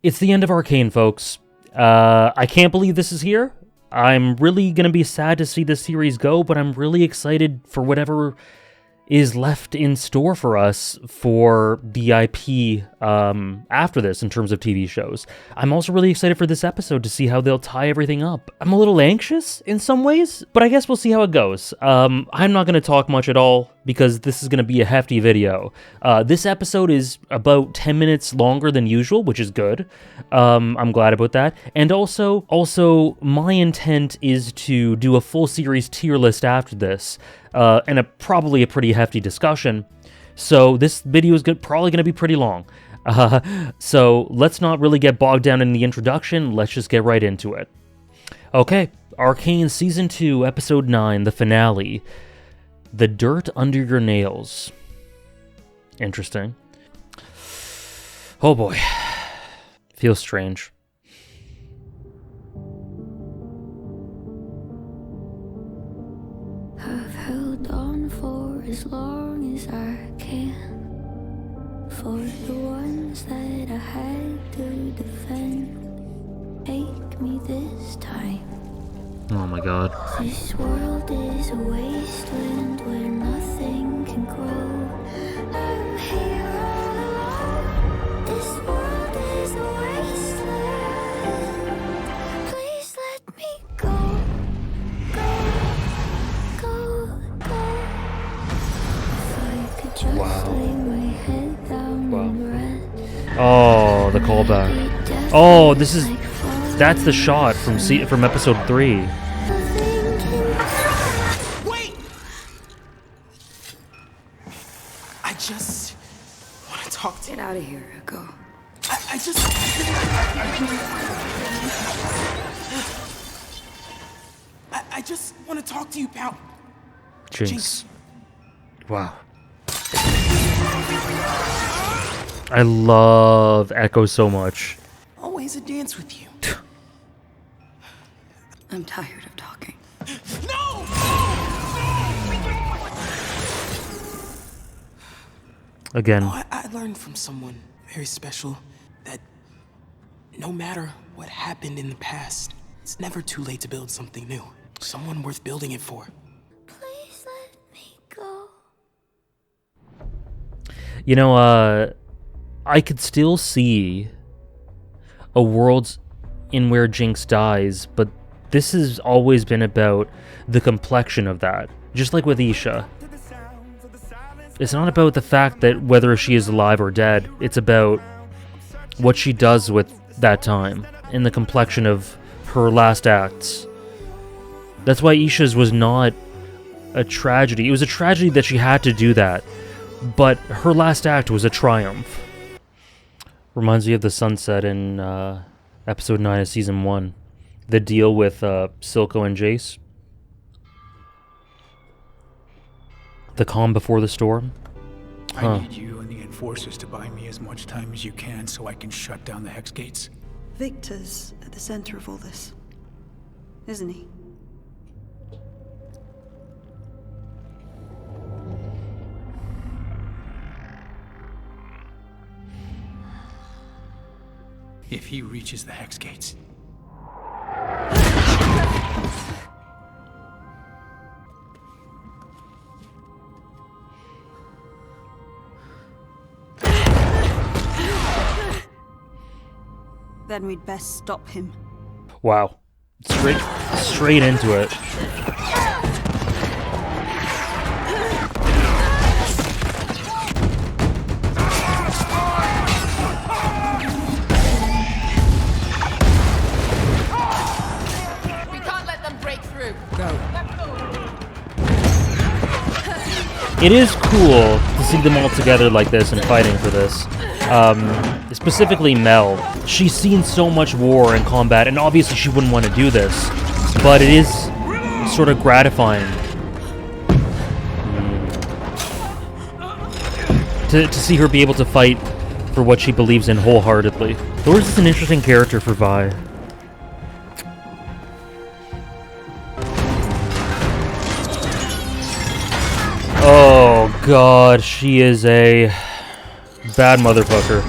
It's the end of Arcane, folks. I can't believe this is here. I'm really gonna be sad to see this series go, but I'm really excited for whatever is left in store for us for the IP after this in terms of TV shows. I'm also really excited for this episode to see how they'll tie everything up. I'm a little anxious in some ways, but I guess we'll see how it goes. I'm not going to talk much at all because this is going to be a hefty video. This episode is about 10 minutes longer than usual, which is good. I'm glad about that. And also my intent is to do a full series tier list after this. And probably a pretty hefty discussion, so this video is probably going to be pretty long. So let's not really get bogged down in the introduction, let's just get right into it. Okay, Arcane Season 2, Episode 9, the finale. The Dirt Under Your Nails. Interesting. Oh boy. Feels strange. For as long as I can, for the ones that I had to defend, take me this time. Oh my god. This world is a wasteland where nothing can grow. I'm here all alone. This world is a wasteland. Please let me go. Wow. Oh, the callback. Oh, that's the shot from episode 3. Wait! I just want to talk to you. Get out of here, Echo. I just... I just want to talk to you about... Jinx. Wow. I love Echo so much. Always a dance with you. I'm tired of talking. No! Again. Oh, I learned from someone very special that no matter what happened in the past, it's never too late to build something new. Someone worth building it for. Please let me go. You know, I could still see a world in where Jinx dies, but this has always been about the complexion of that. Just like with Isha. It's not about the fact that whether she is alive or dead, it's about what she does with that time and the complexion of her last acts. That's why Isha's was not a tragedy. It was a tragedy that she had to do that, but her last act was a triumph. Reminds me of the sunset in episode 9 of season 1. The deal with Silco and Jace. The calm before the storm. I need you and the Enforcers to buy me as much time as you can so I can shut down the Hex Gates. Victor's at the center of all this, isn't he? If he reaches the Hex Gates, then we'd best stop him. Wow. Straight into it. It is cool to see them all together like this and fighting for this. Specifically Mel. She's seen so much war and combat, and obviously she wouldn't want to do this, but it is sort of gratifying to see her be able to fight for what she believes in wholeheartedly. Thor's is an interesting character for Vi. Oh god, she is a bad motherfucker.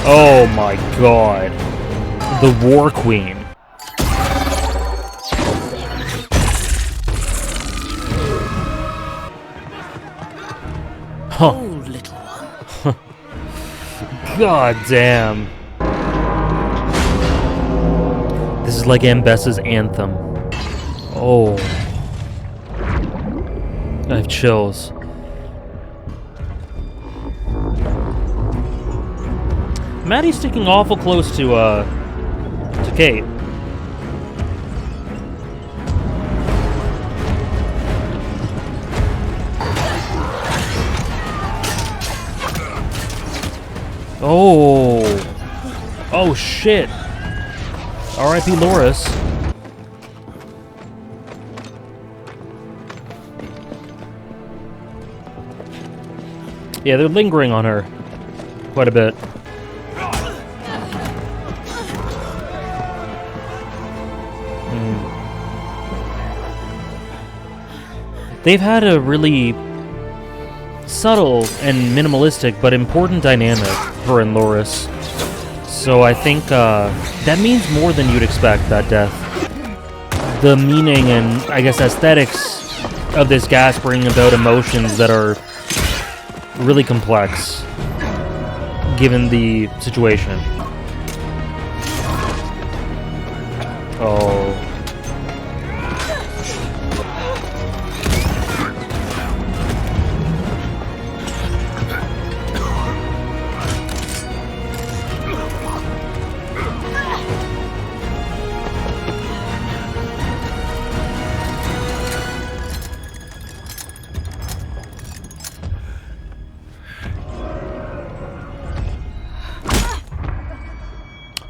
Oh my god. The War Queen. Huh. Oh, little one. God damn. This is like Ambessa's anthem. Oh. I have chills. Maddie's sticking awful close to Kate. Oh. Oh shit. R.I.P. Loris. Yeah, they're lingering on her quite a bit. They've had a really subtle and minimalistic but important dynamic, her and Loris. So I think that means more than you'd expect, that death. The meaning and, I guess, aesthetics of this gas bring about emotions that are really complex, given the situation. Oh.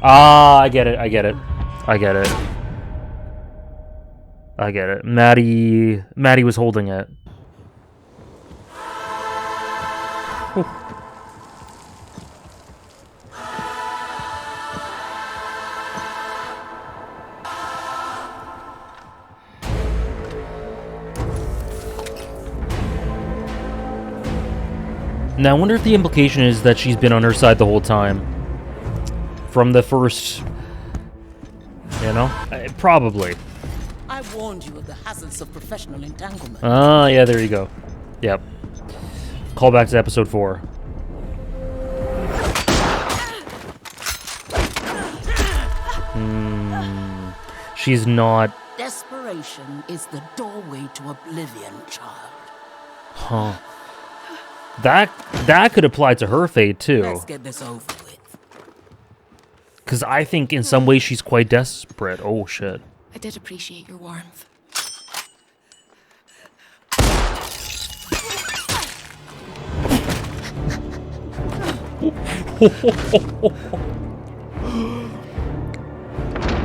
Ah, I get it. Maddie was holding it. Whew. Now, I wonder if the implication is that she's been on her side the whole time. From the first, you know? Probably. I warned you of the hazards of professional entanglement. Ah, yeah, there you go. Yep. Call back to episode 4. She's not... Desperation is the doorway to oblivion, child. Huh. That could apply to her fate, too. Let's get this over with. Because I think in some ways she's quite desperate. Oh, shit. I did appreciate your warmth.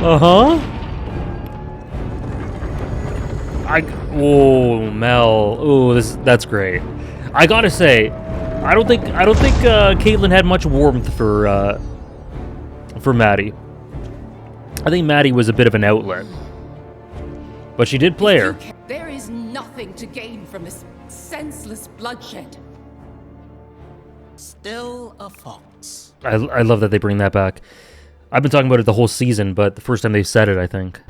Uh-huh. Oh, Mel. Oh, that's great. I gotta say, I don't think Caitlin had much warmth for Maddie. I think Maddie was a bit of an outlet. But she did play her. There is nothing to gain from this senseless bloodshed. Still a fox. I love that they bring that back. I've been talking about it the whole season, but the first time they said it, I think.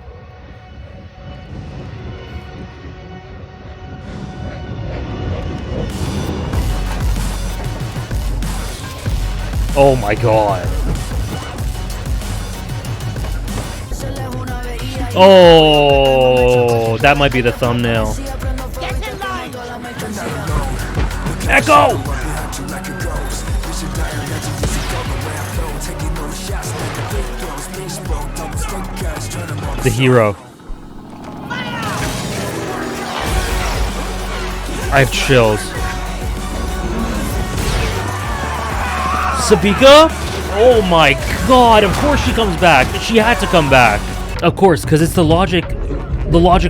Oh my god. Oh, that might be the thumbnail. Echo! The hero. I have chills. Sabika? Oh my god, of course she comes back. She had to come back. Of course, because it's the logic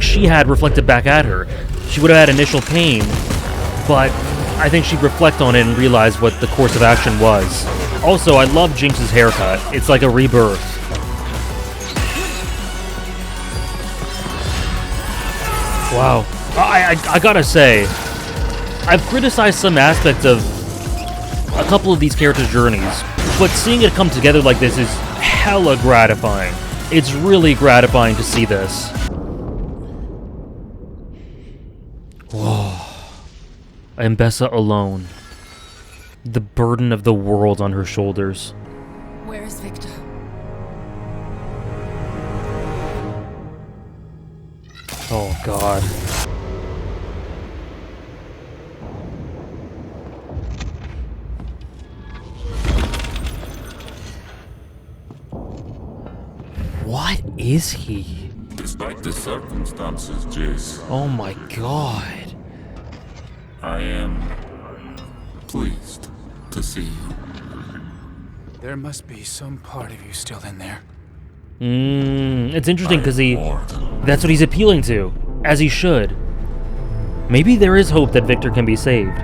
she had reflected back at her. She would have had initial pain, but I think she'd reflect on it and realize what the course of action was. Also, I love Jinx's haircut. It's like a rebirth. Wow. I gotta say, I've criticized some aspects of a couple of these characters' journeys. But seeing it come together like this is hella gratifying. It's really gratifying to see this. Whoa. Ambessa alone. The burden of the world on her shoulders. Where is Victor? Oh, God. What is he? Despite the circumstances, Jace, Oh my God. I am pleased to see you. There must be some part of you still in there. It's interesting because More than that's what he's appealing to, as he should. Maybe there is hope that Victor can be saved,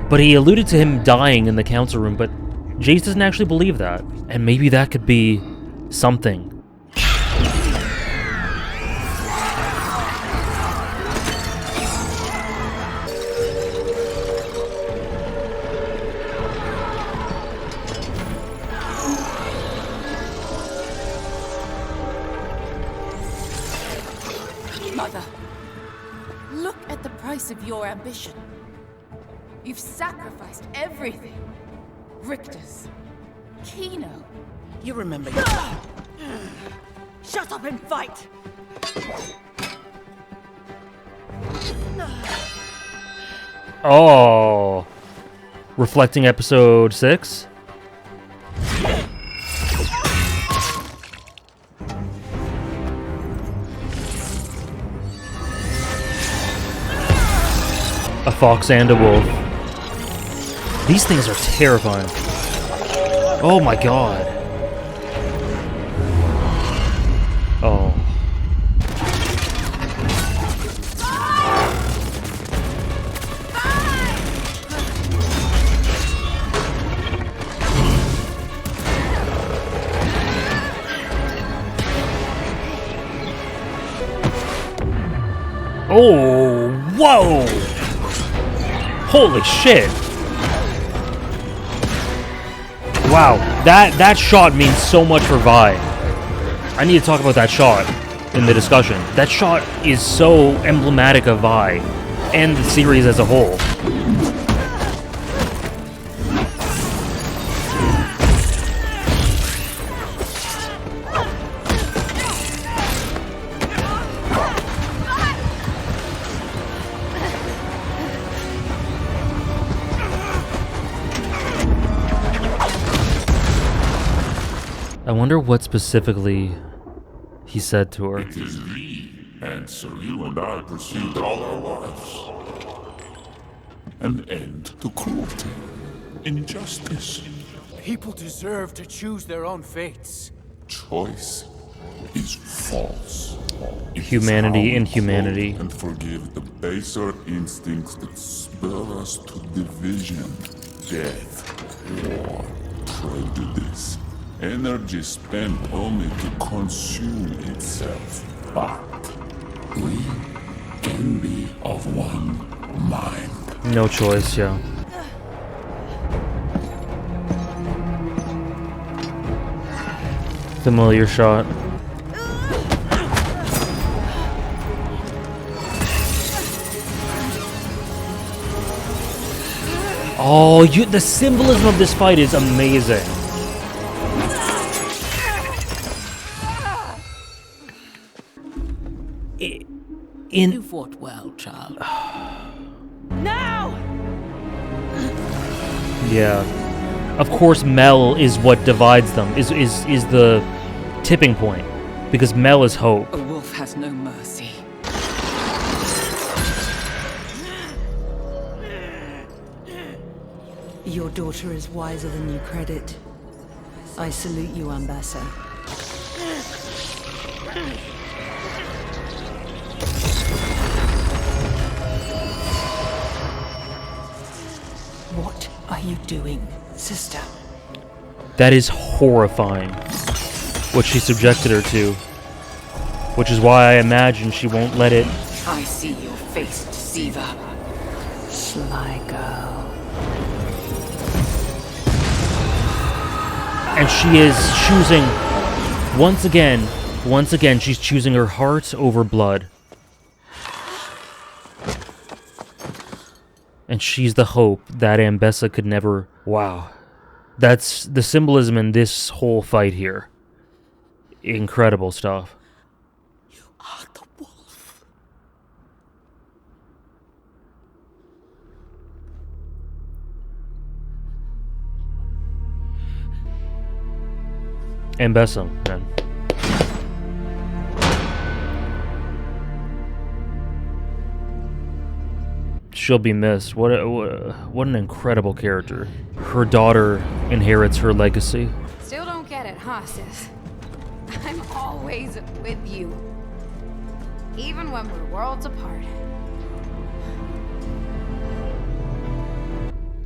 but he alluded to him dying in the council room, but Jace doesn't actually believe that, and maybe that could be something. Mother, look at the price of your ambition. You've sacrificed everything. Richter's, Kino. You remember. Shut up and fight! Oh. Reflecting episode 6? A fox and a wolf. These things are terrifying. Oh my God. Oh. Oh, whoa! Holy shit! Wow, that shot means so much for Vi. I need to talk about that shot in the discussion. That shot is so emblematic of Vi and the series as a whole. I wonder what specifically he said to her. it is the answer you and I pursued all our lives. An end to cruelty, injustice. People deserve to choose their own fates. Choice is false. It is Humanity how in we humanity. hold and forgive the baser instincts that spur us to division, death, war, prejudice. Energy spent only to consume itself. But we can be of one mind. No choice, yeah. Familiar shot. Oh, the symbolism of this fight is amazing. You fought well, child. Now! Yeah. Of course, Mel is what divides them, is the tipping point. Because Mel is hope. A wolf has no mercy. Your daughter is wiser than you credit. I salute you, Ambassa. What are you doing, sister? That is horrifying. What she subjected her to. Which is why I imagine she won't let it. I see your face, deceiver. Sly girl. And she is choosing, once again, she's choosing her heart over blood. And she's the hope that Ambessa could never... Wow. That's the symbolism in this whole fight here. Incredible stuff. You are the wolf. Ambessa, man. She'll be missed. What an incredible character. Her daughter inherits her legacy. Still don't get it, huh, sis? I'm always with you. Even when we're worlds apart.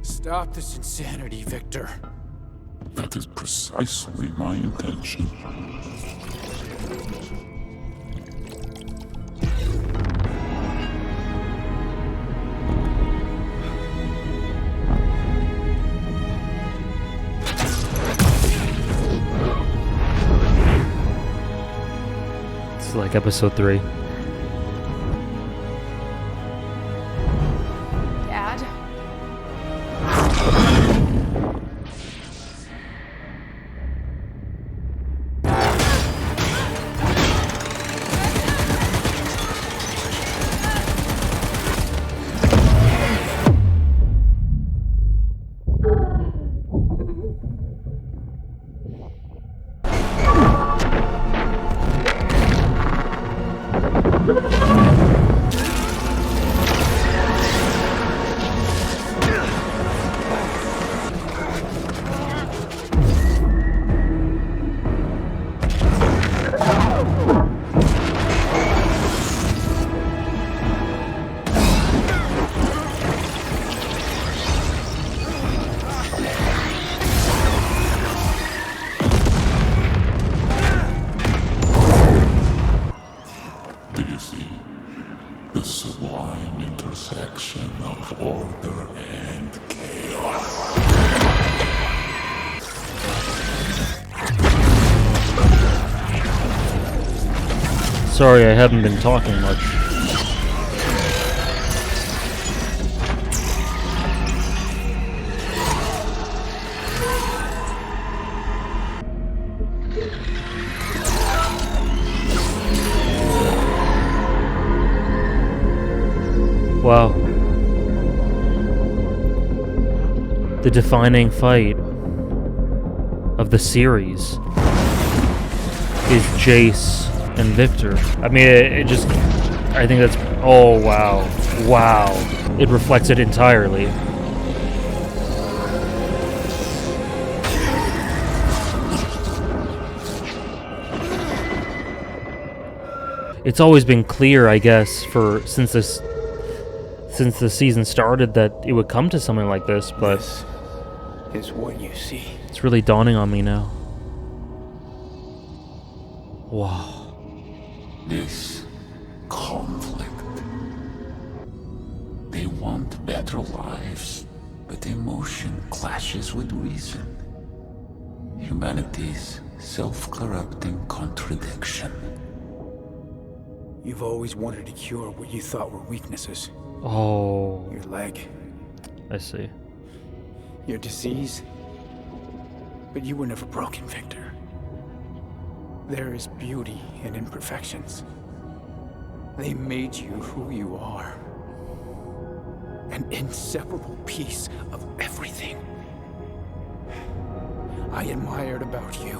Stop this insanity, Victor. That is precisely my intention. It's like episode 3. Dad? Do you see the sublime intersection of order and chaos? Sorry, I haven't been talking much. Wow. The defining fight of the series is Jace and Victor. I mean, it just... I think that's... Oh, wow. Wow. It reflects it entirely. It's always been clear, I guess, since the season started that it would come to something like this, but This is what you see. it's really dawning on me now. Wow. This conflict. They want better lives, but emotion clashes with reason. Humanity's self-corrupting contradiction. You've always wanted to cure what you thought were weaknesses. Oh, Your leg, I see. your disease. But you were never broken, Victor. There is beauty in imperfections. They made you who you are. An inseparable piece of everything I admired about you.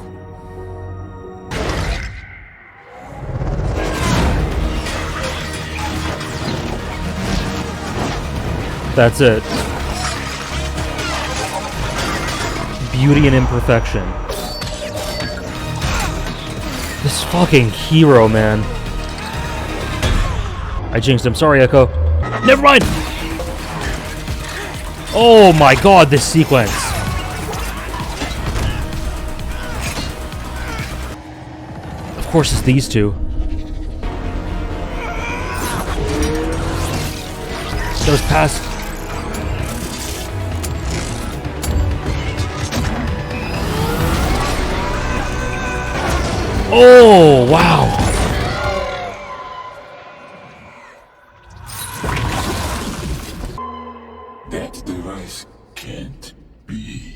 That's it. Beauty and imperfection. This fucking hero, man. I jinxed him. Sorry, Echo. Never mind! Oh my god, this sequence. Of course, it's these two. Those past... Oh, wow. That device can't be.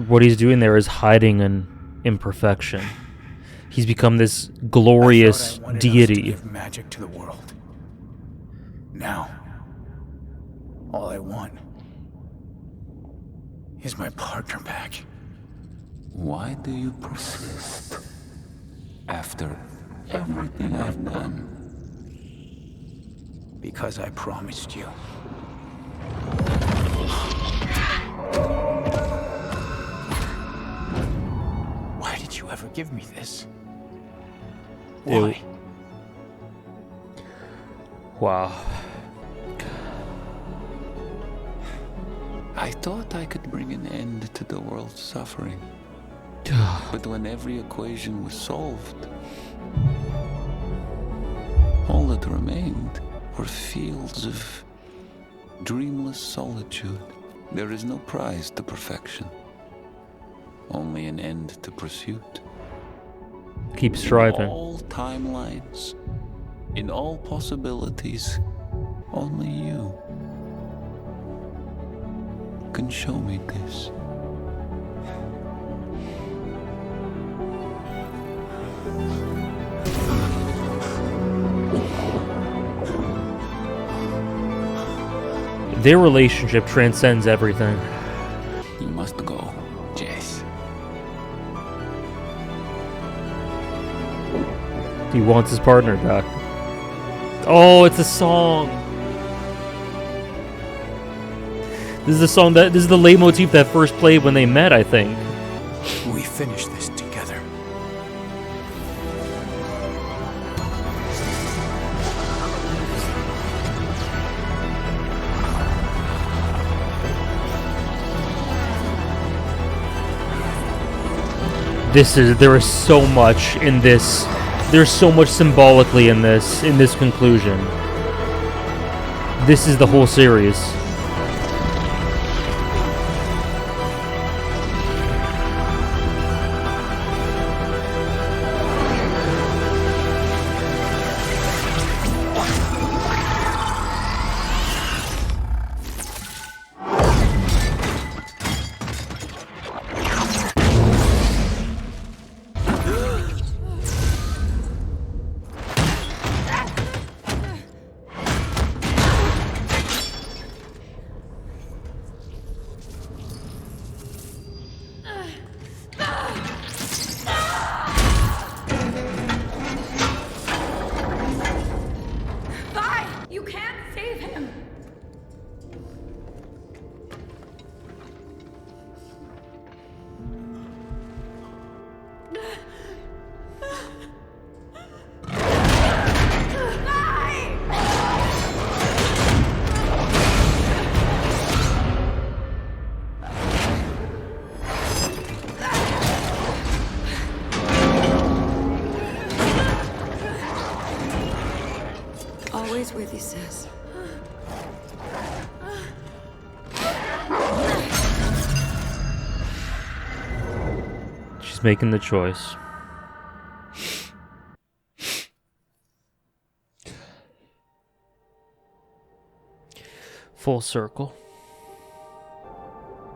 What he's doing there is hiding an imperfection. He's become this glorious I wanted us deity. to give magic to the world. Now, all I want is my partner back. Why do you persist? After everything I've done. Because I promised you. Why did you ever give me this? Why? Wow. I thought I could bring an end to the world's suffering. But when every equation was solved, all that remained were fields of dreamless solitude. There is no prize to perfection, only an end to pursuit. Keep striving. In all timelines, in all possibilities, only you can show me this. Their relationship transcends everything. You must go, Jess. He wants his partner back. Oh, it's a song. This is the song this is the leitmotif that first played when they met, I think. We finished this together. There is so much in this. There's so much symbolically in this conclusion. This is the whole series. Always with you, sis. She's making the choice. Full circle.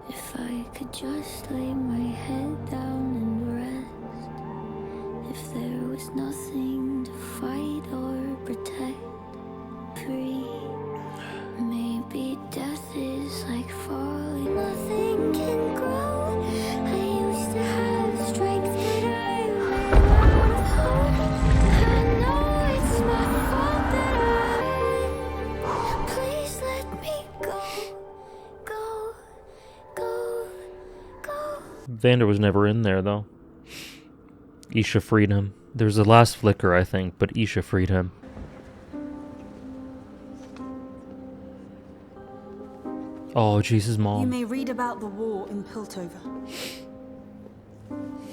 If I could just lay my head down and rest, if there was nothing to fight or protect, free, maybe death is like falling. Nothing can grow. I used to have strength, but I ran out of hope. I know it's my fault that please let me go. Vander was never in there, though. Isha freed him. There's the last flicker, I think, but Isha freed him. Oh, Jesus, Mom. You may read about the war in Piltover.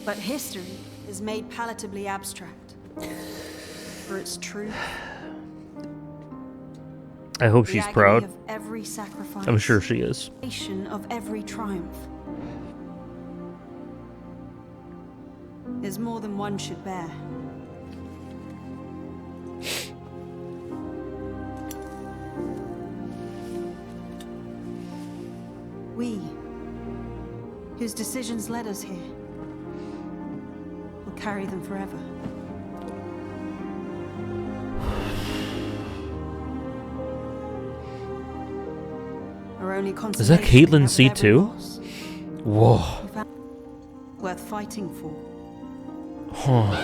But history is made palatably abstract. For its truth. I hope the she's agony proud. Of every sacrifice, I'm sure she is. Of every triumph. Is more than one should bear. We, whose decisions led us here, will carry them forever. Our only Is that Caitlyn C2? Whoa. Worth fighting for. Huh.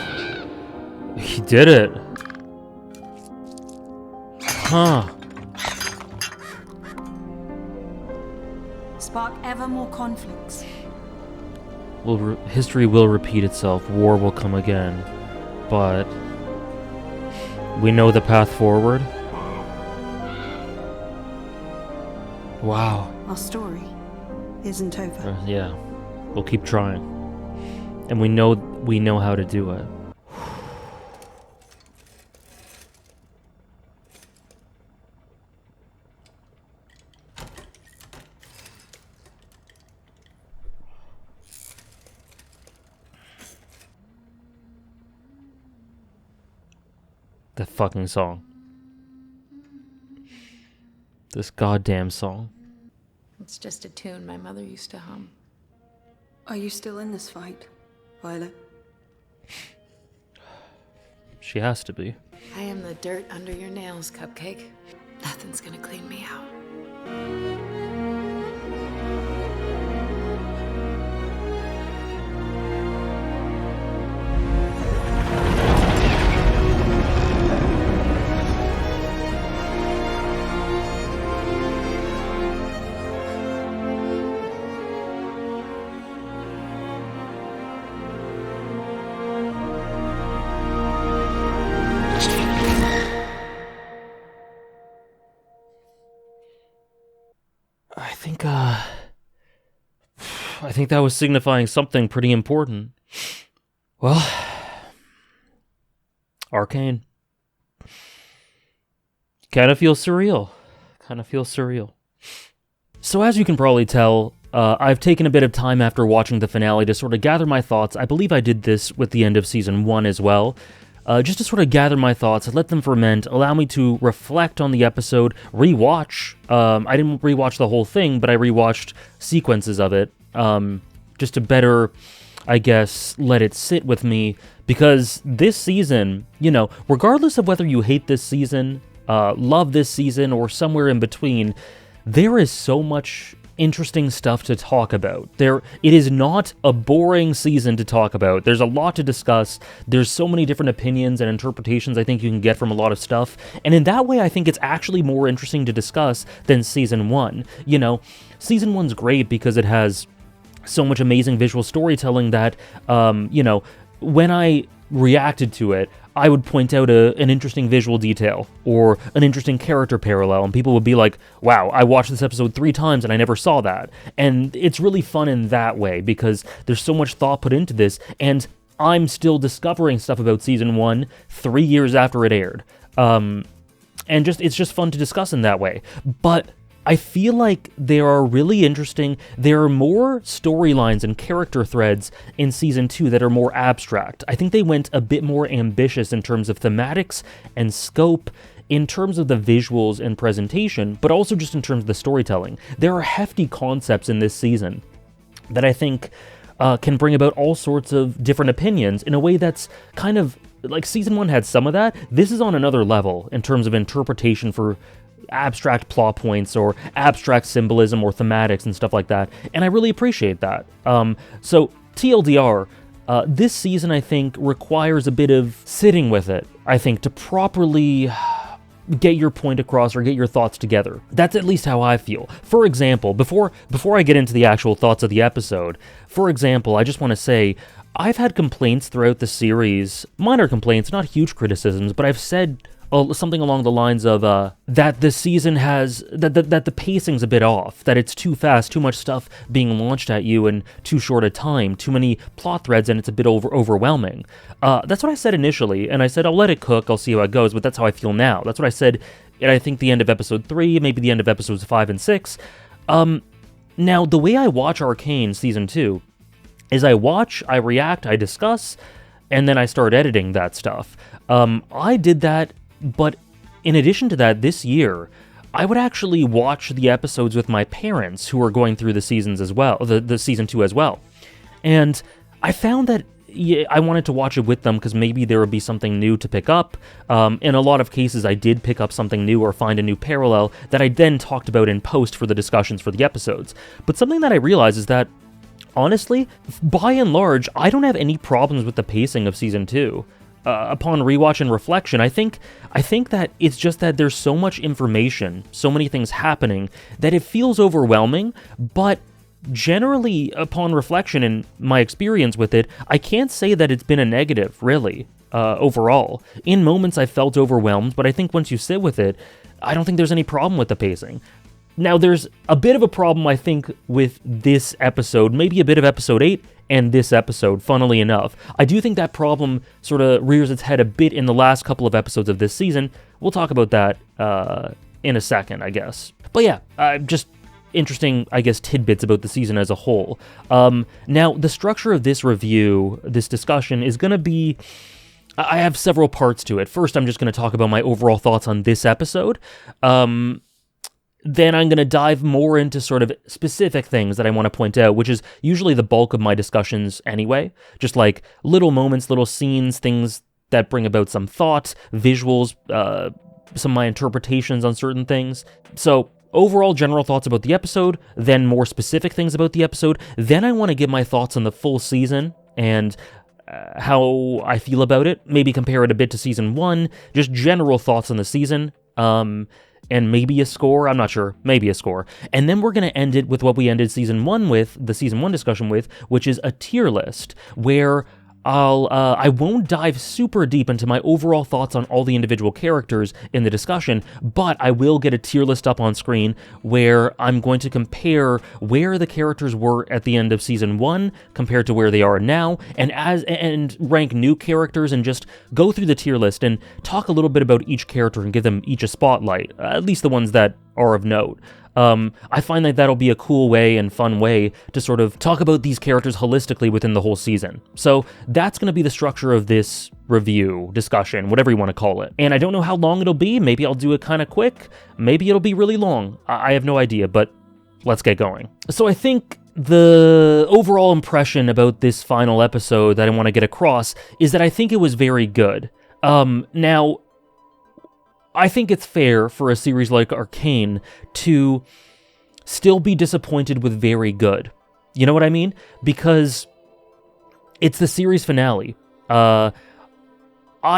He did it. Huh. Spark ever more conflicts. History will repeat itself. War will come again. But we know the path forward. Wow. Our story isn't over. Yeah. We'll keep trying. And we know how to do it. That fucking song. This goddamn song. It's just a tune my mother used to hum. Are you still in this fight, Violet? She has to be. I am the dirt under your nails, Cupcake. Nothing's gonna clean me out. I think that was signifying something pretty important. Well, Arcane. Kind of feels surreal. So as you can probably tell, I've taken a bit of time after watching the finale to sort of gather my thoughts. I believe I did this with the end of Season 1 as well. Just to sort of gather my thoughts, let them ferment, allow me to reflect on the episode, rewatch. I didn't rewatch the whole thing, but I rewatched sequences of it, just to better, I guess, let it sit with me. Because this season, you know, regardless of whether you hate this season, love this season, or somewhere in between, there is so much interesting stuff to talk about. It is not a boring season to talk about. There's a lot to discuss. There's so many different opinions and interpretations I think you can get from a lot of stuff. And in that way, I think it's actually more interesting to discuss than Season 1. You know, Season 1's great because it has so much amazing visual storytelling that, you know, when I reacted to it, I would point out an interesting visual detail or an interesting character parallel, and people would be like, wow, I watched this episode 3 times and I never saw that. And it's really fun in that way because there's so much thought put into this, and I'm still discovering stuff about Season 1 3 years after it aired. And it's just fun to discuss in that way. But I feel like there are more storylines and character threads in Season 2 that are more abstract. I think they went a bit more ambitious in terms of thematics and scope, in terms of the visuals and presentation, but also just in terms of the storytelling. There are hefty concepts in this season that I think can bring about all sorts of different opinions in a way that's kind of like Season 1 had some of that. This is on another level in terms of interpretation for abstract plot points or abstract symbolism or thematics and stuff like that, and I really appreciate that. So TLDR, this season I think requires a bit of sitting with it, I think, to properly get your point across or get your thoughts together. That's at least how I feel. For example, before I get into the actual thoughts of the episode, for example, I just want to say, I've had complaints throughout the series, minor complaints, not huge criticisms, but I've said something along the lines of that the season has that the pacing's a bit off, that it's too fast, too much stuff being launched at you in too short a time, too many plot threads, and it's a bit overwhelming. That's what I said initially, and I said I'll let it cook, I'll see how it goes, but that's how I feel now. That's what I said at, I think, the end of episode 3, maybe the end of episodes 5 and 6. Now, the way I watch Arcane Season 2 is I watch, I react, I discuss, and then I start editing that stuff. I did that, but in addition to that, this year, I would actually watch the episodes with my parents who are going through the seasons as well, the Season 2 as well. And I found that I wanted to watch it with them because maybe there would be something new to pick up. In a lot of cases, I did pick up something new or find a new parallel that I then talked about in post for the discussions for the episodes. But something that I realized is that, honestly, by and large, I don't have any problems with the pacing of Season 2. Upon rewatch and reflection, I think that it's just that there's so much information, so many things happening, that it feels overwhelming, but generally, upon reflection and my experience with it, I can't say that it's been a negative, really, overall. In moments, I felt overwhelmed, but I think once you sit with it, I don't think there's any problem with the pacing. Now, there's a bit of a problem, I think, with this episode, maybe a bit of episode 8 and this episode, funnily enough. I do think that problem sort of rears its head a bit in the last couple of episodes of this season. We'll talk about that in a second, I guess. But yeah, just interesting, I guess, tidbits about the season as a whole. Now, the structure of this review, this discussion, is going to be... I have several parts to it. First, I'm just going to talk about my overall thoughts on this episode. Then I'm going to dive more into sort of specific things that I want to point out, which is usually the bulk of my discussions anyway. Just like little moments, little scenes, things that bring about some thoughts, visuals, some of my interpretations on certain things. So overall general thoughts about the episode, then more specific things about the episode. Then I want to give my thoughts on the full season and how I feel about it. Maybe compare it a bit to Season 1, just general thoughts on the season. And maybe a score, I'm not sure, maybe a score. And then we're going to end it with what we ended Season 1 with, the Season 1 discussion with, which is a tier list, where I won't dive super deep into my overall thoughts on all the individual characters in the discussion, but I will get a tier list up on screen where I'm going to compare where the characters were at the end of Season 1 compared to where they are now, and rank new characters and just go through the tier list and talk a little bit about each character and give them each a spotlight, at least the ones that are of note. I find that that'll be a cool way and fun way to sort of talk about these characters holistically within the whole season. So that's going to be the structure of this review, discussion, whatever you want to call it. And I don't know how long it'll be. Maybe I'll do it kind of quick. Maybe it'll be really long. I have no idea, but let's get going. So I think the overall impression about this final episode that I want to get across is that I think it was very good. Now, I think it's fair for a series like Arcane to still be disappointed with very good. You know what I mean? Because it's the series finale. I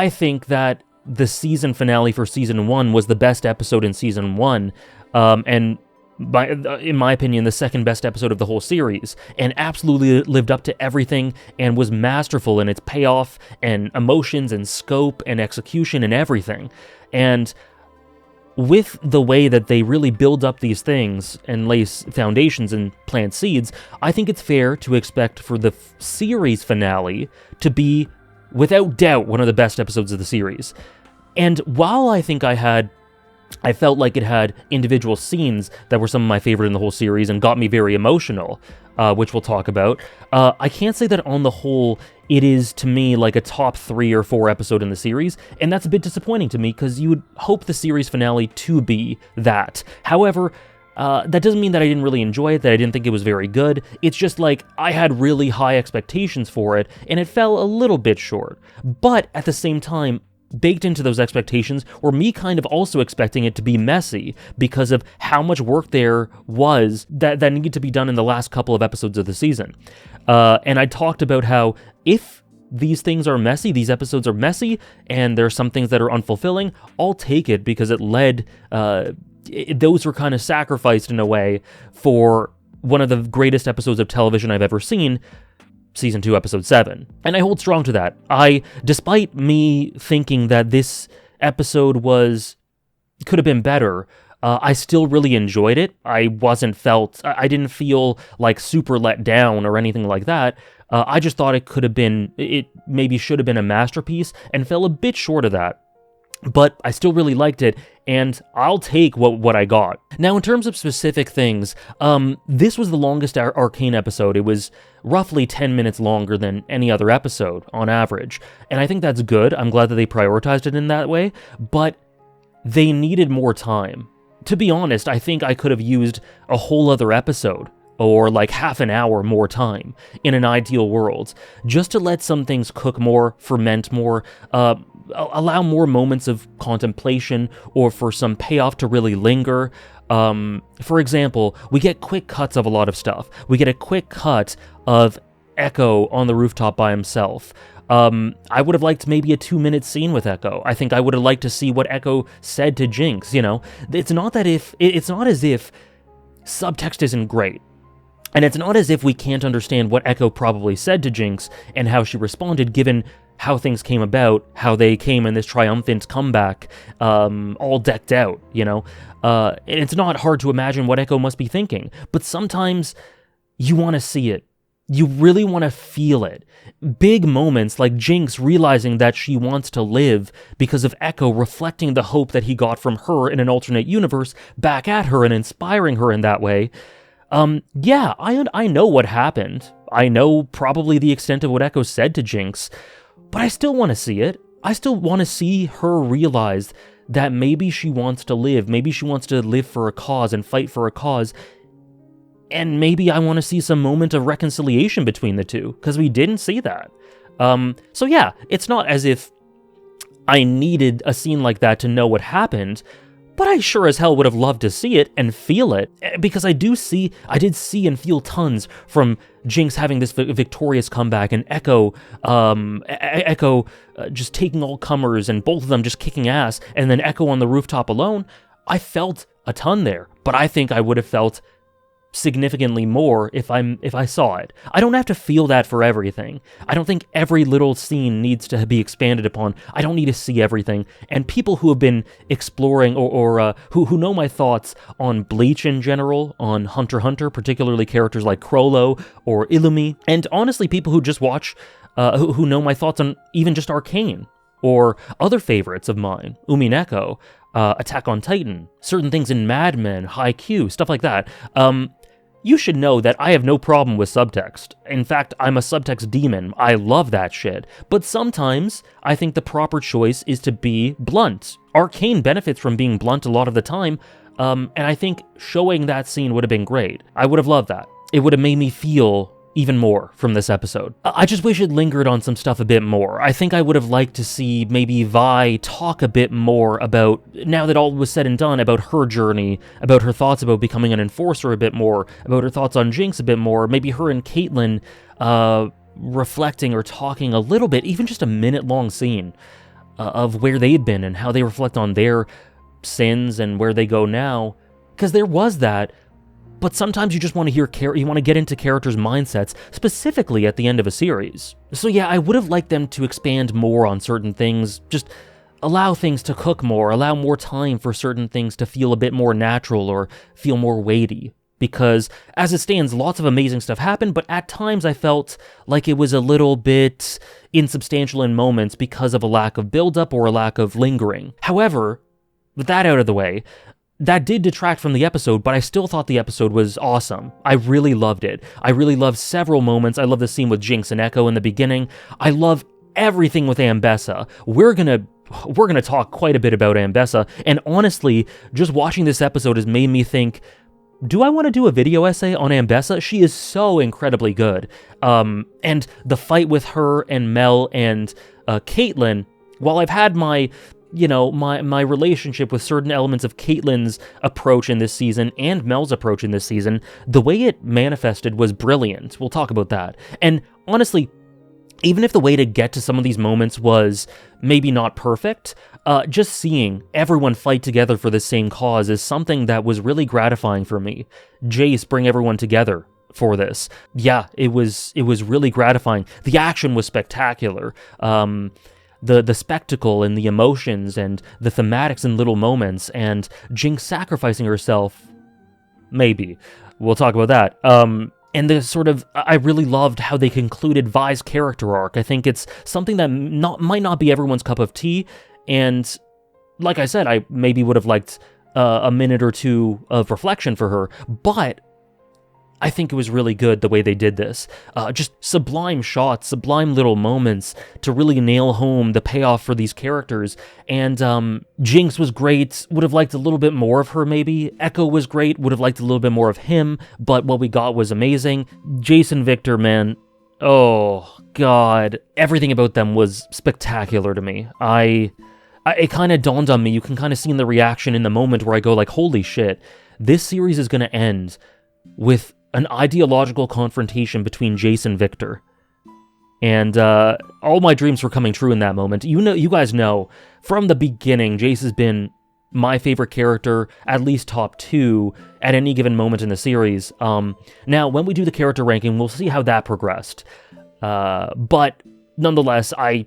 think that the season finale for Season 1 was the best episode in Season 1, and in my opinion, the second best episode of the whole series, and absolutely lived up to everything and was masterful in its payoff and emotions and scope and execution and everything. And with the way that they really build up these things and lay foundations and plant seeds, I think it's fair to expect for the series finale to be, without doubt, one of the best episodes of the series. And while I think I felt like it had individual scenes that were some of my favorite in the whole series and got me very emotional, which we'll talk about, I can't say that on the whole it is, to me, like a top 3 or 4 episode in the series, and that's a bit disappointing to me because you would hope the series finale to be that. However, that doesn't mean that I didn't really enjoy it, that I didn't think it was very good. It's just like I had really high expectations for it, and it fell a little bit short. But at the same time, baked into those expectations were me kind of also expecting it to be messy because of how much work there was that needed to be done in the last couple of episodes of the season. And I talked about how if these things are messy, these episodes are messy, and there are some things that are unfulfilling, I'll take it because it led, those were kind of sacrificed in a way for one of the greatest episodes of television I've ever seen, Season 2, Episode 7. And I hold strong to that. Despite me thinking that this episode could have been better, I still really enjoyed it. I didn't feel like super let down or anything like that. I just thought it maybe should have been a masterpiece and fell a bit short of that. But I still really liked it, and I'll take what I got. Now, in terms of specific things, this was the longest Arcane episode. It was roughly 10 minutes longer than any other episode, on average. And I think that's good. I'm glad that they prioritized it in that way, but they needed more time. To be honest, I think I could have used a whole other episode, or like half an hour more time, in an ideal world, just to let some things cook more, ferment more, allow more moments of contemplation, or for some payoff to really linger. For example, we get quick cuts of a lot of stuff. We get a quick cut of Echo on the rooftop by himself. I would have liked maybe a 2-minute scene with Echo. I think I would have liked to see what Echo said to Jinx, you know? It's not as if subtext isn't great. And it's not as if we can't understand what Echo probably said to Jinx and how she responded, given how things came about, how they came in this triumphant comeback, all decked out, you know? And it's not hard to imagine what Echo must be thinking, but sometimes you want to see it. You really want to feel it. Big moments like Jinx realizing that she wants to live because of Echo reflecting the hope that he got from her in an alternate universe back at her and inspiring her in that way. Yeah, I know what happened. I know probably the extent of what Echo said to Jinx, but I still want to see it. I still want to see her realize that maybe she wants to live. Maybe she wants to live for a cause and fight for a cause. And maybe I want to see some moment of reconciliation between the two, because we didn't see that. So yeah, it's not as if I needed a scene like that to know what happened, but I sure as hell would have loved to see it and feel it, because I did see and feel tons from Jinx having this victorious comeback, and Echo just taking all comers, and both of them just kicking ass, and then Echo on the rooftop alone. I felt a ton there, but I think I would have felt significantly more if I saw it. I don't have to feel that for everything. I don't think every little scene needs to be expanded upon. I don't need to see everything. And people who have been exploring or who know my thoughts on Bleach in general, on Hunter x Hunter, particularly characters like Chrollo or Illumi, and honestly people who just watch, who know my thoughts on even just Arcane, or other favorites of mine, Umineko, Attack on Titan, certain things in Mad Men, Haikyuu, stuff like that. You should know that I have no problem with subtext. In fact, I'm a subtext demon. I love that shit. But sometimes, I think the proper choice is to be blunt. Arcane benefits from being blunt a lot of the time, and I think showing that scene would have been great. I would have loved that. It would have made me feel even more from this episode. I just wish it lingered on some stuff a bit more. I think I would have liked to see maybe Vi talk a bit more about, now that all was said and done, about her journey, about her thoughts about becoming an enforcer a bit more, about her thoughts on Jinx a bit more, maybe her and Caitlyn reflecting or talking a little bit, even just a minute-long scene of where they'd been and how they reflect on their sins and where they go now. Because there was that, but sometimes you just want to you want to get into characters' mindsets, specifically at the end of a series. So yeah, I would have liked them to expand more on certain things, just allow things to cook more, allow more time for certain things to feel a bit more natural or feel more weighty. Because, as it stands, lots of amazing stuff happened, but at times I felt like it was a little bit insubstantial in moments because of a lack of build-up or a lack of lingering. However, with that out of the way, that did detract from the episode, but I still thought the episode was awesome. I really loved it. I really loved several moments. I love the scene with Jinx and Echo in the beginning. I love everything with Ambessa. We're gonna talk quite a bit about Ambessa, and honestly, just watching this episode has made me think, do I want to do a video essay on Ambessa? She is so incredibly good. And the fight with her and Mel and Caitlyn, while I've had my relationship with certain elements of Caitlyn's approach in this season and Mel's approach in this season, the way it manifested was brilliant. We'll talk about that. And honestly, even if the way to get to some of these moments was maybe not perfect, just seeing everyone fight together for the same cause is something that was really gratifying for me. Jace bring everyone together for this. Yeah, it was really gratifying. The action was spectacular. the spectacle and the emotions and the thematics in little moments, and Jinx sacrificing herself, maybe. We'll talk about that. And the sort of, I really loved how they concluded Vi's character arc. I think it's something that might not be everyone's cup of tea, and like I said, I maybe would have liked a minute or two of reflection for her, but I think it was really good the way they did this. Just sublime shots, sublime little moments to really nail home the payoff for these characters. And Jinx was great, would have liked a little bit more of her maybe. Echo was great, would have liked a little bit more of him, but what we got was amazing. Jason Victor, man, oh god, everything about them was spectacular to me. It kind of dawned on me, you can kind of see in the reaction in the moment where I go like, holy shit, this series is going to end with an ideological confrontation between Jace and Victor. And all my dreams were coming true in that moment. You guys know, from the beginning, Jace has been my favorite character, at least top 2, at any given moment in the series. Now, when we do the character ranking, we'll see how that progressed. But nonetheless, I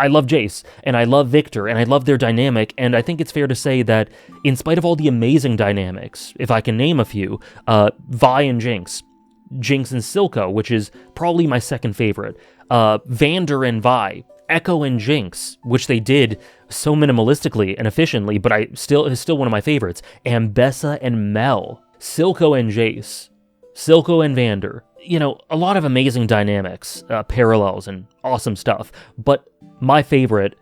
love Jace, and I love Victor, and I love their dynamic, and I think it's fair to say that in spite of all the amazing dynamics, if I can name a few, Vi and Jinx and Silco, which is probably my second favorite, Vander and Vi, Echo and Jinx, which they did so minimalistically and efficiently, but is still one of my favorites, Ambessa and Mel, Silco and Jace, Silco and Vander. You know, a lot of amazing dynamics, parallels, and awesome stuff, but my favorite,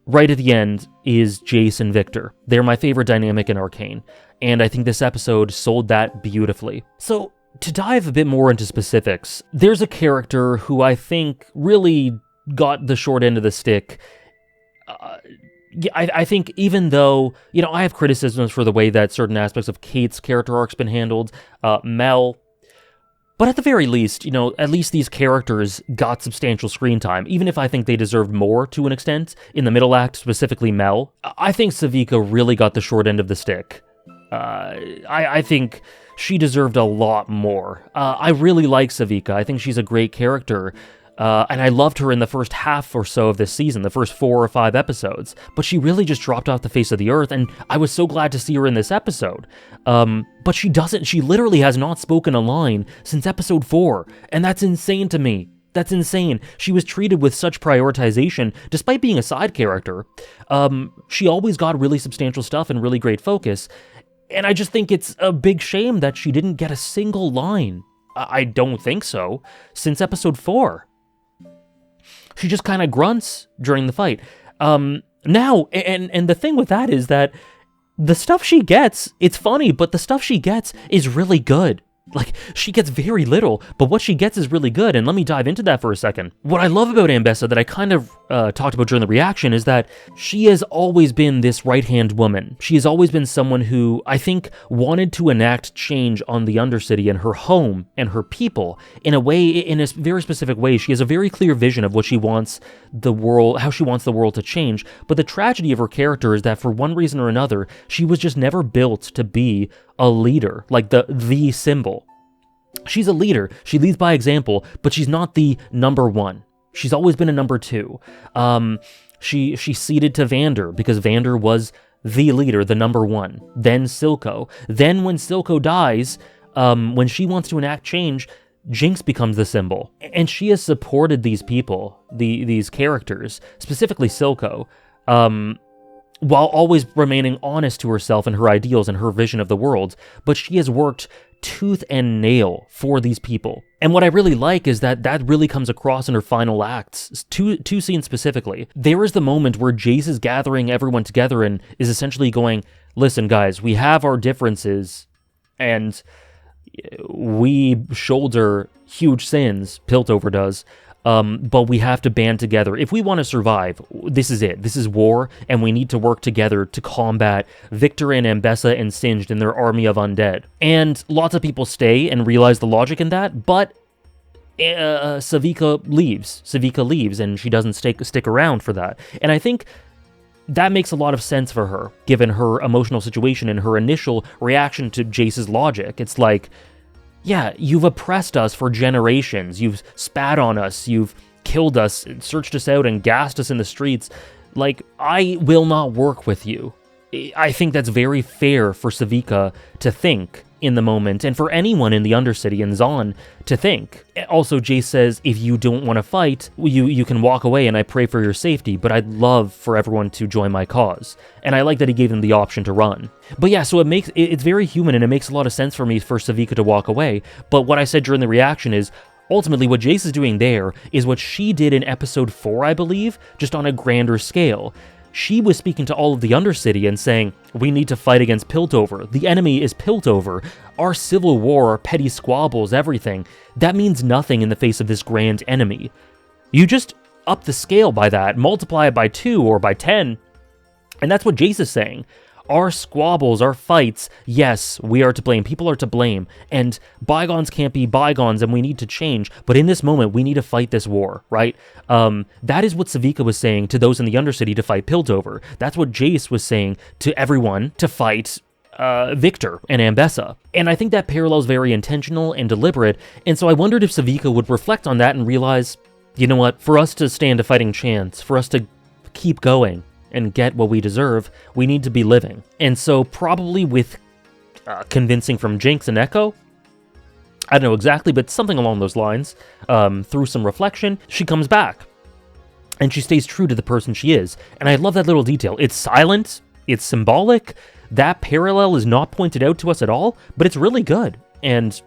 right at the end, is Jace and Victor. They're my favorite dynamic in Arcane, and I think this episode sold that beautifully. So, to dive a bit more into specifics, there's a character who I think really got the short end of the stick. I think even though, I have criticisms for the way that certain aspects of Kate's character arc's been handled, Mel, but at the very least, at least these characters got substantial screen time, even if I think they deserved more to an extent. In the middle act, specifically Mel, I think Savika really got the short end of the stick. I think she deserved a lot more. I really like Savika. I think she's a great character. And I loved her in the first half or so of this season, the first 4 or 5 episodes, but she really just dropped off the face of the earth, and I was so glad to see her in this episode. But she literally has not spoken a line since episode 4, and that's insane to me. That's insane. She was treated with such prioritization, despite being a side character. She always got really substantial stuff and really great focus, and I just think it's a big shame that she didn't get a single line. I don't think so, since episode 4. She just kind of grunts during the fight. Now, and the thing with that is that the stuff she gets, it's funny, but the stuff she gets is really good. Like, she gets very little, but what she gets is really good, and let me dive into that for a second. What I love about Ambessa that I kind of talked about during the reaction is that she has always been this right-hand woman. She has always been someone who, I think, wanted to enact change on the Undercity and her home and her people in a very specific way. She has a very clear vision of what she wants the world, how she wants the world to change, but the tragedy of her character is that for one reason or another, she was just never built to be a leader, like the symbol. She's a leader, she leads by example, but she's not the number 1. She's always been a number 2. She ceded to Vander because Vander was the leader, the number 1. Then Silco. Then when Silco dies, when she wants to enact change, Jinx becomes the symbol. And she has supported these people, these characters, specifically Silco, while always remaining honest to herself and her ideals and her vision of the world, but she has worked tooth and nail for these people. And what I really like is that really comes across in her final acts, two scenes specifically. There is the moment where Jace is gathering everyone together and is essentially going, listen guys, we have our differences, and we shoulder huge sins, Piltover does, but we have to band together. If we want to survive, this is it. This is war, and we need to work together to combat Victor and Ambessa and Singed and their army of undead. And lots of people stay and realize the logic in that, but Savika leaves, and she doesn't stick around for that. And I think that makes a lot of sense for her, given her emotional situation and her initial reaction to Jace's logic. It's like, yeah, you've oppressed us for generations, you've spat on us, you've killed us, searched us out, and gassed us in the streets. Like, I will not work with you. I think that's very fair for Savika to think in the moment, and for anyone in the Undercity and Zon to think. Also, Jace says, if you don't want to fight, you can walk away, and I pray for your safety, but I'd love for everyone to join my cause. And I like that he gave them the option to run. But yeah, so it's very human, and it makes a lot of sense for me for Savika to walk away. But what I said during the reaction is, ultimately, what Jace is doing there is what she did in episode 4, I believe, just on a grander scale. She was speaking to all of the Undercity and saying, we need to fight against Piltover. The enemy is Piltover. Our civil war, our petty squabbles, everything. That means nothing in the face of this grand enemy. You just up the scale by that, multiply it by 2 or by 10, and that's what Jace is saying. Our squabbles, our fights, yes, we are to blame. People are to blame. And bygones can't be bygones, and we need to change. But in this moment, we need to fight this war, right? That is what Savika was saying to those in the Undercity to fight Piltover. That's what Jace was saying to everyone to fight Victor and Ambessa. And I think that parallel is very intentional and deliberate. And so I wondered if Savika would reflect on that and realize, you know what, for us to stand a fighting chance, for us to keep going, and get what we deserve, we need to be living. And so probably with convincing from Jinx and Echo, I don't know exactly, but something along those lines, through some reflection, she comes back. And she stays true to the person she is. And I love that little detail. It's silent, it's symbolic, that parallel is not pointed out to us at all, but it's really good. And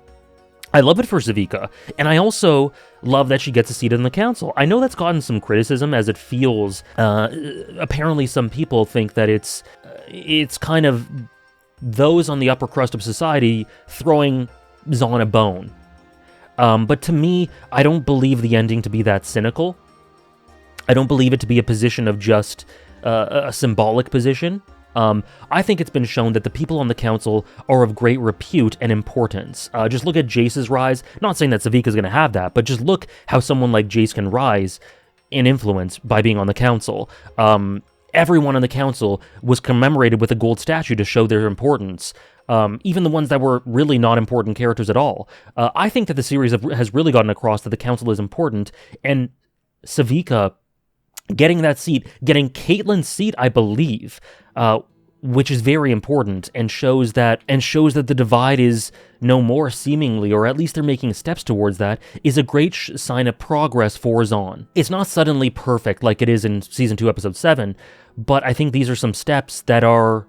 I love it for Savika, and I also love that she gets a seat in the council. I know that's gotten some criticism, as it feels, apparently some people think that it's kind of those on the upper crust of society throwing Zon a bone. But to me, I don't believe the ending to be that cynical. I don't believe it to be a position of just a symbolic position. I think it's been shown that the people on the council are of great repute and importance. Just look at Jace's rise. Not saying that Savika's going to have that, but just look how someone like Jace can rise in influence by being on the council. Everyone on the council was commemorated with a gold statue to show their importance. Even the ones that were really not important characters at all. I think that the series has really gotten across that the council is important, and Savika getting that seat, getting Caitlyn's seat, I believe, which is very important and shows that the divide is no more seemingly, or at least they're making steps towards that, is a great sign of progress for Zon. It's not suddenly perfect like it is in Season 2, Episode 7, but I think these are some steps that are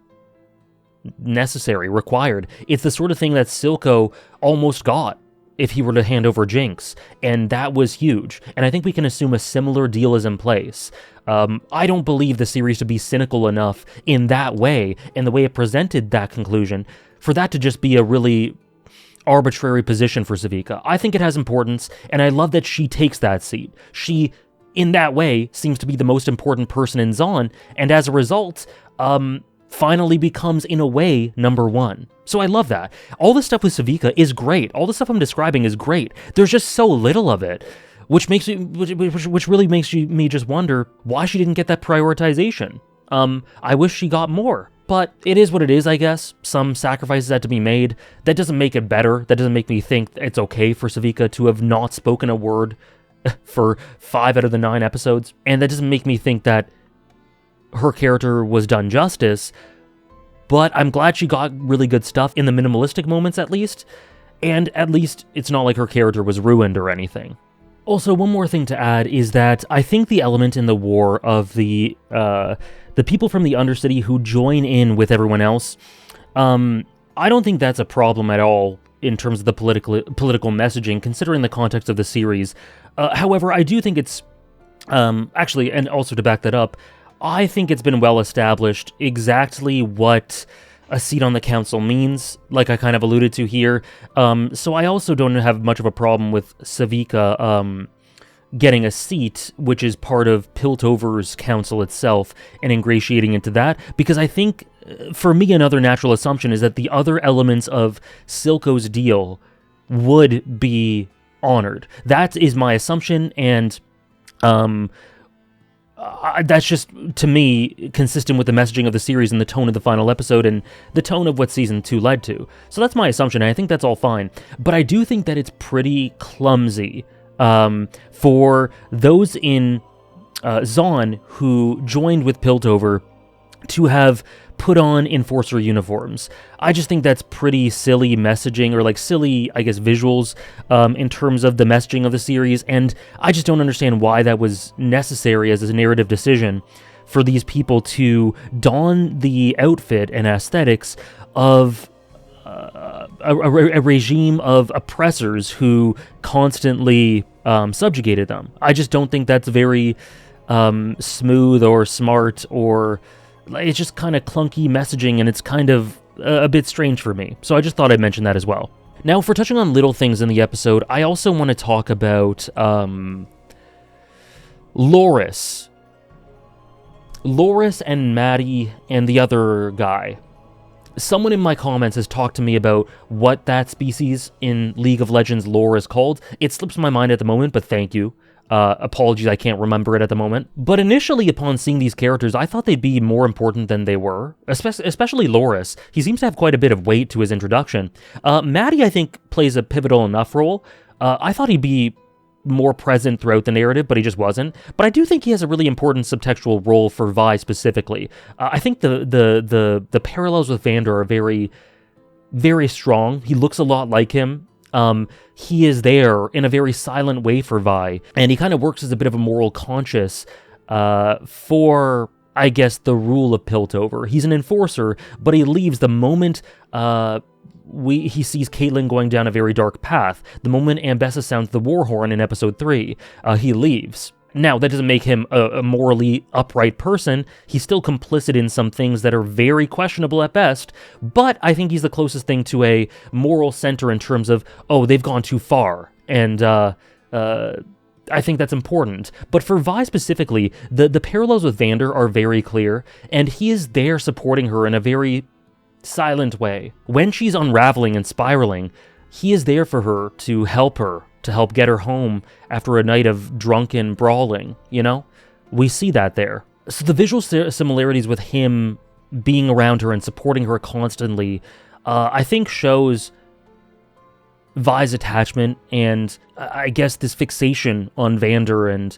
necessary, required. It's the sort of thing that Silco almost got if he were to hand over Jinx, and that was huge. And I think we can assume a similar deal is in place. I don't believe the series to be cynical enough in that way, and the way it presented that conclusion, for that to just be a really arbitrary position for Savika. I think it has importance, and I love that she takes that seat. She, in that way, seems to be the most important person in Zon, and as a result, finally becomes, in a way, number one. So I love that. All the stuff with Savika is great. All the stuff I'm describing is great. There's just so little of it, which really makes me just wonder why she didn't get that prioritization. I wish she got more, but it is what it is, I guess. Some sacrifices had to be made. That doesn't make it better. That doesn't make me think it's okay for Savika to have not spoken a word for 5 out of the 9 episodes, and that doesn't make me think that her character was done justice, but I'm glad she got really good stuff in the minimalistic moments at least, and at least it's not like her character was ruined or anything. Also, one more thing to add is that I think the element in the war of the people from the Undercity who join in with everyone else, I don't think that's a problem at all in terms of the political messaging, considering the context of the series. However, I do think it's, actually, and also to back that up, I think it's been well established exactly what a seat on the council means, like I kind of alluded to here. So I also don't have much of a problem with Savika getting a seat, which is part of Piltover's council itself, and ingratiating into that, because I think, for me, another natural assumption is that the other elements of Silco's deal would be honored. That is my assumption, and that's just, to me, consistent with the messaging of the series and the tone of the final episode and the tone of what Season 2 led to. So that's my assumption, and I think that's all fine. But I do think that it's pretty clumsy for those in Zon who joined with Piltover to have put on Enforcer uniforms. I just think that's pretty silly messaging, or like silly, I guess, visuals in terms of the messaging of the series, and I just don't understand why that was necessary as a narrative decision for these people to don the outfit and aesthetics of a regime of oppressors who constantly subjugated them. I just don't think that's very smooth or smart, or it's just kind of clunky messaging, and it's kind of a bit strange for me. So I just thought I'd mention that as well. Now, if we're touching on little things in the episode, I also want to talk about Loris. Loris and Maddie and the other guy. Someone in my comments has talked to me about what that species in League of Legends lore is called. It slips my mind at the moment, but thank you. Apologies, I can't remember it at the moment. But initially, upon seeing these characters, I thought they'd be more important than they were, especially Loris. He seems to have quite a bit of weight to his introduction. Maddie, I think, plays a pivotal enough role. I thought he'd be more present throughout the narrative, but he just wasn't. But I do think he has a really important subtextual role for Vi specifically. I think the parallels with Vander are very, very strong. He looks a lot like him. He is there in a very silent way for Vi, and he kind of works as a bit of a moral conscience for, I guess, the rule of Piltover. He's an enforcer, but he leaves the moment he sees Caitlyn going down a very dark path. The moment Ambessa sounds the war horn in episode 3, he leaves. Now, that doesn't make him a morally upright person. He's still complicit in some things that are very questionable at best, but I think he's the closest thing to a moral center in terms of, oh, they've gone too far, and I think that's important. But for Vi specifically, the parallels with Vander are very clear, and he is there supporting her in a very silent way. When she's unraveling and spiraling, he is there for her to help get her home after a night of drunken brawling, you know? We see that there. So the visual similarities with him being around her and supporting her constantly, I think shows Vi's attachment and I guess this fixation on Vander, and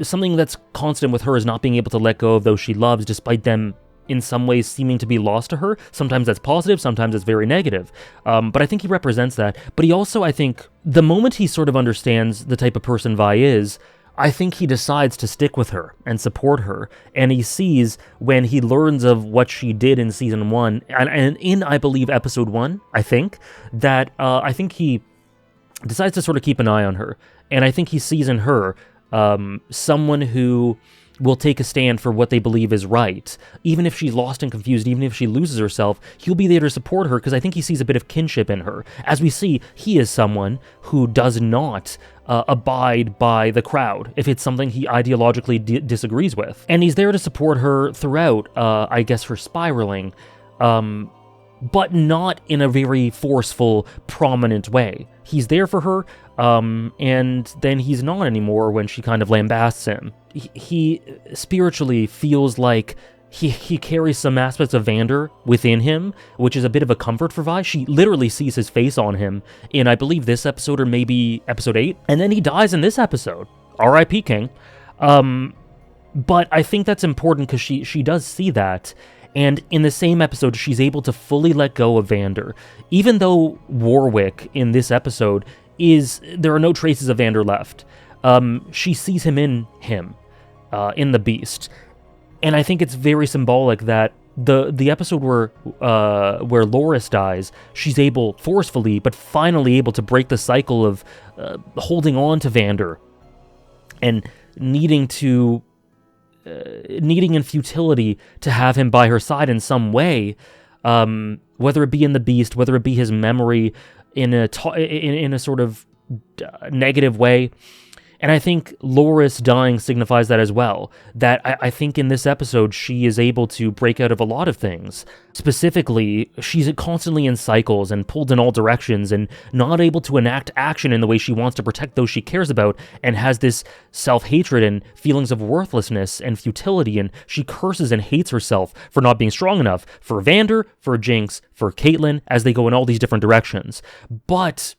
something that's constant with her is not being able to let go of those she loves, despite them in some ways seeming to be lost to her. Sometimes that's positive, sometimes it's very negative. But I think he represents that. But he also, I think, the moment he sort of understands the type of person Vi is, I think he decides to stick with her and support her. And he sees, when he learns of what she did in season 1, and in, I believe, episode 1, I think, that I think he decides to sort of keep an eye on her. And I think he sees in her someone who will take a stand for what they believe is right. Even if she's lost and confused, even if she loses herself, he'll be there to support her, because I think he sees a bit of kinship in her. As we see, he is someone who does not abide by the crowd if it's something he ideologically disagrees with. And he's there to support her throughout, I guess, her spiraling, but not in a very forceful, prominent way. He's there for her, and then he's not anymore when she kind of lambasts him. He spiritually feels like he carries some aspects of Vander within him, which is a bit of a comfort for Vi. She literally sees his face on him in, I believe, this episode or maybe episode 8, and then he dies in this episode. R.I.P. King. But I think that's important because she does see that, and in the same episode, she's able to fully let go of Vander. Even though Warwick in this episode there are no traces of Vander left. She sees him in the Beast. And I think it's very symbolic that the episode where Loris dies, she's able, forcefully, but finally able to break the cycle of holding on to Vander and needing in futility to have him by her side in some way, whether it be in the Beast, whether it be his memory in a sort of negative way. And I think Loris dying signifies that as well. That I think in this episode, she is able to break out of a lot of things. Specifically, she's constantly in cycles and pulled in all directions and not able to enact action in the way she wants to protect those she cares about, and has this self-hatred and feelings of worthlessness and futility, and she curses and hates herself for not being strong enough for Vander, for Jinx, for Caitlyn, as they go in all these different directions. But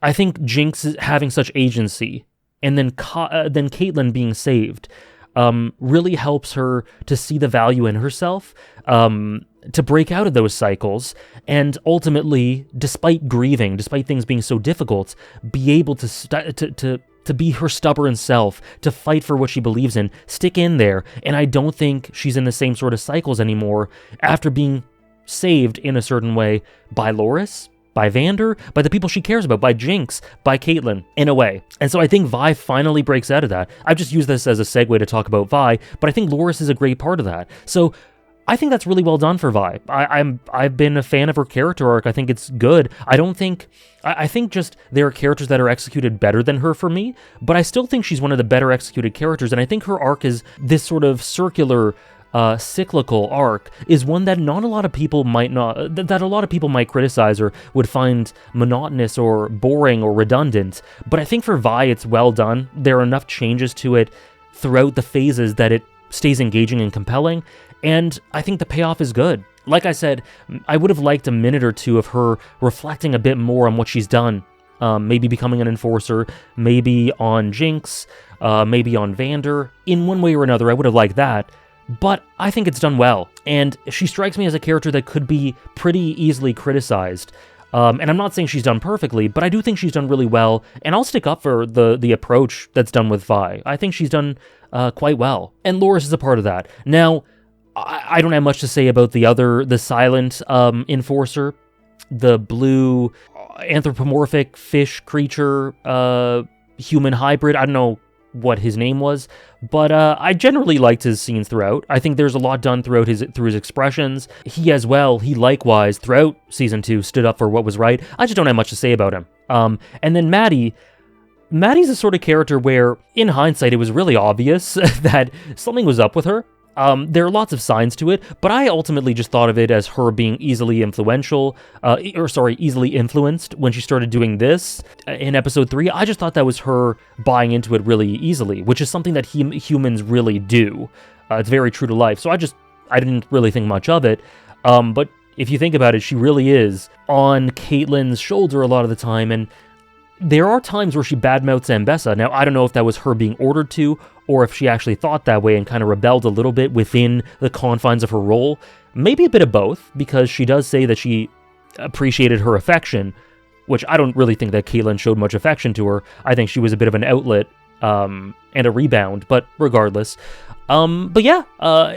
I think Jinx having such agency, and then Caitlyn being saved, really helps her to see the value in herself, to break out of those cycles, and ultimately, despite grieving, despite things being so difficult, be able to be her stubborn self, to fight for what she believes in, stick in there. And I don't think she's in the same sort of cycles anymore after being saved in a certain way by Loris, by Vander, by the people she cares about, by Jinx, by Caitlyn, in a way. And so I think Vi finally breaks out of that. I've just used this as a segue to talk about Vi, but I think Loris is a great part of that. So I think that's really well done for Vi. I've been a fan of her character arc. I think it's good. I think just there are characters that are executed better than her for me, but I still think she's one of the better executed characters, and I think her arc is this sort of circular, cyclical arc, is one that not a lot of people that a lot of people might criticize or would find monotonous or boring or redundant. But I think for Vi, it's well done. There are enough changes to it throughout the phases that it stays engaging and compelling, and I think the payoff is good. Like I said, I would have liked a minute or two of her reflecting a bit more on what she's done. Maybe becoming an enforcer, maybe on Jinx, maybe on Vander. In one way or another, I would have liked that. But I think it's done well, and she strikes me as a character that could be pretty easily criticized. And I'm not saying she's done perfectly, but I do think she's done really well, and I'll stick up for the approach that's done with Vi. I think she's done quite well, and Loris is a part of that. Now, I don't have much to say about the silent enforcer, the blue anthropomorphic fish creature, human hybrid. I don't know what his name was, but I generally liked his scenes throughout. I think there's a lot done through his expressions. He likewise throughout season 2 stood up for what was right. I just don't have much to say about him. And then Maddie's a sort of character where, in hindsight, it was really obvious that something was up with her. There are lots of signs to it, but I ultimately just thought of it as her being easily influenced when she started doing this in episode 3. I just thought that was her buying into it really easily, which is something that humans really do. It's very true to life, so I didn't really think much of it. But if you think about it, she really is on Caitlyn's shoulder a lot of the time, and there are times where she badmouths Ambessa. Now, I don't know if that was her being ordered to, or if she actually thought that way and kind of rebelled a little bit within the confines of her role. Maybe a bit of both, because she does say that she appreciated her affection, which I don't really think that Caitlyn showed much affection to her. I think she was a bit of an outlet and a rebound, but regardless. But yeah,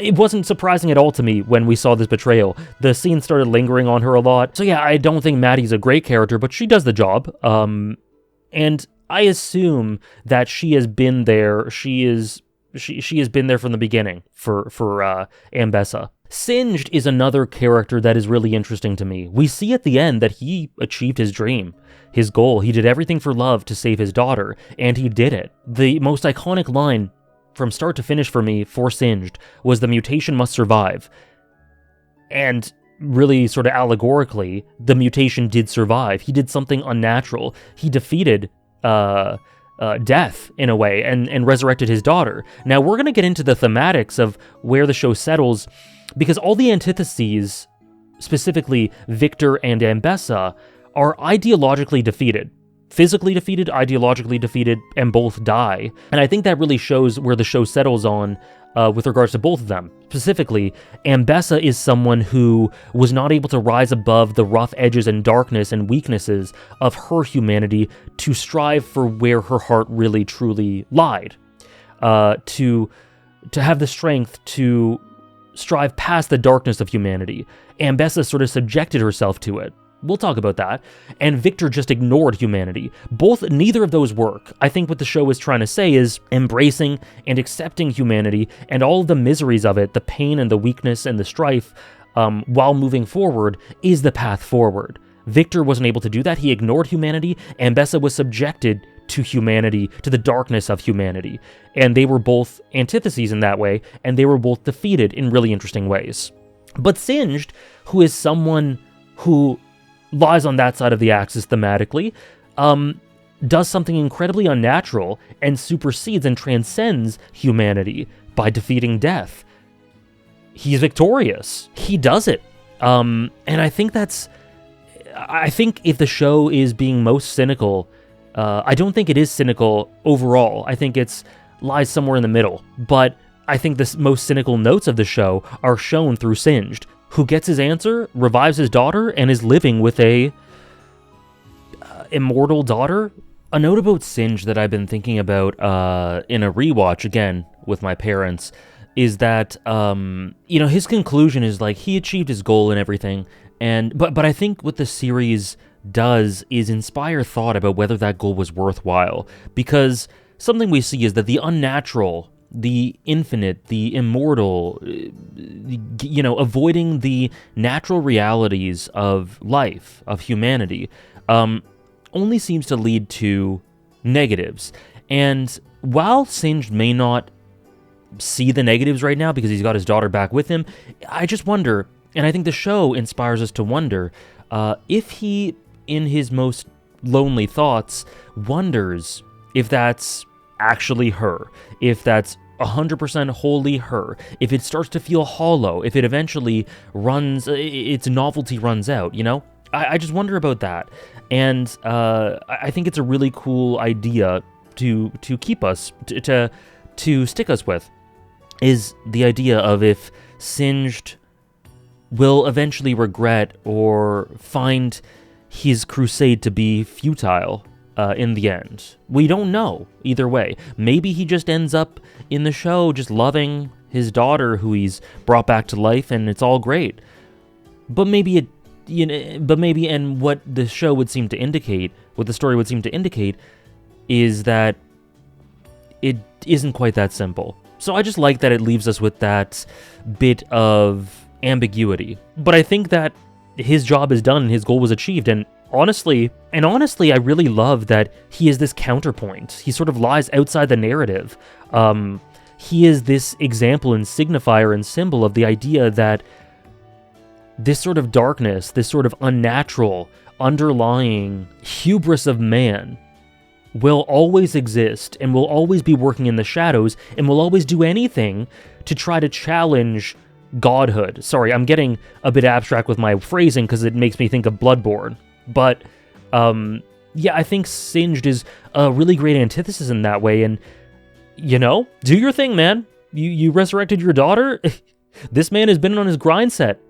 it wasn't surprising at all to me when we saw this betrayal. The scene started lingering on her a lot. So yeah, I don't think Maddie's a great character, but she does the job. And I assume that she has been there. She has been there from the beginning for Ambessa. Singed is another character that is really interesting to me. We see at the end that he achieved his dream, his goal. He did everything for love to save his daughter, and he did it. The most iconic line from start to finish for me for Singed was "the mutation must survive." And really sort of allegorically, the mutation did survive. He did something unnatural. He defeated death in a way and resurrected his daughter. Now we're going to get into the thematics of where the show settles, because all the antitheses, specifically Victor and Ambessa, are ideologically defeated. Physically defeated, ideologically defeated, and both die. And I think that really shows where the show settles on with regards to both of them. Specifically, Ambessa is someone who was not able to rise above the rough edges and darkness and weaknesses of her humanity to strive for where her heart really truly lied. To have the strength to strive past the darkness of humanity. Ambessa sort of subjected herself to it. We'll talk about that. And Victor just ignored humanity. Neither of those work. I think what the show is trying to say is embracing and accepting humanity and all of the miseries of it, the pain and the weakness and the strife, while moving forward, is the path forward. Victor wasn't able to do that. He ignored humanity. Ambessa was subjected to humanity, to the darkness of humanity. And they were both antitheses in that way, and they were both defeated in really interesting ways. But Singed, who is someone who lies on that side of the axis thematically, does something incredibly unnatural and supersedes and transcends humanity by defeating death. He's victorious. He does it. And I think if the show is being most cynical I don't think it is cynical overall. I think it's lies somewhere in the middle. But I think the most cynical notes of the show are shown through Singed, who gets his answer, revives his daughter, and is living with a immortal daughter. A note about Singed that I've been thinking about in a rewatch again with my parents is that his conclusion is like he achieved his goal and everything, but I think what the series does is inspire thought about whether that goal was worthwhile, because something we see is that the unnatural, the infinite, the immortal, avoiding the natural realities of life, of humanity, only seems to lead to negatives. And while Singed may not see the negatives right now because he's got his daughter back with him, I just wonder, and I think the show inspires us to wonder, if he, in his most lonely thoughts, wonders if that's actually her, if that's 100% wholly her, if it starts to feel hollow, if it eventually its novelty runs out, I just wonder about that. And I think it's a really cool idea to keep us, to stick us with, is the idea of if Singed will eventually regret or find his crusade to be futile in the end. We don't know either way. Maybe he just ends up in the show just loving his daughter who he's brought back to life and it's all great. But maybe and what the show would seem to indicate, what the story would seem to indicate, is that it isn't quite that simple. So I just like that it leaves us with that bit of ambiguity. But I think that his job is done and his goal was achieved, and honestly, I really love that he is this counterpoint. He sort of lies outside the narrative. He is this example and signifier and symbol of the idea that this sort of darkness, this sort of unnatural, underlying hubris of man will always exist and will always be working in the shadows and will always do anything to try to challenge godhood. Sorry, I'm getting a bit abstract with my phrasing because it makes me think of Bloodborne. But, I think Singed is a really great antithesis in that way. And, do your thing, man. You resurrected your daughter. This man has been on his grind set.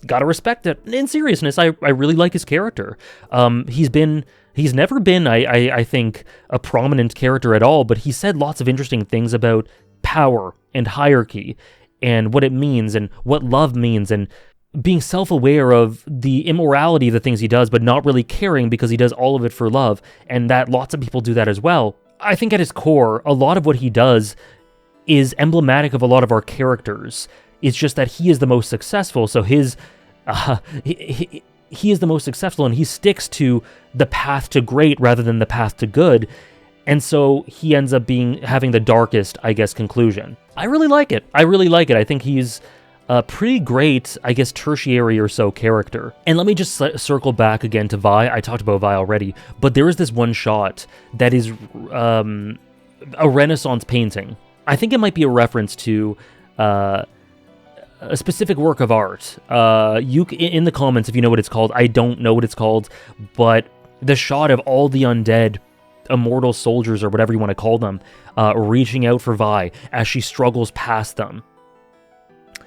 Gotta respect it. In seriousness, I really like his character. He's never been, I think, a prominent character at all, but he said lots of interesting things about power and hierarchy and what it means and what love means and being self-aware of the immorality of the things he does, but not really caring because he does all of it for love, and that lots of people do that as well. I think at his core, a lot of what he does is emblematic of a lot of our characters. It's just that he is the most successful, so he is the most successful, and he sticks to the path to great rather than the path to good, and so he ends up having the darkest, I guess, conclusion. I really like it. I think he's a pretty great, I guess, tertiary or so character. And let me just circle back again to Vi. I talked about Vi already, but there is this one shot that is a Renaissance painting. I think it might be a reference to a specific work of art. You in the comments if you know what it's called. I don't know what it's called, but the shot of all the undead immortal soldiers, or whatever you want to call them, reaching out for Vi as she struggles past them.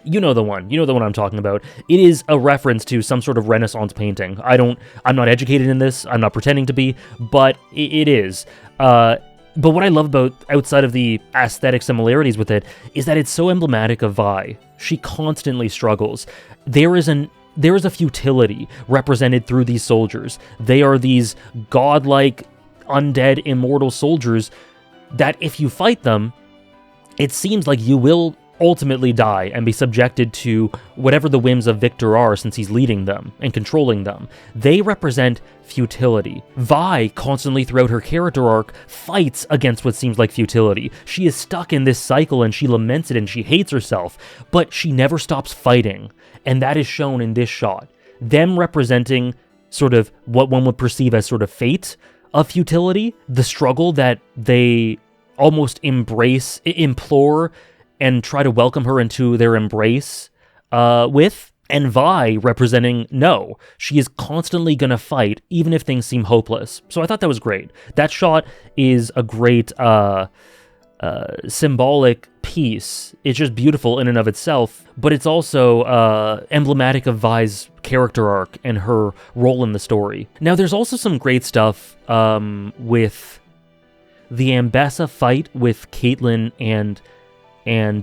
You know the one I'm talking about. It is a reference to some sort of Renaissance painting. I'm not educated in this, I'm not pretending to be, but it is. But what I love about, outside of the aesthetic similarities with it, is that it's so emblematic of Vi. She constantly struggles. There is a futility represented through these soldiers. They are these godlike, undead, immortal soldiers that if you fight them, it seems like you will ultimately die and be subjected to whatever the whims of Victor are, since he's leading them and controlling them. They represent futility. Vi, constantly throughout her character arc, fights against what seems like futility. She is stuck in this cycle and she laments it and she hates herself, but she never stops fighting. And that is shown in this shot. Them representing sort of what one would perceive as sort of fate of futility, the struggle that they almost implore, and try to welcome her into their embrace with. and Vi representing no. She is constantly going to fight, even if things seem hopeless. So I thought that was great. That shot is a great symbolic piece. It's just beautiful in and of itself, but it's also emblematic of Vi's character arc and her role in the story. Now, there's also some great stuff with the Ambessa fight with Caitlyn and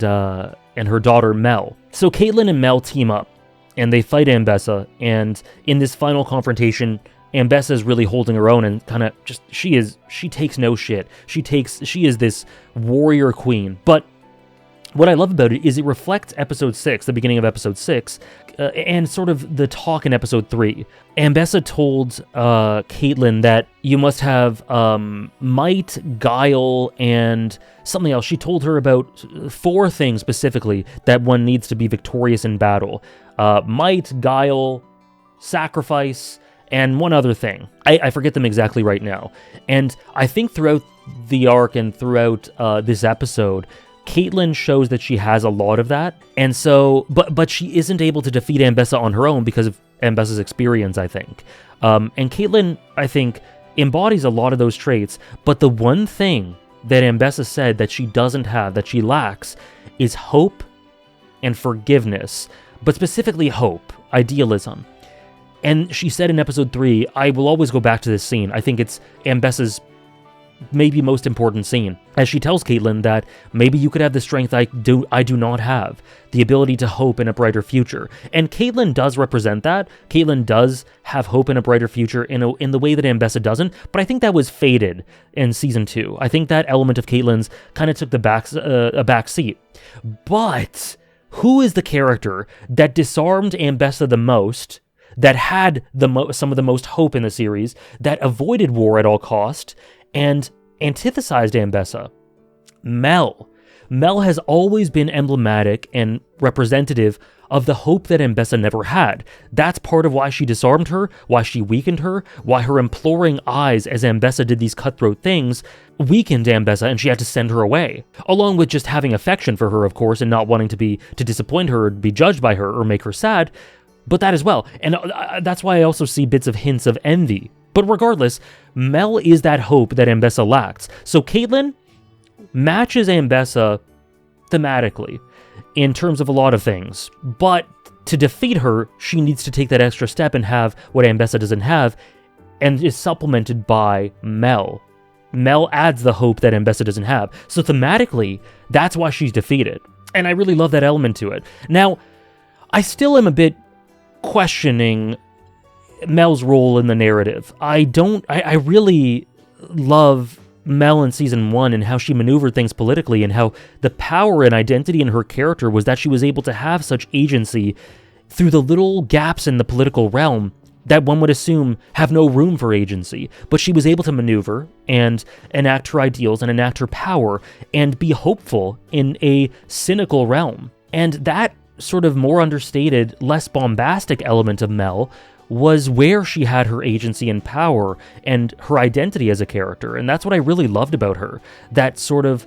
her daughter Mel. So Caitlyn and Mel team up, and they fight Ambessa, and in this final confrontation, Ambessa is really holding her own and kind of just, she takes no shit. She is this warrior queen. But what I love about it is it reflects episode 6, the beginning of episode 6, and sort of the talk in episode 3. Ambessa told Caitlyn that you must have might, guile, and something else. She told her about 4 things specifically that one needs to be victorious in battle. Might, guile, sacrifice, and one other thing. I forget them exactly right now. And I think throughout the arc and throughout this episode, Caitlyn shows that she has a lot of that. And so, but she isn't able to defeat Ambessa on her own because of Ambessa's experience, I think. And Caitlyn, I think, embodies a lot of those traits. But the one thing that Ambessa said that she doesn't have, that she lacks, is hope and forgiveness. But specifically hope, idealism. And she said in episode 3, I will always go back to this scene. I think it's Ambessa's maybe most important scene, as she tells Caitlyn that maybe you could have the strength I do not have, the ability to hope in a brighter future. And Caitlyn does represent that. Caitlyn does have hope in a brighter future in the way that Ambessa doesn't, but I think that was faded in season 2. I think that element of Caitlyn's kind of took a back seat. But who is the character that disarmed Ambessa the most, that had some of the most hope in the series, that avoided war at all cost, and antithesized Ambessa? Mel. Mel has always been emblematic and representative of the hope that Ambessa never had. That's part of why she disarmed her, why she weakened her, why her imploring eyes as Ambessa did these cutthroat things weakened Ambessa and she had to send her away. Along with just having affection for her, of course, and not wanting to disappoint her or be judged by her or make her sad, but that as well. And that's why I also see bits of hints of envy. But regardless, Mel is that hope that Ambessa lacks. So Caitlyn matches Ambessa thematically in terms of a lot of things. But to defeat her, she needs to take that extra step and have what Ambessa doesn't have, and is supplemented by Mel. Mel adds the hope that Ambessa doesn't have. So thematically, that's why she's defeated. And I really love that element to it. Now, I still am a bit questioning Mel's role in the narrative. I really love Mel in season 1 and how she maneuvered things politically, and how the power and identity in her character was that she was able to have such agency through the little gaps in the political realm that one would assume have no room for agency. But she was able to maneuver and enact her ideals and enact her power and be hopeful in a cynical realm. And that sort of more understated, less bombastic element of Mel was where she had her agency and power and her identity as a character. And that's what I really loved about her. That sort of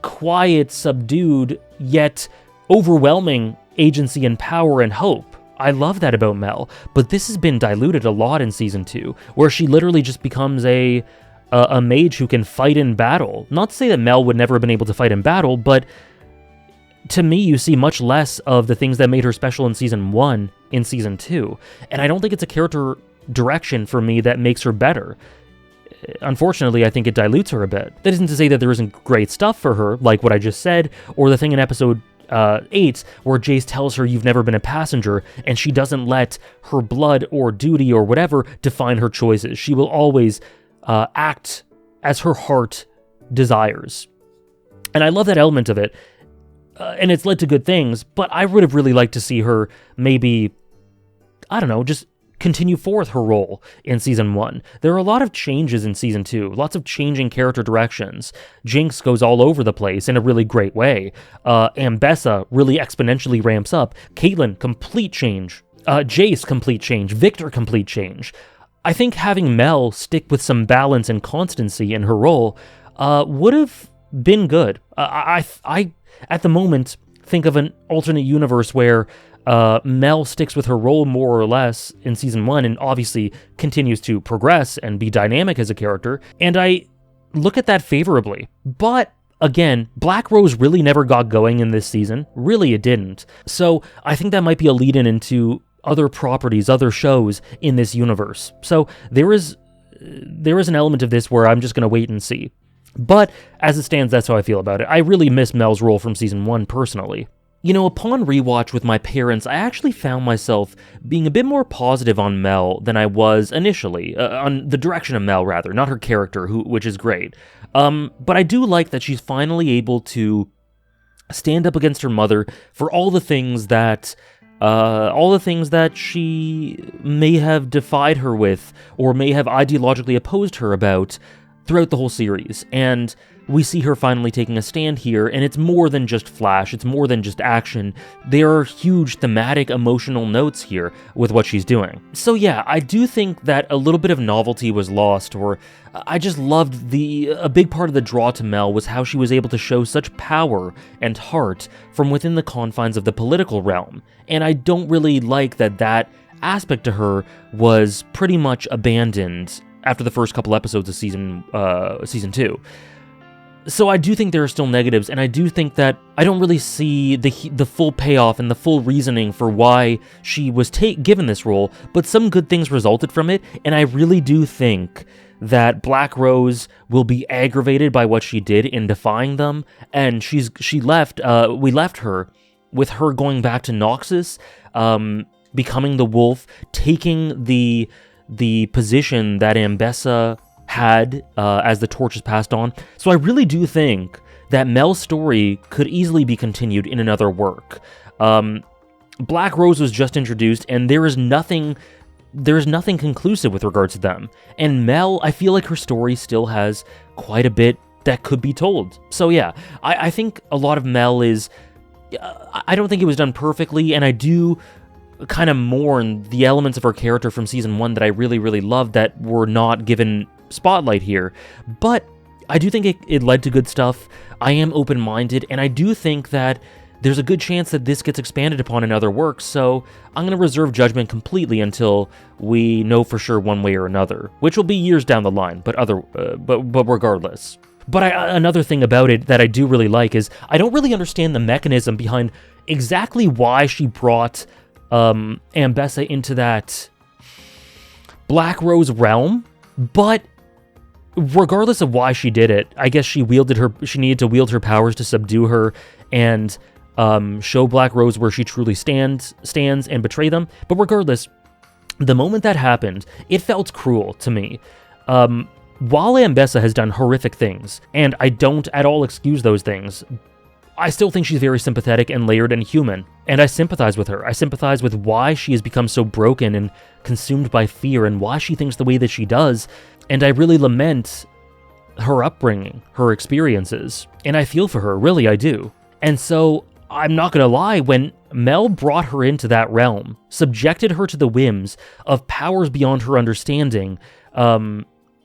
quiet, subdued, yet overwhelming agency and power and hope. I love that about Mel. But this has been diluted a lot in season 2, where she literally just becomes a mage who can fight in battle. Not to say that Mel would never have been able to fight in battle, but to me, you see much less of the things that made her special in season 1 in season 2. And I don't think it's a character direction for me that makes her better. Unfortunately, I think it dilutes her a bit. That isn't to say that there isn't great stuff for her, like what I just said, or the thing in episode 8 where Jace tells her you've never been a passenger, and she doesn't let her blood or duty or whatever define her choices. She will always act as her heart desires. And I love that element of it. And it's led to good things, but I would have really liked to see her maybe, I don't know, just continue forth her role in season 1. There are a lot of changes in season 2, lots of changing character directions. Jinx goes all over the place in a really great way. Ambessa really exponentially ramps up. Caitlyn, complete change. Jace, complete change. Victor, complete change. I think having Mel stick with some balance and constancy in her role would have been good. I at the moment, think of an alternate universe where Mel sticks with her role more or less in season 1 and obviously continues to progress and be dynamic as a character, and I look at that favorably. But again, Black Rose really never got going in this season. Really, it didn't. So I think that might be a lead-in into other properties, other shows in this universe. So there is an element of this where I'm just going to wait and see. But as it stands, that's how I feel about it. I really miss Mel's role from season 1 personally. You know, upon rewatch with my parents, I actually found myself being a bit more positive on Mel than I was initially, on the direction of Mel rather, not her character, which is great. But I do like that she's finally able to stand up against her mother for all the things that she may have defied her with, or may have ideologically opposed her about throughout the whole series. And we see her finally taking a stand here, and it's more than just flash, it's more than just action. There are huge thematic, emotional notes here with what she's doing. So yeah, I do think that a little bit of novelty was lost, or I just loved a big part of the draw to Mel was how she was able to show such power and heart from within the confines of the political realm. And I don't really like that aspect to her was pretty much abandoned after the first couple episodes of season 2. So I do think there are still negatives, and I do think that I don't really see the full payoff and the full reasoning for why she was given this role, but some good things resulted from it, and I really do think that Black Rose will be aggravated by what she did in defying them, and we left her with her going back to Noxus, becoming the wolf, taking the position that Ambessa had as the torch is passed on. So I really do think that Mel's story could easily be continued in another work. Black Rose was just introduced, and there is nothing conclusive with regards to them. And Mel, I feel like her story still has quite a bit that could be told. So yeah, I think a lot of Mel is... I don't think it was done perfectly, and I do kind of mourn the elements of her character from season 1 that I really, really loved that were not given spotlight here, but I do think it led to good stuff. I am open-minded, and I do think that there's a good chance that this gets expanded upon in other works, so I'm going to reserve judgment completely until we know for sure one way or another, which will be years down the line, but regardless. But another thing about it that I do really like is I don't really understand the mechanism behind exactly why she brought Ambessa into that Black Rose realm, but regardless of why she did it, I guess she needed to wield her powers to subdue her and show Black Rose where she truly stands and betray them. But regardless, the moment that happened, it felt cruel to me. While Ambessa has done horrific things, and I don't at all excuse those things, I still think she's very sympathetic and layered and human, and I sympathize with her. I sympathize with why she has become so broken and consumed by fear, and why she thinks the way that she does, and I really lament her upbringing, her experiences, and I feel for her, really I do. And so, I'm not gonna lie, when Mel brought her into that realm, subjected her to the whims of powers beyond her understanding,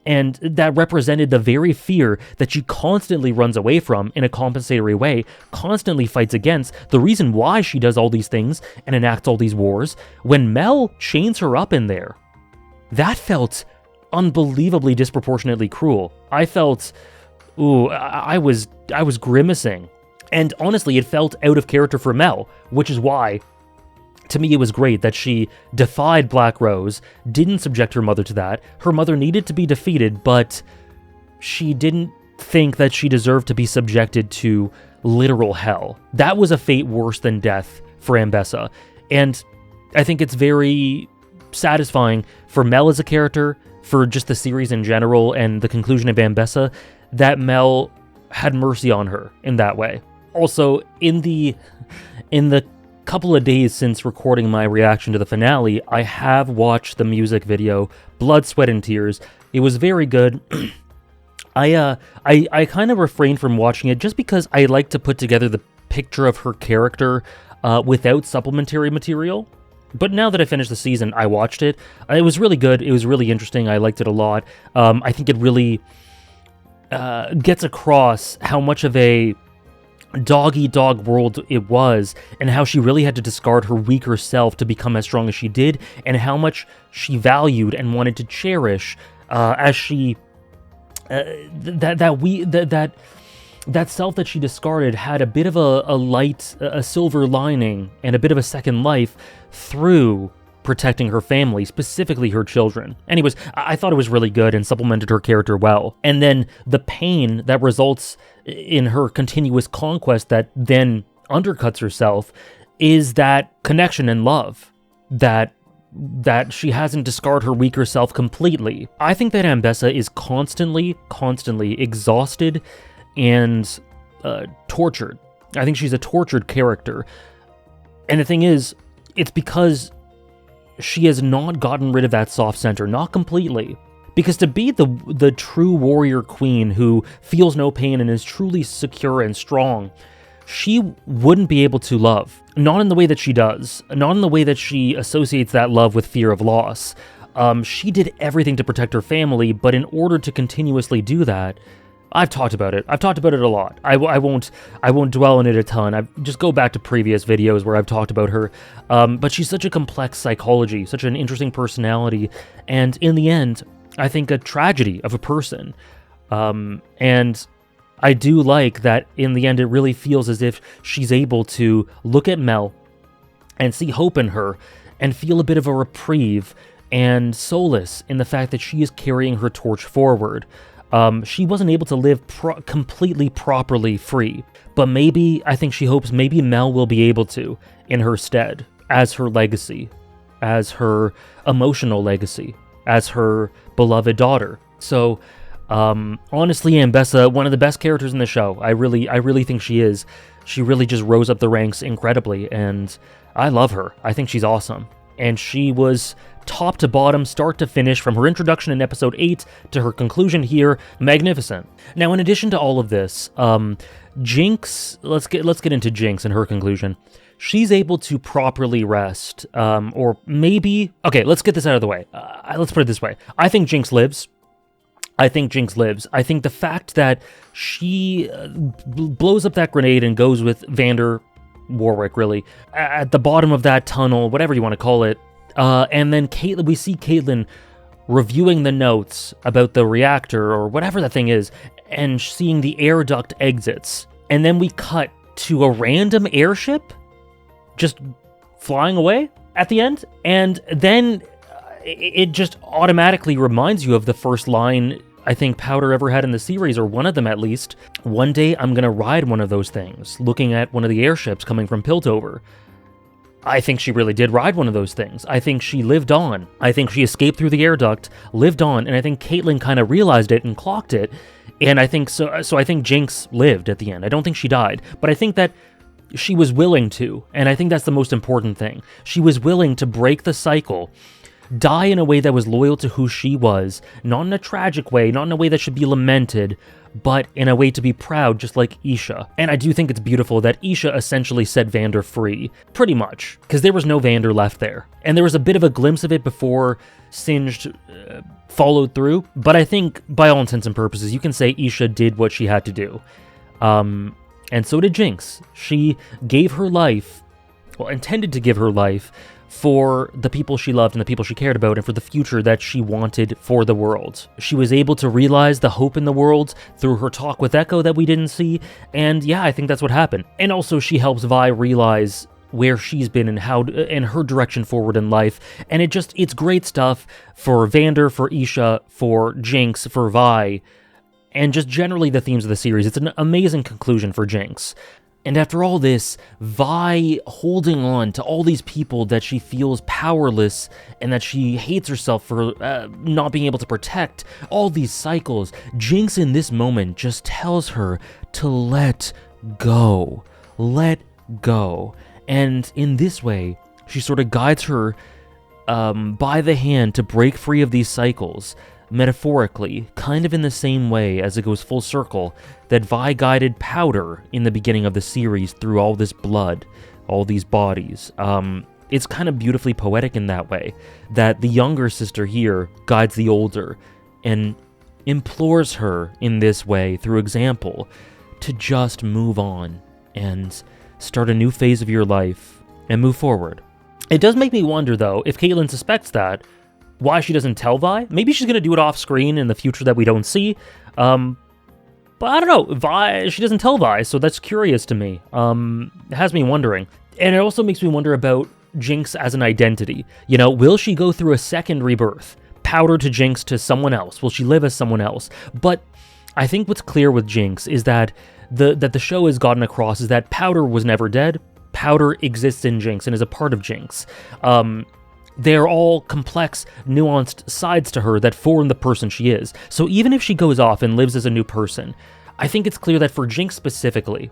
and that represented the very fear that she constantly runs away from in a compensatory way, constantly fights against, the reason why she does all these things and enacts all these wars, when Mel chains her up in there, that felt unbelievably disproportionately cruel. I felt, I was grimacing. And honestly, it felt out of character for Mel, which is why, to me, it was great that she defied Black Rose, didn't subject her mother to that. Her mother needed to be defeated, but she didn't think that she deserved to be subjected to literal hell. That was a fate worse than death for Ambessa. And I think it's very satisfying for Mel as a character, for just the series in general, and the conclusion of Ambessa, that Mel had mercy on her in that way. Also, in the couple of days since recording my reaction to the finale, I have watched the music video, Blood, Sweat, and Tears. It was very good. I kind of refrained from watching it just because I like to put together the picture of her character without supplementary material. But now that I finished the season, I watched it. It was really good. It was really interesting. I liked it a lot. I think it really gets across how much of a dog-eat-dog world it was, and how she really had to discard her weaker self to become as strong as she did, and how much she valued and wanted to cherish as she that self that she discarded had a bit of a silver lining and a bit of a second life through protecting her family, specifically her children. Anyways, I thought it was really good and supplemented her character well. And then the pain that results in her continuous conquest that then undercuts herself is that connection and love that she hasn't discarded her weaker self completely. I think that Ambessa is constantly exhausted and tortured. I think she's a tortured character. And the thing is, it's because she has not gotten rid of that soft center, not completely. Because to be the true warrior queen who feels no pain and is truly secure and strong, she wouldn't be able to love. Not in the way that she does. Not in the way that she associates that love with fear of loss. She did everything to protect her family, but in order to continuously do that, I've talked about it. I've talked about it a lot. I won't dwell on it a ton. Just go back to previous videos where I've talked about her. But she's such a complex psychology, such an interesting personality, and in the end, I think a tragedy of a person. And I do like that in the end it really feels as if she's able to look at Mel and see hope in her and feel a bit of a reprieve and solace in the fact that she is carrying her torch forward. She wasn't able to live completely properly free, but maybe, I think she hopes maybe Mel will be able to in her stead, as her legacy, as her emotional legacy, as her beloved daughter. So, honestly, Ambessa, one of the best characters in the show. I really think she is. She really just rose up the ranks incredibly, and I love her. I think she's awesome. And she was top to bottom, start to finish, from her introduction in episode 8 to her conclusion here, magnificent. Now, in addition to all of this, Jinx, let's get into Jinx and her conclusion. She's able to properly rest, or maybe, okay, let's get this out of the way. Let's put it this way. I think Jinx lives. I think the fact that she blows up that grenade and goes with Vander Warwick, really, at the bottom of that tunnel, whatever you want to call it, and then we see Caitlin reviewing the notes about the reactor, or whatever that thing is, and seeing the air duct exits, and then we cut to a random airship just flying away at the end, and then it just automatically reminds you of the first line I think Powder ever had in the series, or one of them at least. One day I'm gonna ride one of those things, looking at one of the airships coming from Piltover. I think she really did ride one of those things. I think she lived on. I think she escaped through the air duct, lived on, and I think Caitlin kind of realized it and clocked it, and I think so I think Jinx lived at the end. I don't think she died, but I think that she was willing to, and I think that's the most important thing. She was willing to break the cycle, die in a way that was loyal to who she was, not in a tragic way, not in a way that should be lamented, but in a way to be proud, just like Isha. And I do think it's beautiful that Isha essentially set Vander free, pretty much, because there was no Vander left there. And there was a bit of a glimpse of it before Singed followed through, but I think, by all intents and purposes, you can say Isha did what she had to do. And so did Jinx. She gave her life, well, intended to give her life, for the people she loved and the people she cared about, and for the future that she wanted for the world. She was able to realize the hope in the world through her talk with Echo that we didn't see, and yeah, I think that's what happened. And also she helps Vi realize where she's been and how, and her direction forward in life, and it's great stuff for Vander, for Isha, for Jinx, for Vi, and just generally the themes of the series. It's an amazing conclusion for Jinx. And after all this, Vi holding on to all these people that she feels powerless and that she hates herself for not being able to protect, all these cycles, Jinx in this moment just tells her to let go. Let go. And in this way, she sort of guides her by the hand to break free of these cycles, metaphorically, kind of in the same way as it goes full circle that Vi guided Powder in the beginning of the series through all this blood, all these bodies. It's kind of beautifully poetic in that way, that the younger sister here guides the older and implores her in this way, through example, to just move on, and start a new phase of your life and move forward. It does make me wonder, though, if Caitlin suspects that, why she doesn't tell Vi. Maybe she's going to do it off screen in the future that we don't see. But I don't know. Vi, she doesn't tell Vi, so that's curious to me. It has me wondering. And it also makes me wonder about Jinx as an identity. You know, will she go through a second rebirth? Powder to Jinx to someone else? Will she live as someone else? But I think what's clear with Jinx is that the show has gotten across is that Powder was never dead. Powder exists in Jinx and is a part of Jinx. They're all complex, nuanced sides to her that form the person she is. So even if she goes off and lives as a new person, I think it's clear that for Jinx specifically,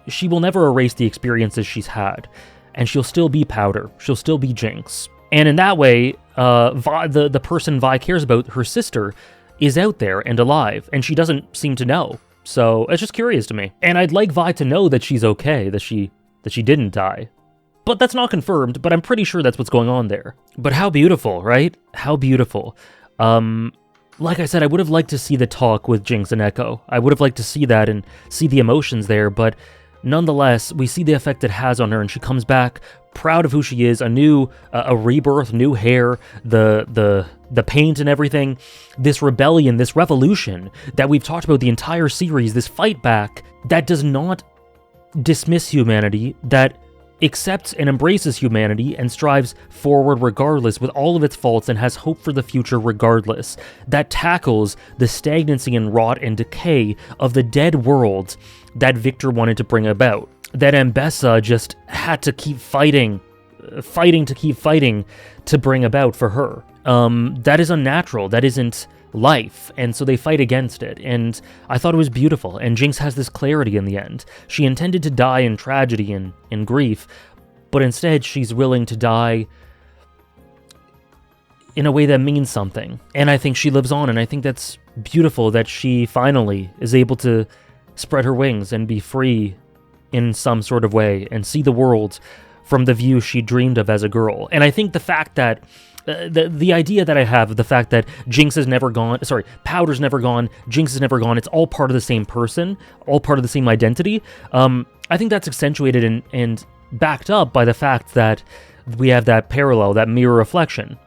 she will never erase the experiences she's had, and she'll still be Powder. She'll still be Jinx. And in that way, the person Vi cares about, her sister, is out there and alive, and she doesn't seem to know. So it's just curious to me. And I'd like Vi to know that she's okay, that she didn't die. But that's not confirmed, but I'm pretty sure that's what's going on there. But how beautiful, right? How beautiful. Like I said, I would have liked to see the talk with Jinx and Echo. I would have liked to see that and see the emotions there, but nonetheless, we see the effect it has on her, and she comes back proud of who she is, a rebirth, new hair, the paint and everything, this rebellion, this revolution that we've talked about the entire series, this fight back that does not dismiss humanity, that accepts and embraces humanity and strives forward regardless with all of its faults and has hope for the future regardless, that tackles the stagnancy and rot and decay of the dead world that Victor wanted to bring about, that Ambessa just had to keep fighting to bring about for her. That is unnatural, that isn't life, and so they fight against it, and I thought it was beautiful, and Jinx has this clarity in the end. She intended to die in tragedy and in grief, but instead she's willing to die in a way that means something, and I think she lives on, and I think that's beautiful that she finally is able to spread her wings and be free in some sort of way, and see the world from the view she dreamed of as a girl. And I think the fact that the idea that I have, the fact that Jinx has never gone, Powder's never gone, Jinx is never gone, it's all part of the same person, all part of the same identity, I think that's accentuated and backed up by the fact that we have that parallel, that mirror reflection.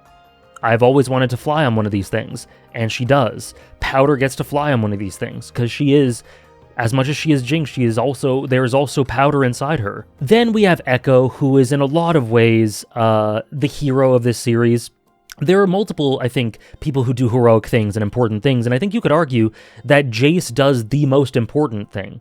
I've always wanted to fly on one of these things, and she does. Powder gets to fly on one of these things, because she is, as much as she is Jinx, there is also Powder inside her. Then we have Echo, who is in a lot of ways the hero of this series. There are multiple, I think, people who do heroic things and important things, and I think you could argue that Jace does the most important thing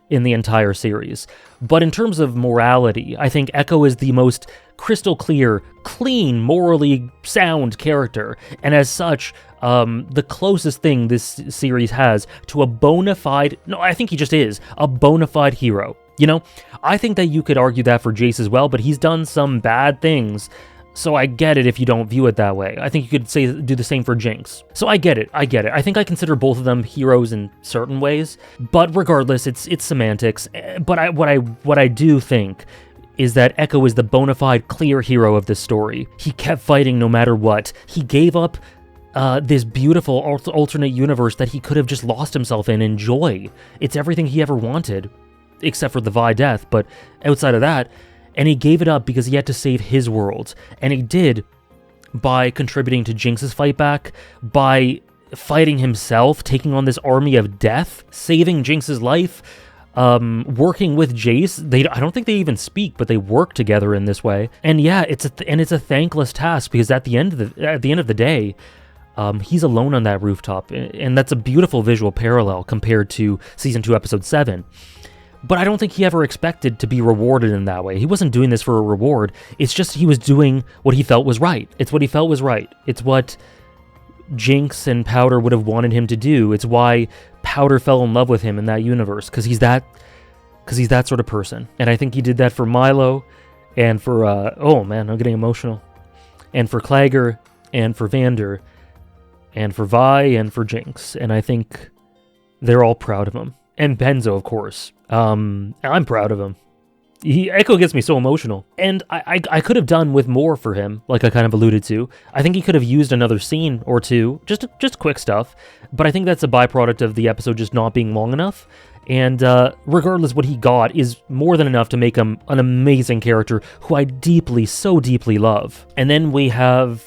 in the entire series. But in terms of morality, I think Echo is the most crystal clear, clean, morally sound character, and as such, the closest thing this series has to a bona fide, no, I think he just is, a bona fide hero. You know, I think that you could argue that for Jace as well, but he's done some bad things, so I get it if you don't view it that way. I think you could do the same for Jinx. So I get it. I think I consider both of them heroes in certain ways, but regardless, it's semantics. But what I do think is that Echo is the bona fide clear hero of this story. He kept fighting no matter what. He gave up this beautiful alternate universe that he could have just lost himself in enjoy. It's everything he ever wanted, except for the Vi death, but outside of that, and he gave it up because he had to save his world, and he did by contributing to Jinx's fight back, by fighting himself, taking on this army of death, saving Jinx's life, working with Jace. I don't think they even speak, but they work together in this way. And yeah, it's a thankless task, because at the end of the day, he's alone on that rooftop, and that's a beautiful visual parallel compared to Season 2, Episode 7. But I don't think he ever expected to be rewarded in that way. He wasn't doing this for a reward. It's just he was doing what he felt was right. It's what he felt was right. It's what Jinx and Powder would have wanted him to do. It's why Powder fell in love with him in that universe, because he's that sort of person. And I think he did that for Milo, and for, oh man, I'm getting emotional. And for Clagger, and for Vander, and for Vi, and for Jinx. And I think they're all proud of him. And Benzo, of course. I'm proud of him. Echo gets me so emotional. And I could have done with more for him, like I kind of alluded to. I think he could have used another scene or two, just quick stuff. But I think that's a byproduct of the episode just not being long enough. And regardless, what he got is more than enough to make him an amazing character who I so deeply love. And then we have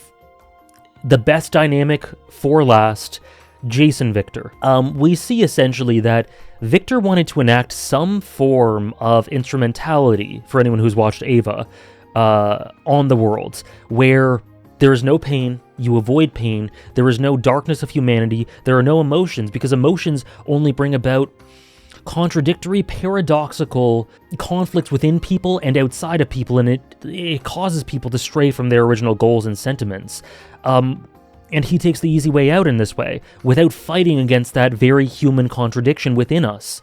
the best dynamic for last, Jason Victor. We see essentially that Victor wanted to enact some form of instrumentality, for anyone who's watched Ava, on the world, where there is no pain, you avoid pain, there is no darkness of humanity, there are no emotions, because emotions only bring about contradictory, paradoxical conflicts within people and outside of people, and it causes people to stray from their original goals and sentiments. And he takes the easy way out in this way, without fighting against that very human contradiction within us.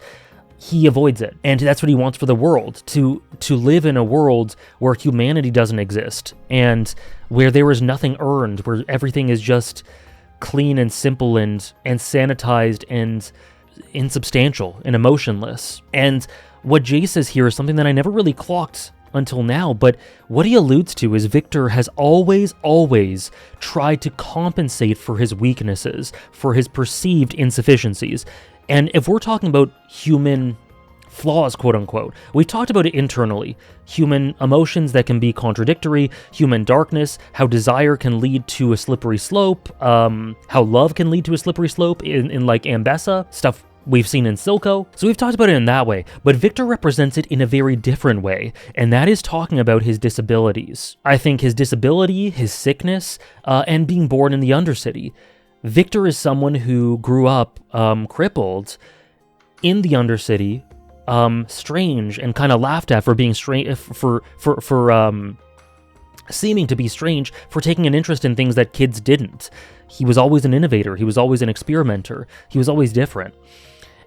He avoids it, and that's what he wants for the world, to live in a world where humanity doesn't exist, and where there is nothing earned, where everything is just clean and simple and sanitized and insubstantial and emotionless. And what Jay says here is something that I never really clocked until now, but what he alludes to is Victor has always tried to compensate for his weaknesses, for his perceived insufficiencies. And if we're talking about human flaws, quote unquote, we've talked about it internally. Human emotions that can be contradictory, human darkness, how desire can lead to a slippery slope, how love can lead to a slippery slope in like Ambessa, stuff we've seen in Silco. So we've talked about it in that way, but Victor represents it in a very different way, and that is talking about his disabilities. I think his disability, his sickness, and being born in the Undercity. Victor is someone who grew up crippled in the Undercity, strange and kind of laughed at for being strange, for seeming to be strange, for taking an interest in things that kids didn't. He was always an innovator. He was always an experimenter. He was always different.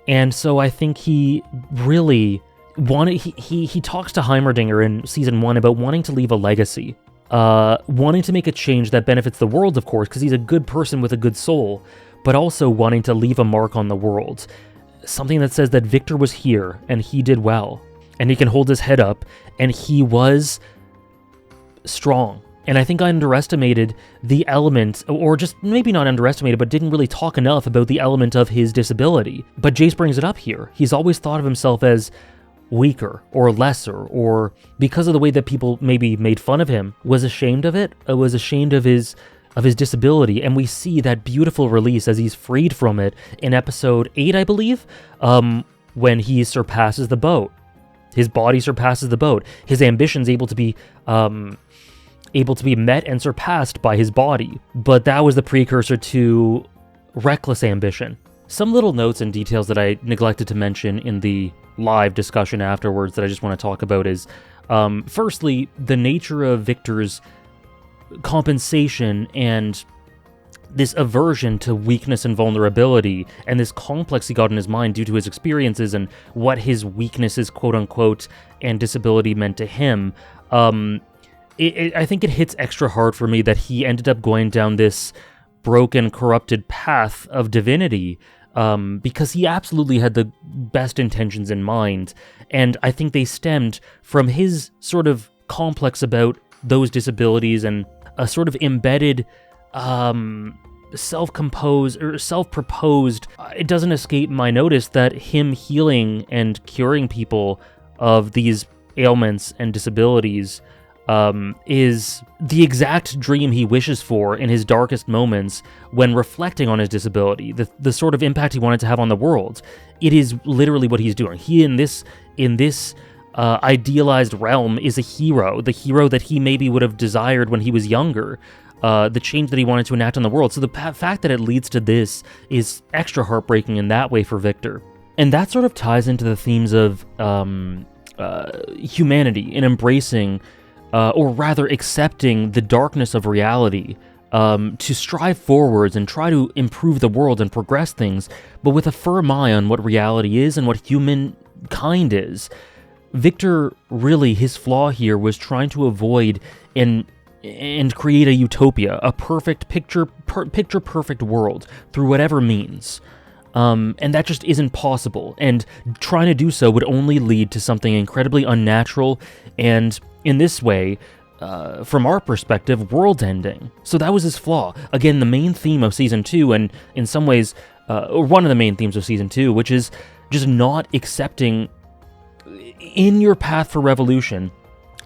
And so I think he really wanted, he talks to Heimerdinger in season 1 about wanting to leave a legacy, wanting to make a change that benefits the world, of course, because he's a good person with a good soul, but also wanting to leave a mark on the world. Something that says that Victor was here and he did well, and he can hold his head up, and he was strong. And I think I underestimated the element, or just maybe not underestimated, but didn't really talk enough about the element of his disability. But Jace brings it up here. He's always thought of himself as weaker or lesser, or because of the way that people maybe made fun of him, was ashamed of it, was ashamed of his disability. And we see that beautiful release as he's freed from it in episode 8, I believe, when he surpasses the boat. His body surpasses the boat. His ambition's able to be met and surpassed by his body, but that was the precursor to reckless ambition. Some little notes and details that I neglected to mention in the live discussion afterwards that I just want to talk about is, firstly, the nature of Victor's compensation and this aversion to weakness and vulnerability, and this complex he got in his mind due to his experiences and what his weaknesses, quote unquote, and disability meant to him. I think it hits extra hard for me that he ended up going down this broken, corrupted path of divinity, because he absolutely had the best intentions in mind, and I think they stemmed from his sort of complex about those disabilities and a sort of embedded, self-composed, or self-proposed, it doesn't escape my notice that him healing and curing people of these ailments and disabilities is the exact dream he wishes for in his darkest moments when reflecting on his disability, the sort of impact he wanted to have on the world. It is literally what he's doing. He, in this idealized realm, is a hero, the hero that he maybe would have desired when he was younger, the change that he wanted to enact on the world. So the fact that it leads to this is extra heartbreaking in that way for Victor. And that sort of ties into the themes of humanity in embracing, or rather accepting, the darkness of reality, to strive forwards and try to improve the world and progress things, but with a firm eye on what reality is and what humankind is. Victor, really, his flaw here was trying to avoid and create a utopia, a perfect picture-perfect world through whatever means. And that just isn't possible, and trying to do so would only lead to something incredibly unnatural, and in this way, from our perspective, world-ending. So that was his flaw. Again, the main theme of Season 2, and in some ways, one of the main themes of Season 2, which is just not accepting in your path for revolution.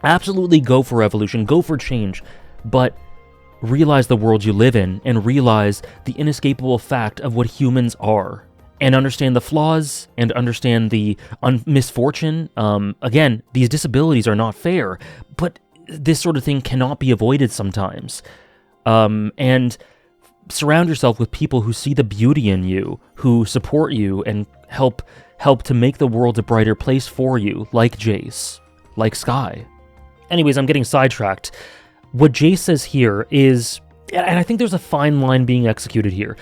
Absolutely go for revolution, go for change, but realize the world you live in, and realize the inescapable fact of what humans are, and understand the flaws, and understand the misfortune. Again, these disabilities are not fair, but this sort of thing cannot be avoided sometimes. And surround yourself with people who see the beauty in you, who support you, and help to make the world a brighter place for you, like Jace, like Sky. Anyways, I'm getting sidetracked. What Jace says here is, and I think there's a fine line being executed here.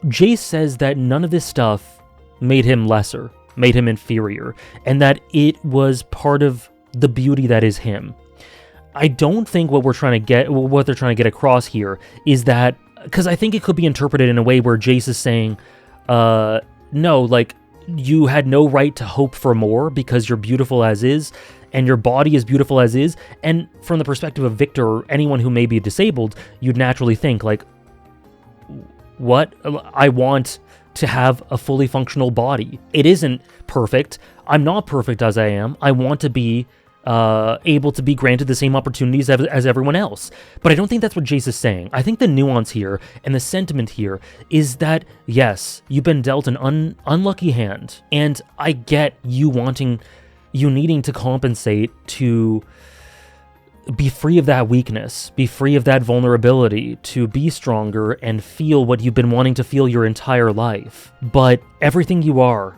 Jace says that none of this stuff made him lesser, made him inferior, and that it was part of the beauty that is him. I don't think what they're trying to get across here is that, because I think it could be interpreted in a way where Jace is saying, no, like, you had no right to hope for more because you're beautiful as is, and your body is beautiful as is, and from the perspective of Victor or anyone who may be disabled, you'd naturally think, like, what? I want to have a fully functional body. It isn't perfect. I'm not perfect as I am. I want to be able to be granted the same opportunities as everyone else. But I don't think that's what Jace is saying. I think the nuance here and the sentiment here is that, yes, you've been dealt an unlucky hand, and I get you needing to compensate to be free of that weakness, be free of that vulnerability, to be stronger and feel what you've been wanting to feel your entire life. But everything you are,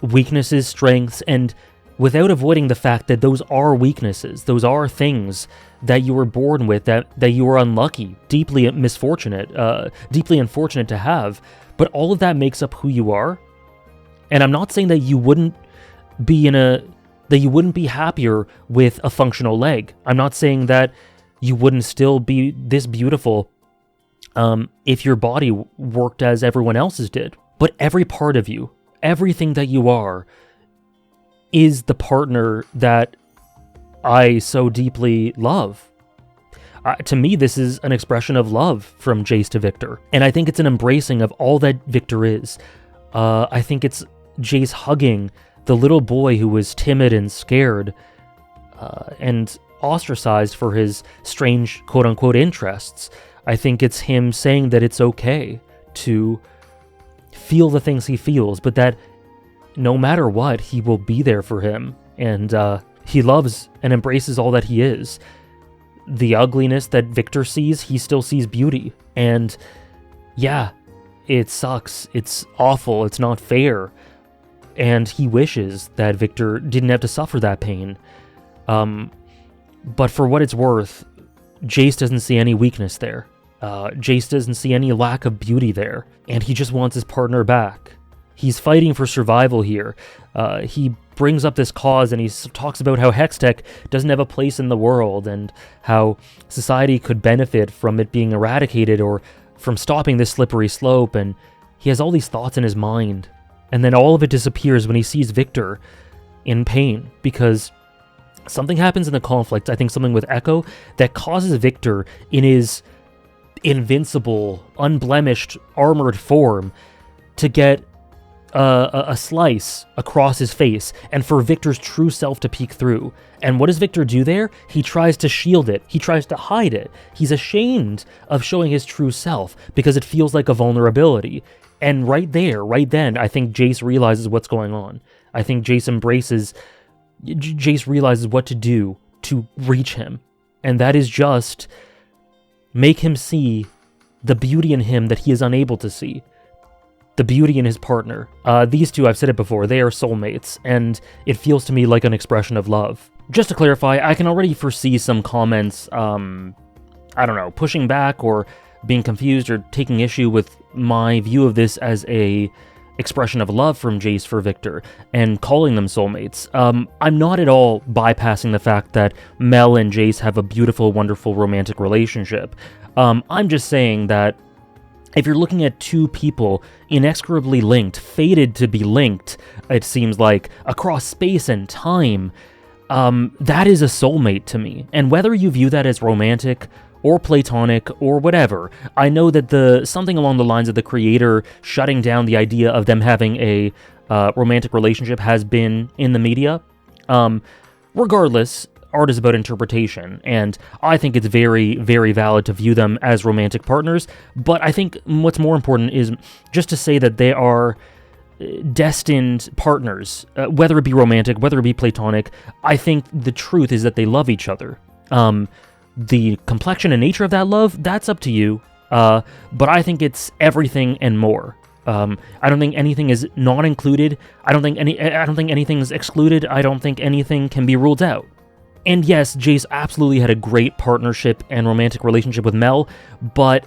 weaknesses, strengths, and without avoiding the fact that those are weaknesses, those are things that you were born with, that you were unlucky, deeply unfortunate to have, but all of that makes up who you are. And I'm not saying that you wouldn't be happier with a functional leg. I'm not saying that you wouldn't still be this beautiful if your body worked as everyone else's did. But every part of you, everything that you are, is the partner that I so deeply love. To me, this is an expression of love from Jace to Victor. And I think it's an embracing of all that Victor is. I think it's Jace hugging the little boy who was timid and scared and ostracized for his strange quote-unquote interests. I think it's him saying that it's okay to feel the things he feels, but that no matter what, he will be there for him, and he loves and embraces all that he is. The ugliness that Victor sees, he still sees beauty, and yeah, it sucks, it's awful, it's not fair, and he wishes that Victor didn't have to suffer that pain. But for what it's worth, Jace doesn't see any weakness there. Jace doesn't see any lack of beauty there, and he just wants his partner back. He's fighting for survival here. He brings up this cause, and he talks about how Hextech doesn't have a place in the world, and how society could benefit from it being eradicated or from stopping this slippery slope, and he has all these thoughts in his mind. And then all of it disappears when he sees Victor in pain, because something happens in the conflict, I think something with Echo, that causes Victor, in his invincible, unblemished, armored form, to get a slice across his face, and for Victor's true self to peek through. And what does Victor do there? He tries to shield it. He tries to hide it. He's ashamed of showing his true self, because it feels like a vulnerability. And right there, right then, I think Jace realizes what's going on. I think Jace realizes what to do to reach him. And that is just make him see the beauty in him that he is unable to see. The beauty in his partner. These two, I've said it before, they are soulmates, and it feels to me like an expression of love. Just to clarify, I can already foresee some comments, pushing back or being confused or taking issue with my view of this as a expression of love from Jace for Victor, and calling them soulmates. I'm not at all bypassing the fact that Mel and Jace have a beautiful, wonderful romantic relationship. I'm just saying that if you're looking at two people inexorably linked, fated to be linked, it seems like, across space and time, that is a soulmate to me. And whether you view that as romantic or platonic or whatever, I know that something along the lines of the creator shutting down the idea of them having a romantic relationship has been in the media. Regardless, art is about interpretation, and I think it's very, very valid to view them as romantic partners, but I think what's more important is just to say that they are destined partners, whether it be romantic, whether it be platonic. I think the truth is that they love each other. The complexion and nature of that love, that's up to you, but I think it's everything and more. I don't think anything is not included. I don't think anything's excluded. I don't think anything can be ruled out. And yes, Jace absolutely had a great partnership and romantic relationship with Mel, but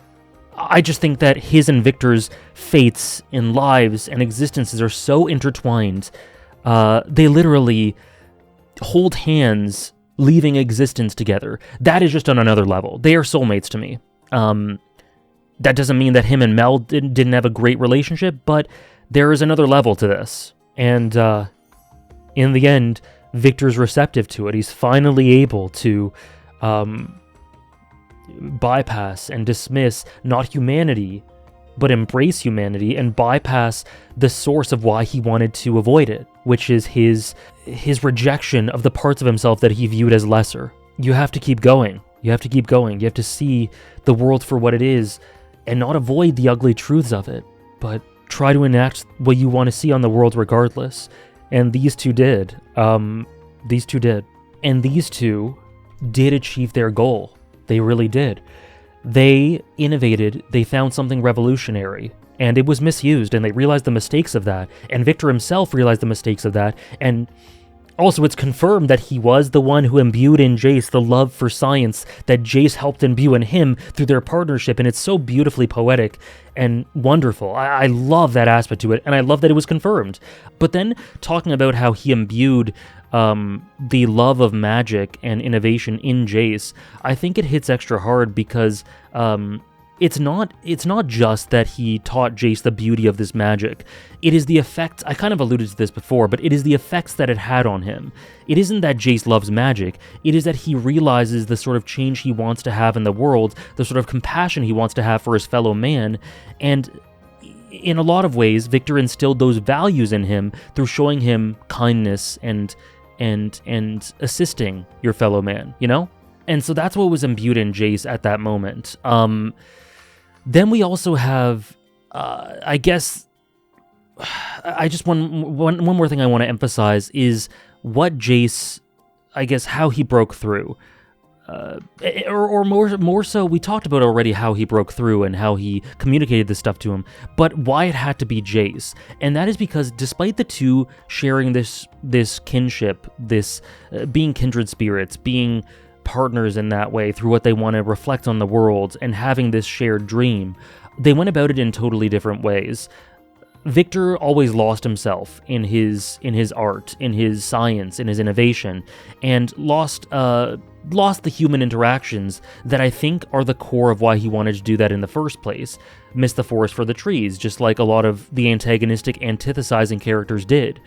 I just think that his and Victor's fates and lives and existences are so intertwined. They literally hold hands, leaving existence together. That is just on another level. They are soulmates to me. That doesn't mean that him and Mel didn't have a great relationship, but there is another level to this. And in the end, Victor's receptive to it. He's finally able to bypass and dismiss not humanity, but embrace humanity and bypass the source of why he wanted to avoid it, which is his rejection of the parts of himself that he viewed as lesser. You have to keep going. You have to keep going. You have to see the world for what it is and not avoid the ugly truths of it, but try to enact what you want to see on the world regardless. And these two did. And these two did achieve their goal. They really did. They innovated, they found something revolutionary, and it was misused, and they realized the mistakes of that, and Victor himself realized the mistakes of that, and also it's confirmed that he was the one who imbued in Jace the love for science that Jace helped imbue in him through their partnership, and it's so beautifully poetic and wonderful. I love that aspect to it, and I love that it was confirmed. But then, talking about how he imbued the love of magic and innovation in Jace, I think it hits extra hard because it's not just that he taught Jace the beauty of this magic. It is the effects, I kind of alluded to this before, but it is the effects that it had on him. It isn't that Jace loves magic, it is that he realizes the sort of change he wants to have in the world, the sort of compassion he wants to have for his fellow man, and in a lot of ways, Victor instilled those values in him through showing him kindness and assisting your fellow man, you know? And so that's what was imbued in Jace at that moment. Then we also have, I guess, I just one more thing I want to emphasize is what Jace, I guess, how he broke through. Or more so, we talked about already how he broke through and how he communicated this stuff to him, but why it had to be Jace. And that is because despite the two sharing this kinship, this being kindred spirits, being partners in that way through what they want to reflect on the world and having this shared dream, they went about it in totally different ways. Victor always lost himself in his art, in his science, in his innovation, and lost the human interactions that I think are the core of why he wanted to do that in the first place. Miss the forest for the trees, just like a lot of the antagonistic, antithesis characters did.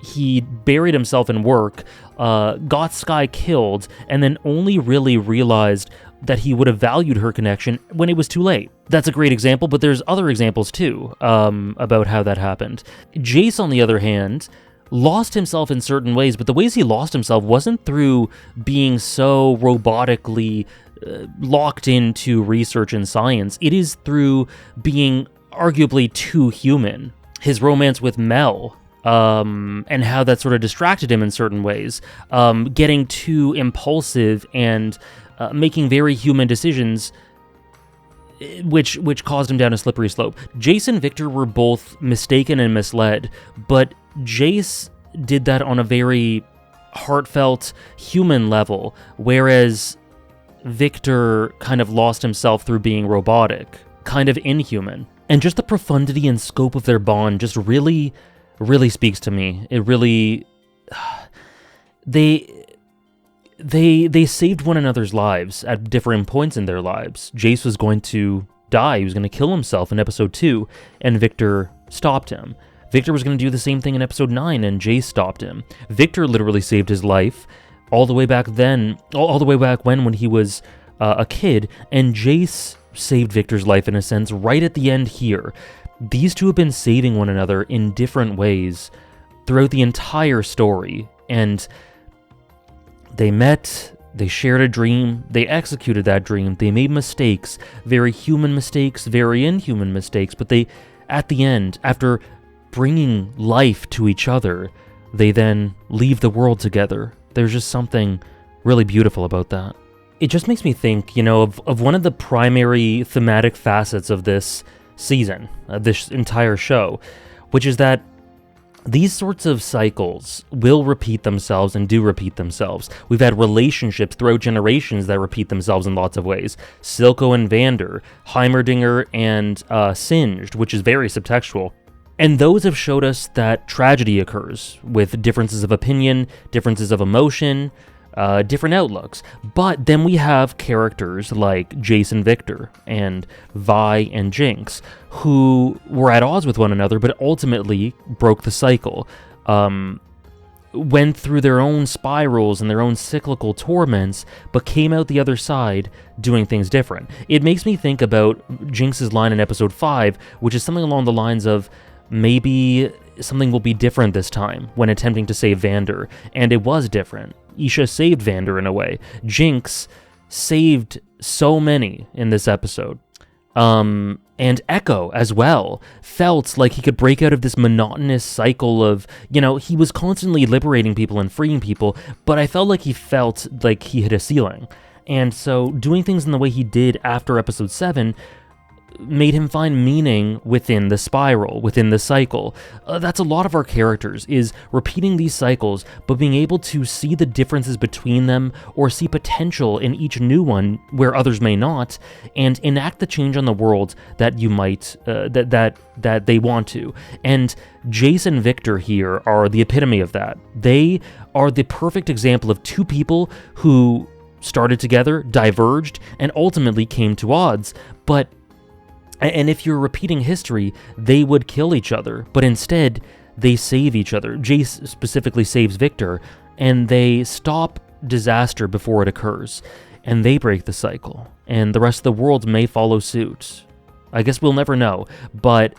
He buried himself in work, got Skye killed, and then only really realized that he would have valued her connection when it was too late. That's a great example, but there's other examples too, about how that happened. Jace, on the other hand, lost himself in certain ways, but the ways he lost himself wasn't through being so robotically locked into research and science. It is through being arguably too human. His romance with Mel, and how that sort of distracted him in certain ways, getting too impulsive and making very human decisions, which caused him down a slippery slope. Jace and Victor were both mistaken and misled, but Jace did that on a very heartfelt, human level, whereas Victor kind of lost himself through being robotic, kind of inhuman. And just the profundity and scope of their bond just really speaks to me. It really... They saved one another's lives at different points in their lives. Jace was going to die. He was going to kill himself in episode 2, and Victor stopped him. Victor was going to do the same thing in episode 9, and Jace stopped him. Victor literally saved his life all the way back then, all the way back when he was a kid, and Jace saved Victor's life in a sense right at the end here. These two have been saving one another in different ways throughout the entire story, and they met, they shared a dream, they executed that dream, they made mistakes, very human mistakes, very inhuman mistakes, but they, at the end, after bringing life to each other, they then leave the world together. There's just something really beautiful about that. It just makes me think, of one of the primary thematic facets of this season, this entire show, which is that these sorts of cycles will repeat themselves and do repeat themselves. We've had relationships throughout generations that repeat themselves in lots of ways. Silco and Vander, Heimerdinger and Singed, which is very subtextual. And those have showed us that tragedy occurs with differences of opinion, differences of emotion, different outlooks. But then we have characters like Jace and Victor and Vi and Jinx, who were at odds with one another, but ultimately broke the cycle, went through their own spirals and their own cyclical torments, but came out the other side doing things different. It makes me think about Jinx's line in episode 5, which is something along the lines of, maybe something will be different this time when attempting to save Vander, and it was different. Isha saved Vander in a way. Jinx saved so many in this episode. And Echo as well felt like he could break out of this monotonous cycle of, he was constantly liberating people and freeing people, but I felt like he hit a ceiling. And so doing things in the way he did after episode 7 made him find meaning within the spiral, within the cycle. That's a lot of our characters, is repeating these cycles, but being able to see the differences between them or see potential in each new one where others may not, and enact the change on the world that you might, that they want to. And Jace and Victor here are the epitome of that. They are the perfect example of two people who started together, diverged, and ultimately came to odds, and if you're repeating history, they would kill each other, but instead, they save each other. Jace specifically saves Victor, and they stop disaster before it occurs, and they break the cycle, and the rest of the world may follow suit. I guess we'll never know, but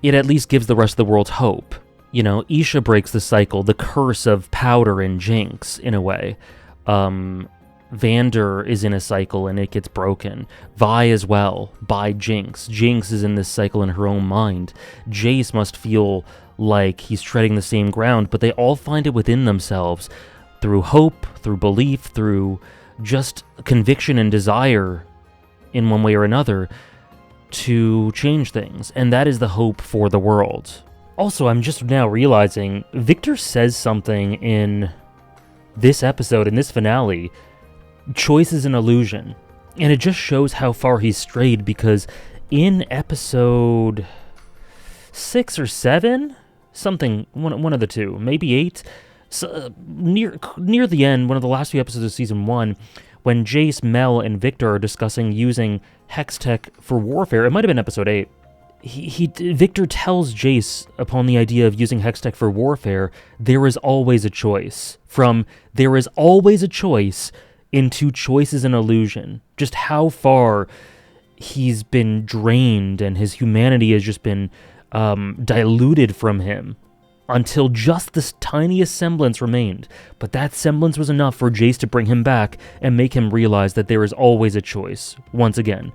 it at least gives the rest of the world hope. Isha breaks the cycle, the curse of Powder and Jinx, in a way. Vander is in a cycle and it gets broken. Vi as well, by Jinx. Jinx is in this cycle in her own mind. Jace must feel like he's treading the same ground, but they all find it within themselves through hope, through belief, through just conviction and desire in one way or another to change things. And that is the hope for the world. Also, I'm just now realizing Victor says something in this episode, in this finale. Choice is an illusion, and it just shows how far he's strayed, because in episode 6 or 7, something, one of the two, maybe 8, so, near the end, one of the last few episodes of season 1, when Jace, Mel, and Victor are discussing using hex tech for warfare, it might have been episode 8, Victor tells Jace, upon the idea of using hex tech for warfare, there is always a choice. From there is always a choice into choice is an illusion. Just how far he's been drained and his humanity has just been diluted from him until just this tiniest semblance remained. But that semblance was enough for Jace to bring him back and make him realize that there is always a choice, once again.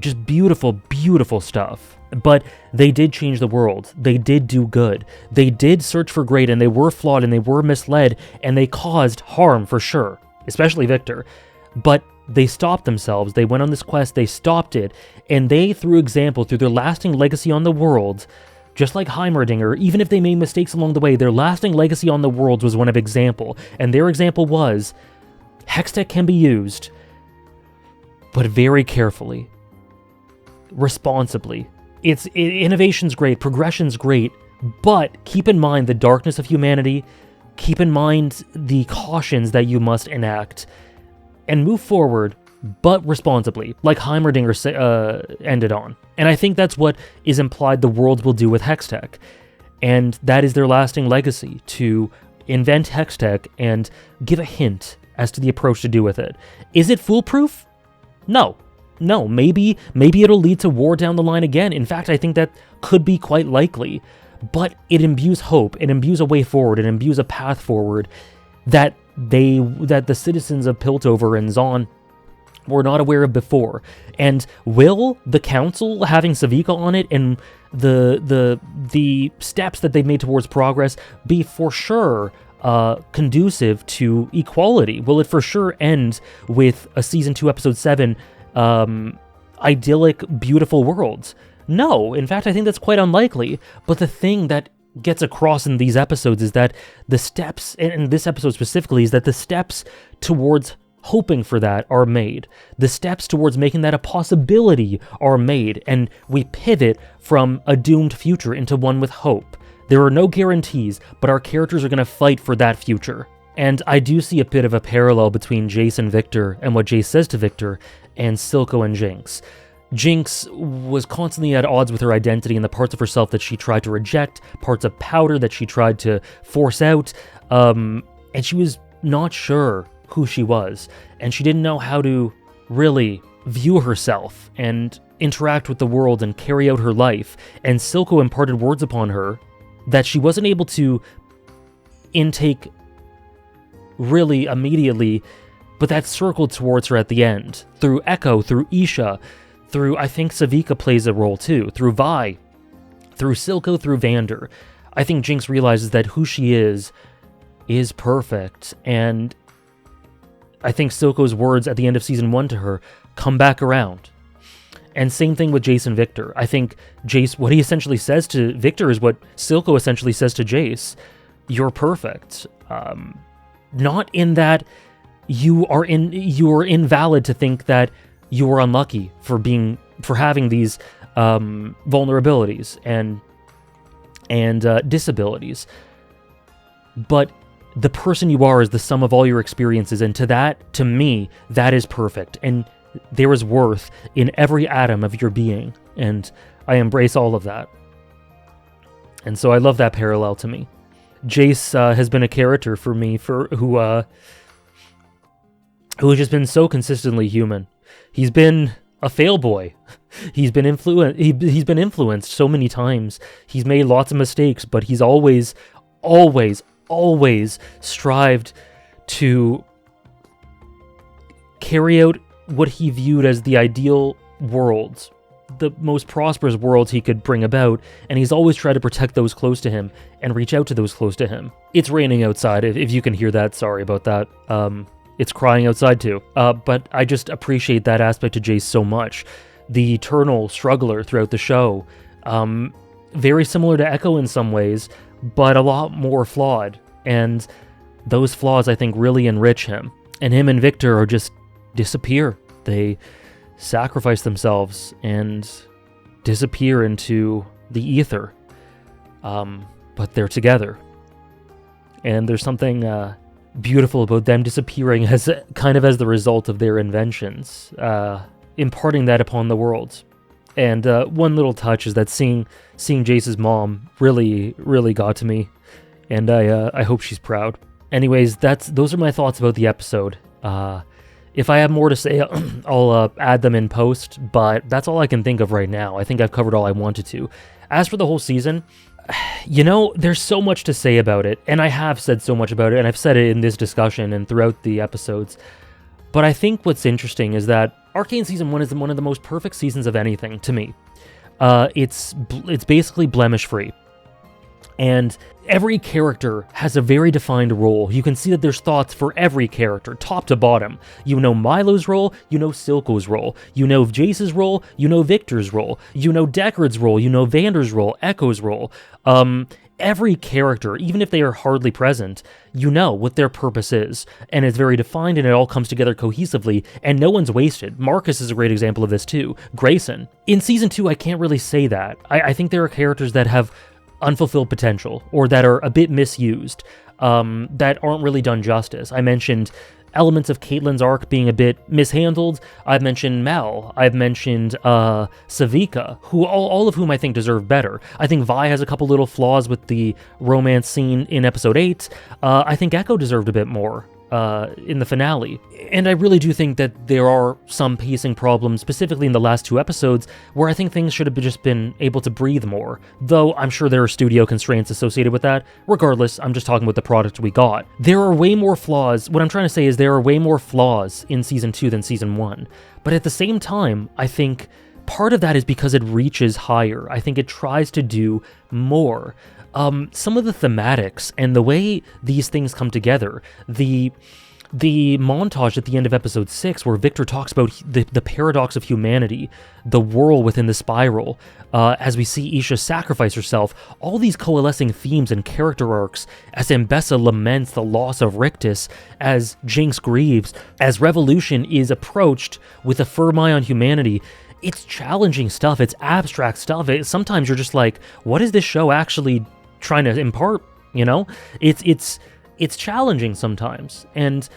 Just beautiful, beautiful stuff. But they did change the world. They did do good. They did search for great, and they were flawed, and they were misled, and they caused harm for sure. Especially Victor, but they stopped themselves. They went on this quest, they stopped it, and they, through example, through their lasting legacy on the world, just like Heimerdinger, even if they made mistakes along the way, their lasting legacy on the world was one of example, and their example was, Hextech can be used, but very carefully, responsibly. Innovation's great, progression's great, but keep in mind the darkness of humanity. Keep in mind the cautions that you must enact, and move forward but responsibly, like Heimerdinger ended on. And I think that's what is implied the worlds will do with Hextech. And that is their lasting legacy, to invent Hextech and give a hint as to the approach to do with it. Is it foolproof? No. Maybe it'll lead to war down the line again. In fact, I think that could be quite likely. But it imbues hope, it imbues a way forward, it imbues a path forward that the citizens of Piltover and Zon were not aware of before. And will the council having Savika on it and the steps that they've made towards progress be for sure conducive to equality? Will it for sure end with a season 2 episode 7 idyllic, beautiful worlds? No, in fact, I think that's quite unlikely. But the thing that gets across in these episodes is that the steps, and this episode specifically, is that the steps towards hoping for that are made. The steps towards making that a possibility are made, and we pivot from a doomed future into one with hope. There are no guarantees, but our characters are going to fight for that future. And I do see a bit of a parallel between Jace and Victor, and what Jace says to Victor, and Silco and Jinx. Jinx was constantly at odds with her identity and the parts of herself that she tried to reject, parts of Powder that she tried to force out, and she was not sure who she was, and she didn't know how to really view herself and interact with the world and carry out her life. And Silco imparted words upon her that she wasn't able to intake really immediately, but that circled towards her at the end, through Echo, through Isha, through, I think Savika plays a role too, through Vi, through Silco, through Vander. I think Jinx realizes that who she is perfect, and I think Silco's words at the end of Season 1 to her come back around. And same thing with Jace and Victor. I think Jace, what he essentially says to Victor is what Silco essentially says to Jace. You're perfect. Not in that you are invalid to think that you are unlucky for having these vulnerabilities and disabilities. But the person you are is the sum of all your experiences, and to me, that is perfect. And there is worth in every atom of your being, and I embrace all of that. And so I love that parallel to me. Jace has been a character for me who has just been so consistently human. He's been a fail boy. He's been influenced so many times. He's made lots of mistakes, but he's always strived to carry out what he viewed as the ideal world, the most prosperous worlds he could bring about, and he's always tried to protect those close to him and reach out to those close to him. It's raining outside, if you can hear that, sorry about that. It's crying outside too. But I just appreciate that aspect of Jace so much. The eternal struggler throughout the show. Very similar to Echo in some ways, but a lot more flawed. And those flaws, I think, really enrich him. And him and Victor are just disappear. They sacrifice themselves and disappear into the ether. But they're together. And there's something beautiful about them disappearing as the result of their inventions, imparting that upon the world. And one little touch is that seeing Jace's mom really, really got to me, and I hope she's proud. Anyways, those are my thoughts about the episode. If I have more to say, I'll add them in post, but that's all I can think of right now. I think I've covered all I wanted to. As for the whole season, there's so much to say about it, and I have said so much about it, and I've said it in this discussion and throughout the episodes. But I think what's interesting is that Arcane Season 1 is one of the most perfect seasons of anything, to me. It's basically blemish-free. And every character has a very defined role. You can see that there's thoughts for every character, top to bottom. You know Milo's role, you know Silco's role, you know Jace's role, you know Victor's role, you know Deckard's role, you know Vander's role, Echo's role. Every character, even if they are hardly present, you know what their purpose is, and it's very defined, and it all comes together cohesively, and no one's wasted. Marcus is a great example of this too. Grayson. In Season 2, I can't really say that. I think there are characters that have unfulfilled potential, or that are a bit misused, that aren't really done justice. I mentioned elements of Caitlyn's arc being a bit mishandled. I've mentioned Mel. I've mentioned Savika, who all of whom I think deserve better. I think Vi has a couple little flaws with the romance scene in episode 8. I think Echo deserved a bit more in the finale. And I really do think that there are some pacing problems, specifically in the last 2 episodes, where I think things should have just been able to breathe more. Though I'm sure there are studio constraints associated with that. Regardless, I'm just talking about the product we got. There are way more flaws. What I'm trying to say is there are way more flaws in Season 2 than Season 1. But at the same time, I think part of that is because it reaches higher. I think it tries to do more. Some of the thematics and the way these things come together, the montage at the end of episode 6 where Victor talks about the paradox of humanity, the whirl within the spiral, as we see Isha sacrifice herself, all these coalescing themes and character arcs, as Ambessa laments the loss of Rictus, as Jinx grieves, as Revolution is approached with a firm eye on humanity. It's challenging stuff, it's abstract stuff. Sometimes you're just like, what is this show actually trying to impart, you know? It's challenging sometimes, and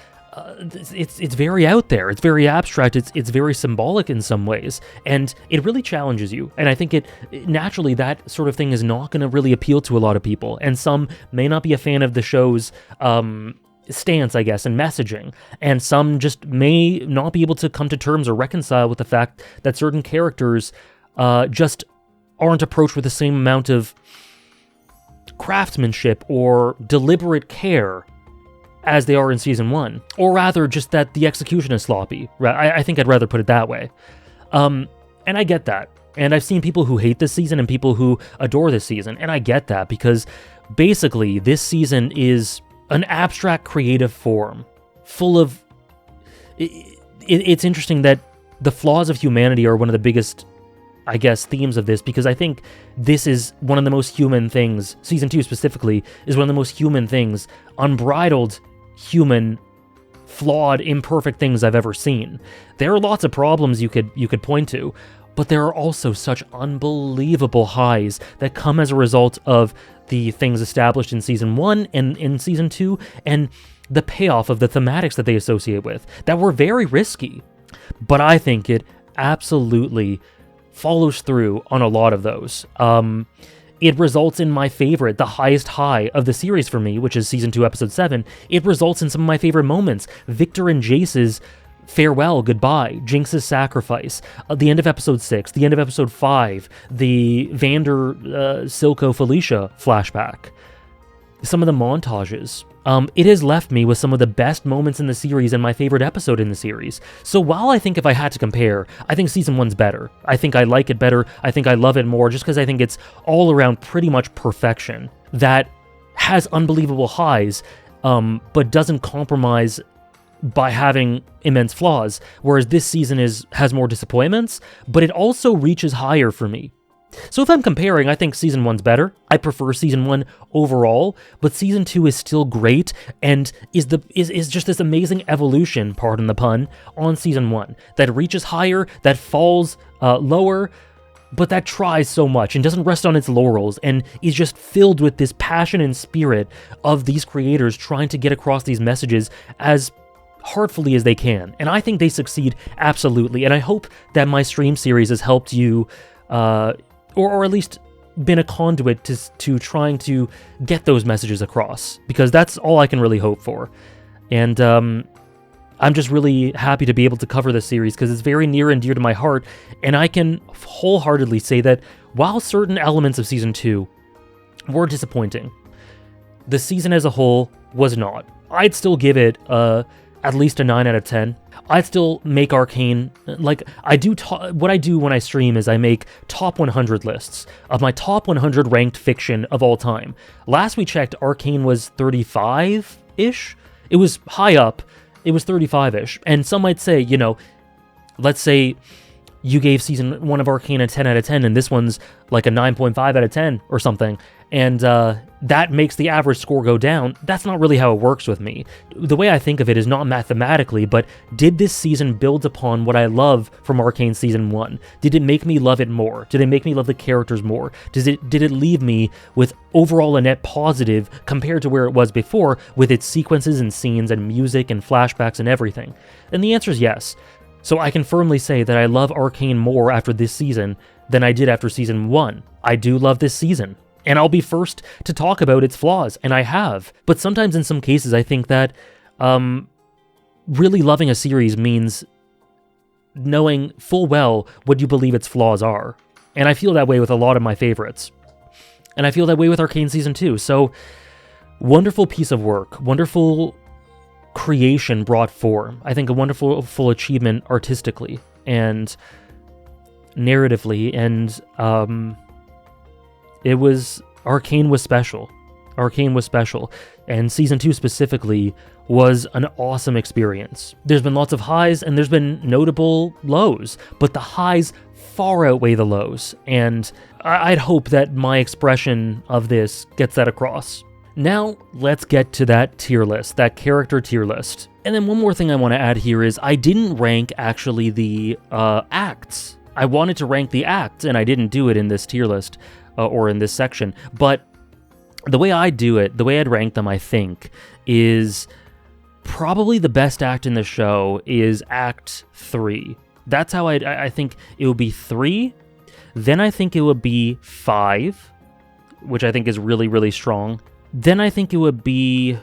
it's very out there, it's very abstract, it's very symbolic in some ways, and it really challenges you. And I think naturally that sort of thing is not going to really appeal to a lot of people, and some may not be a fan of the show's stance, I guess, and messaging, and some just may not be able to come to terms or reconcile with the fact that certain characters just aren't approached with the same amount of craftsmanship or deliberate care as they are in Season 1, or rather just that the execution is sloppy. I think I'd rather put it that way. And I get that, and I've seen people who hate this season and people who adore this season, and I get that, because basically this season is an abstract creative form full of... It's interesting that the flaws of humanity are one of the biggest, I guess, themes of this, because I think this is one of the most human things, Season 2 specifically, is one of the most human things, unbridled, human, flawed, imperfect things I've ever seen. There are lots of problems you could point to, but there are also such unbelievable highs that come as a result of the things established in Season 1 and in Season 2, and the payoff of the thematics that they associate with, that were very risky. But I think it absolutely follows through on a lot of those. It results in my favorite, the highest high of the series for me, which is Season 2, Episode 7. It results in some of my favorite moments. Victor and Jace's farewell, goodbye, Jinx's sacrifice, the end of Episode 6, the end of Episode 5, the Vander, Silco, Felicia flashback. Some of the montages. It has left me with some of the best moments in the series and my favorite episode in the series. So while I think if I had to compare, I think Season 1's better. I think I like it better. I think I love it more just because I think it's all around pretty much perfection that has unbelievable highs, but doesn't compromise by having immense flaws. Whereas this season has more disappointments, but it also reaches higher for me. So if I'm comparing, I think Season 1's better. I prefer Season 1 overall, but Season 2 is still great and is just this amazing evolution, pardon the pun, on Season 1 that reaches higher, that falls lower, but that tries so much and doesn't rest on its laurels and is just filled with this passion and spirit of these creators trying to get across these messages as heartfully as they can. And I think they succeed absolutely, and I hope that my stream series has helped you or at least been a conduit to trying to get those messages across, because that's all I can really hope for. And I'm just really happy to be able to cover this series because it's very near and dear to my heart, and I can wholeheartedly say that while certain elements of Season 2 were disappointing, the season as a whole was not. I'd still give it at least a 9 out of 10. I'd still make Arcane, like, I do, what I do when I stream is I make top 100 lists of my top 100 ranked fiction of all time. Last we checked, Arcane was 35-ish? It was high up, it was 35-ish, and some might say, you know, let's say you gave Season 1 of Arcane a 10 out of 10, and this one's like a 9.5 out of 10 or something, and that makes the average score go down. That's not really how it works with me. The way I think of it is not mathematically, but did this season build upon what I love from Arcane Season 1? Did it make me love it more? Did it make me love the characters more? Did it leave me with overall a net positive compared to where it was before, with its sequences and scenes and music and flashbacks and everything? And the answer is yes. So I can firmly say that I love Arcane more after this season than I did after Season 1. I do love this season. And I'll be first to talk about its flaws, and I have. But sometimes in some cases I think that really loving a series means knowing full well what you believe its flaws are. And I feel that way with a lot of my favorites. And I feel that way with Arcane Season 2. So, wonderful piece of work. Wonderful creation brought form. I think a wonderful full achievement artistically and narratively. And Arcane was special. Arcane was special. And Season 2 specifically was an awesome experience. There's been lots of highs and there's been notable lows, but the highs far outweigh the lows. And I'd hope that my expression of this gets that across. Now, let's get to that tier list, that character tier list. And then one more thing I want to add here is I didn't rank actually the acts. I wanted to rank the acts, and I didn't do it in this tier list or in this section. But the way I do it, the way I'd rank them, I think, is probably the best act in the show is Act 3. That's how I think it would be 3. Then I think it would be 5, which I think is really, really strong. Then I think it would be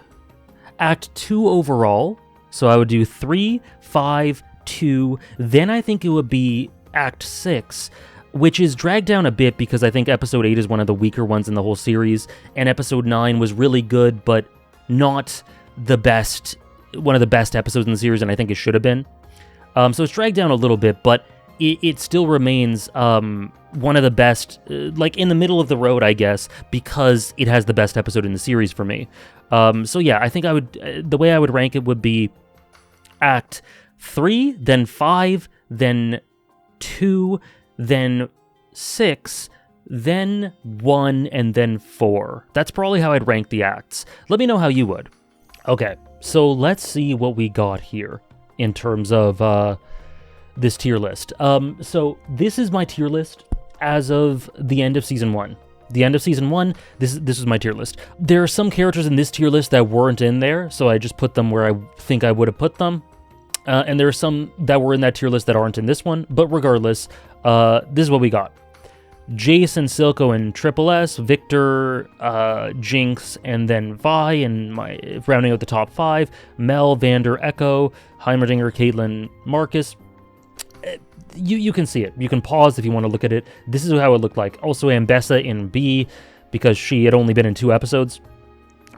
Act 2 overall. So I would do 3, 5, 2. Then I think it would be Act 6, which is dragged down a bit because I think Episode 8 is one of the weaker ones in the whole series, and Episode 9 was really good, but not the best, one of the best episodes in the series, and I think it should have been. So it's dragged down a little bit, but it still remains one of the best, like in the middle of the road, I guess, because it has the best episode in the series for me. So yeah, I think the way I would rank it would be Act 3, then 5, then 2, then 6, then 1, and then 4. That's probably how I'd rank the acts. Let me know how you would. Okay, so let's see what we got here in terms of this tier list. So this is my tier list as of the end of Season 1. The end of Season 1, this is my tier list. There are some characters in this tier list that weren't in there, so I just put them where I think I would have put them. And there are some that were in that tier list that aren't in this one, but regardless, this is what we got. Jason, Silco, and Triple S, Victor, Jinx, and then Vi, and rounding out the top 5, Mel, Vander, Echo, Heimerdinger, Caitlyn, Marcus. You can see it. You can pause if you want to look at it. This is how it looked like. Also Ambessa in B, because she had only been in 2 episodes,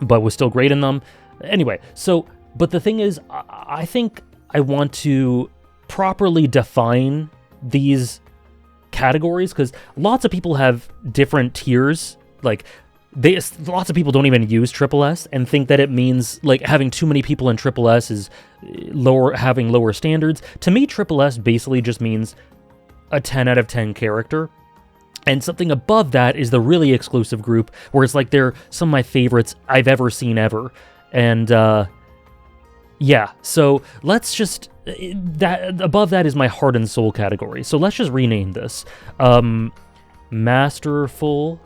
but was still great in them. Anyway, so, but the thing is, I think I want to properly define these categories, because lots of people have different tiers. Like, lots of people don't even use Triple S and think that it means like having too many people in Triple S is having lower standards. To me, Triple S basically just means a 10 out of 10 character. And something above that is the really exclusive group, where it's like they're some of my favorites I've ever seen ever. And yeah, so let's just that above that is my heart and soul category. So let's just rename this. Masterful.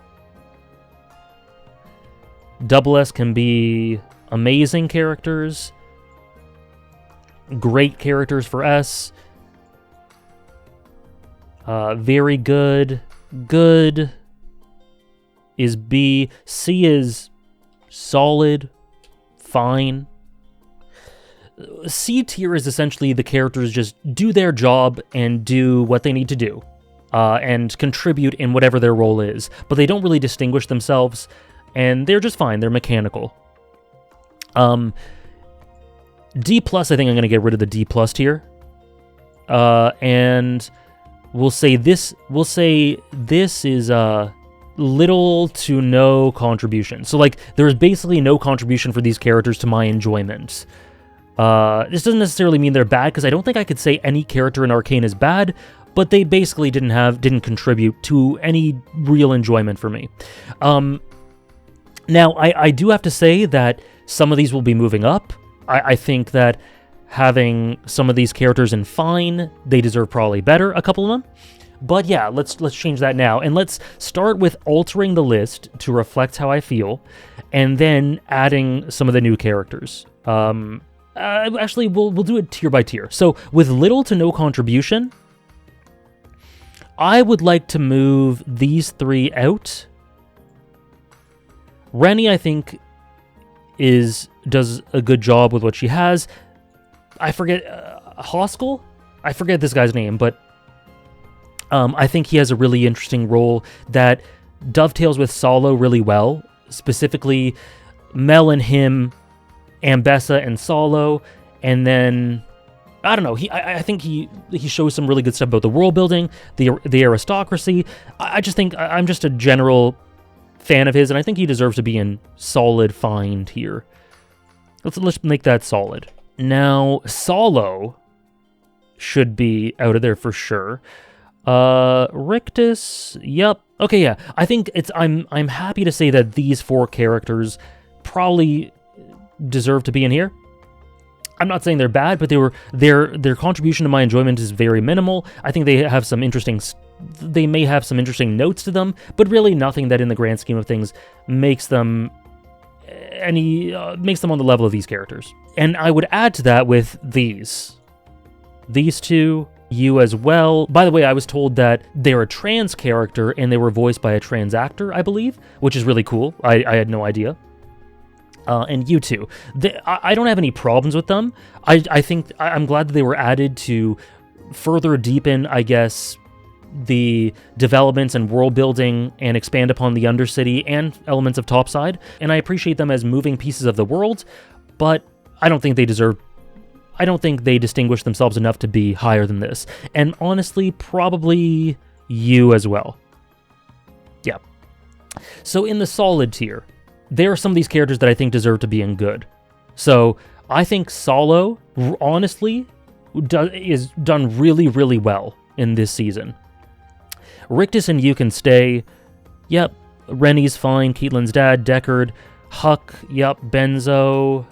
Double S can be amazing characters, great characters for S, very good, good is B, C is solid, fine. C tier is essentially the characters just do their job and do what they need to do, and contribute in whatever their role is, but they don't really distinguish themselves. And they're just fine. They're mechanical. D+, I think I'm going to get rid of the D+ tier. And we'll say this is little to no contribution. So, like, there's basically no contribution for these characters to my enjoyment. This doesn't necessarily mean they're bad, because I don't think I could say any character in Arcane is bad, but they basically didn't contribute to any real enjoyment for me. Now, I do have to say that some of these will be moving up. I think that having some of these characters in fine, they deserve probably better, a couple of them. But yeah, let's change that now. And let's start with altering the list to reflect how I feel, and then adding some of the new characters. Actually, we'll do it tier by tier. So with little to no contribution, I would like to move these 3 out. Rennie, I think, does a good job with what she has. I forget Hoskell? I forget this guy's name, but I think he has a really interesting role that dovetails with Solo really well. Specifically, Mel and him, Ambessa and Solo, and then I don't know. I think he shows some really good stuff about the world building, the aristocracy. I just think I'm just a general fan of his, and I think he deserves to be in solid fine tier. Let's make that solid. Now, Solo should be out of there for sure. Rictus, yep. Okay, yeah. I think I'm happy to say that these 4 characters probably deserve to be in here. I'm not saying they're bad, but their contribution to my enjoyment is very minimal. I think they have some interesting they may have some interesting notes to them, but really nothing that in the grand scheme of things makes them on the level of these characters. And I would add to that with these 2, you as well. By the way, I was told that they're a trans character and they were voiced by a trans actor, I believe, which is really cool. I had no idea. And you too. I don't have any problems with them. I think I'm glad that they were added to further deepen, I guess, the developments and world building and expand upon the Undercity and elements of Topside. And I appreciate them as moving pieces of the world, but I don't think they distinguish themselves enough to be higher than this. And honestly, probably you as well. Yeah. So in the solid tier, there are some of these characters that I think deserve to be in good. So I think Solo, honestly, is done really, really well in this season. Rictus and you can stay. Yep. Rennie's fine. Caitlyn's dad. Deckard. Huck. Yep. Benzo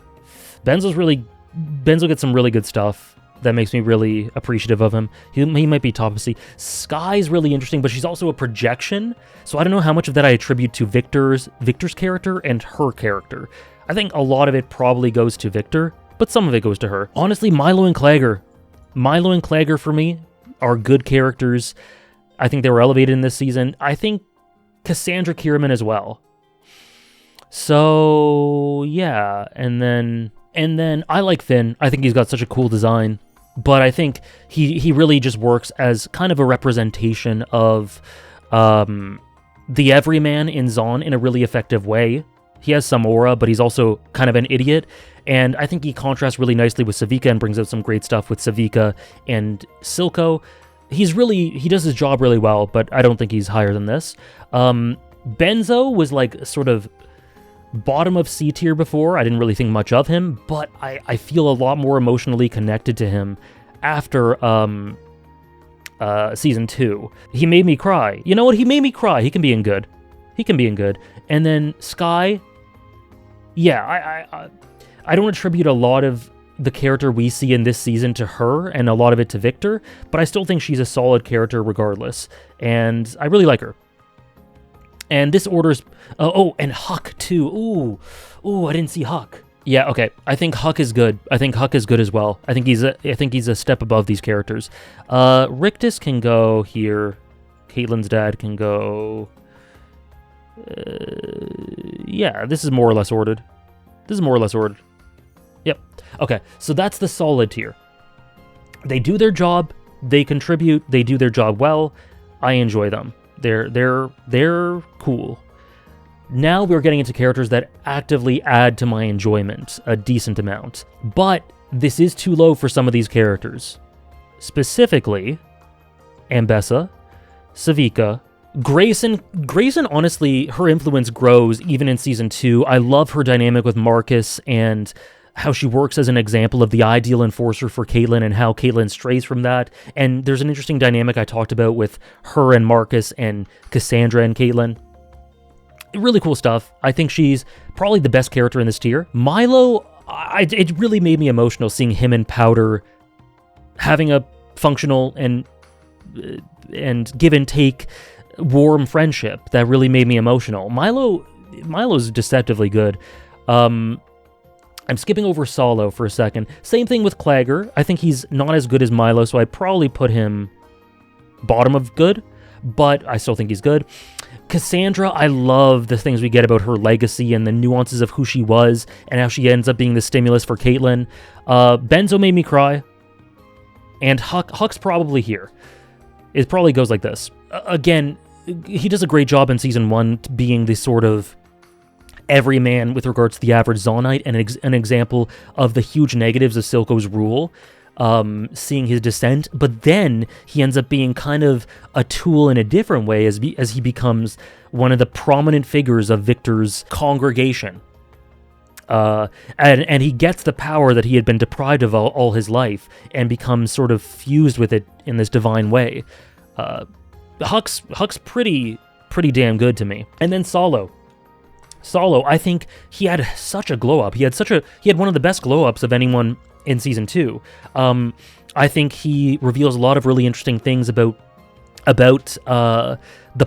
gets some really good stuff that makes me really appreciative of him. He might be top of C. Sky's really interesting, but she's also a projection, so I don't know how much of that I attribute to Victor's character and her character. I think a lot of it probably goes to Victor, but some of it goes to her. Honestly, Milo and Clagger for me are good characters. I think they were elevated in this season. I think Cassandra Kierman as well. So yeah, and then I like Finn. I think he's got such a cool design, but I think he really just works as kind of a representation of the everyman in Zon in a really effective way. He has some aura, but he's also kind of an idiot, and I think he contrasts really nicely with Savika and brings out some great stuff with Savika and Silco. He does his job really well, but I don't think he's higher than this. Benzo was like sort of bottom of C tier before. I didn't really think much of him, but I feel a lot more emotionally connected to him after season 2. He made me cry. You know what? He made me cry. He can be in good. And then Sky, yeah, I don't attribute a lot of the character we see in this season to her and a lot of it to Victor, but I still think she's a solid character regardless, and I really like her. And this order's... and Huck, too. Ooh, I didn't see Huck. Yeah, okay. I think Huck is good. As well. I think he's a step above these characters. Rictus can go here. Caitlyn's dad can go... yeah, this is more or less ordered. Yep. Okay, so that's the solid tier. They do their job. They contribute. They do their job well. I enjoy them. They're cool. Now we're getting into characters that actively add to my enjoyment a decent amount. But this is too low for some of these characters. Specifically, Ambessa, Savika, Grayson, honestly, her influence grows even in Season 2. I love her dynamic with Marcus and how she works as an example of the ideal enforcer for Caitlyn and how Caitlyn strays from that. And there's an interesting dynamic I talked about with her and Marcus and Cassandra and Caitlyn. Really cool stuff. I think she's probably the best character in this tier. Milo, it really made me emotional seeing him and Powder having a functional and give and take warm friendship that really made me emotional. Milo's deceptively good. I'm skipping over Solo for a second. Same thing with Clagger. I think he's not as good as Milo, so I'd probably put him bottom of good, but I still think he's good. Cassandra, I love the things we get about her legacy and the nuances of who she was and how she ends up being the stimulus for Caitlyn. Benzo made me cry. And Huck's probably here. It probably goes like this. Again, he does a great job in Season 1 being the sort of everyman with regards to the average Zonite and an example of the huge negatives of Silco's rule. Seeing his descent, but then he ends up being kind of a tool in a different way as he becomes one of the prominent figures of Victor's congregation. And he gets the power that he had been deprived of all his life and becomes sort of fused with it in this divine way. Huck's pretty damn good to me. And then Solo, I think he had such a glow up. He had one of the best glow ups of anyone in Season 2. I think he reveals a lot of really interesting things about the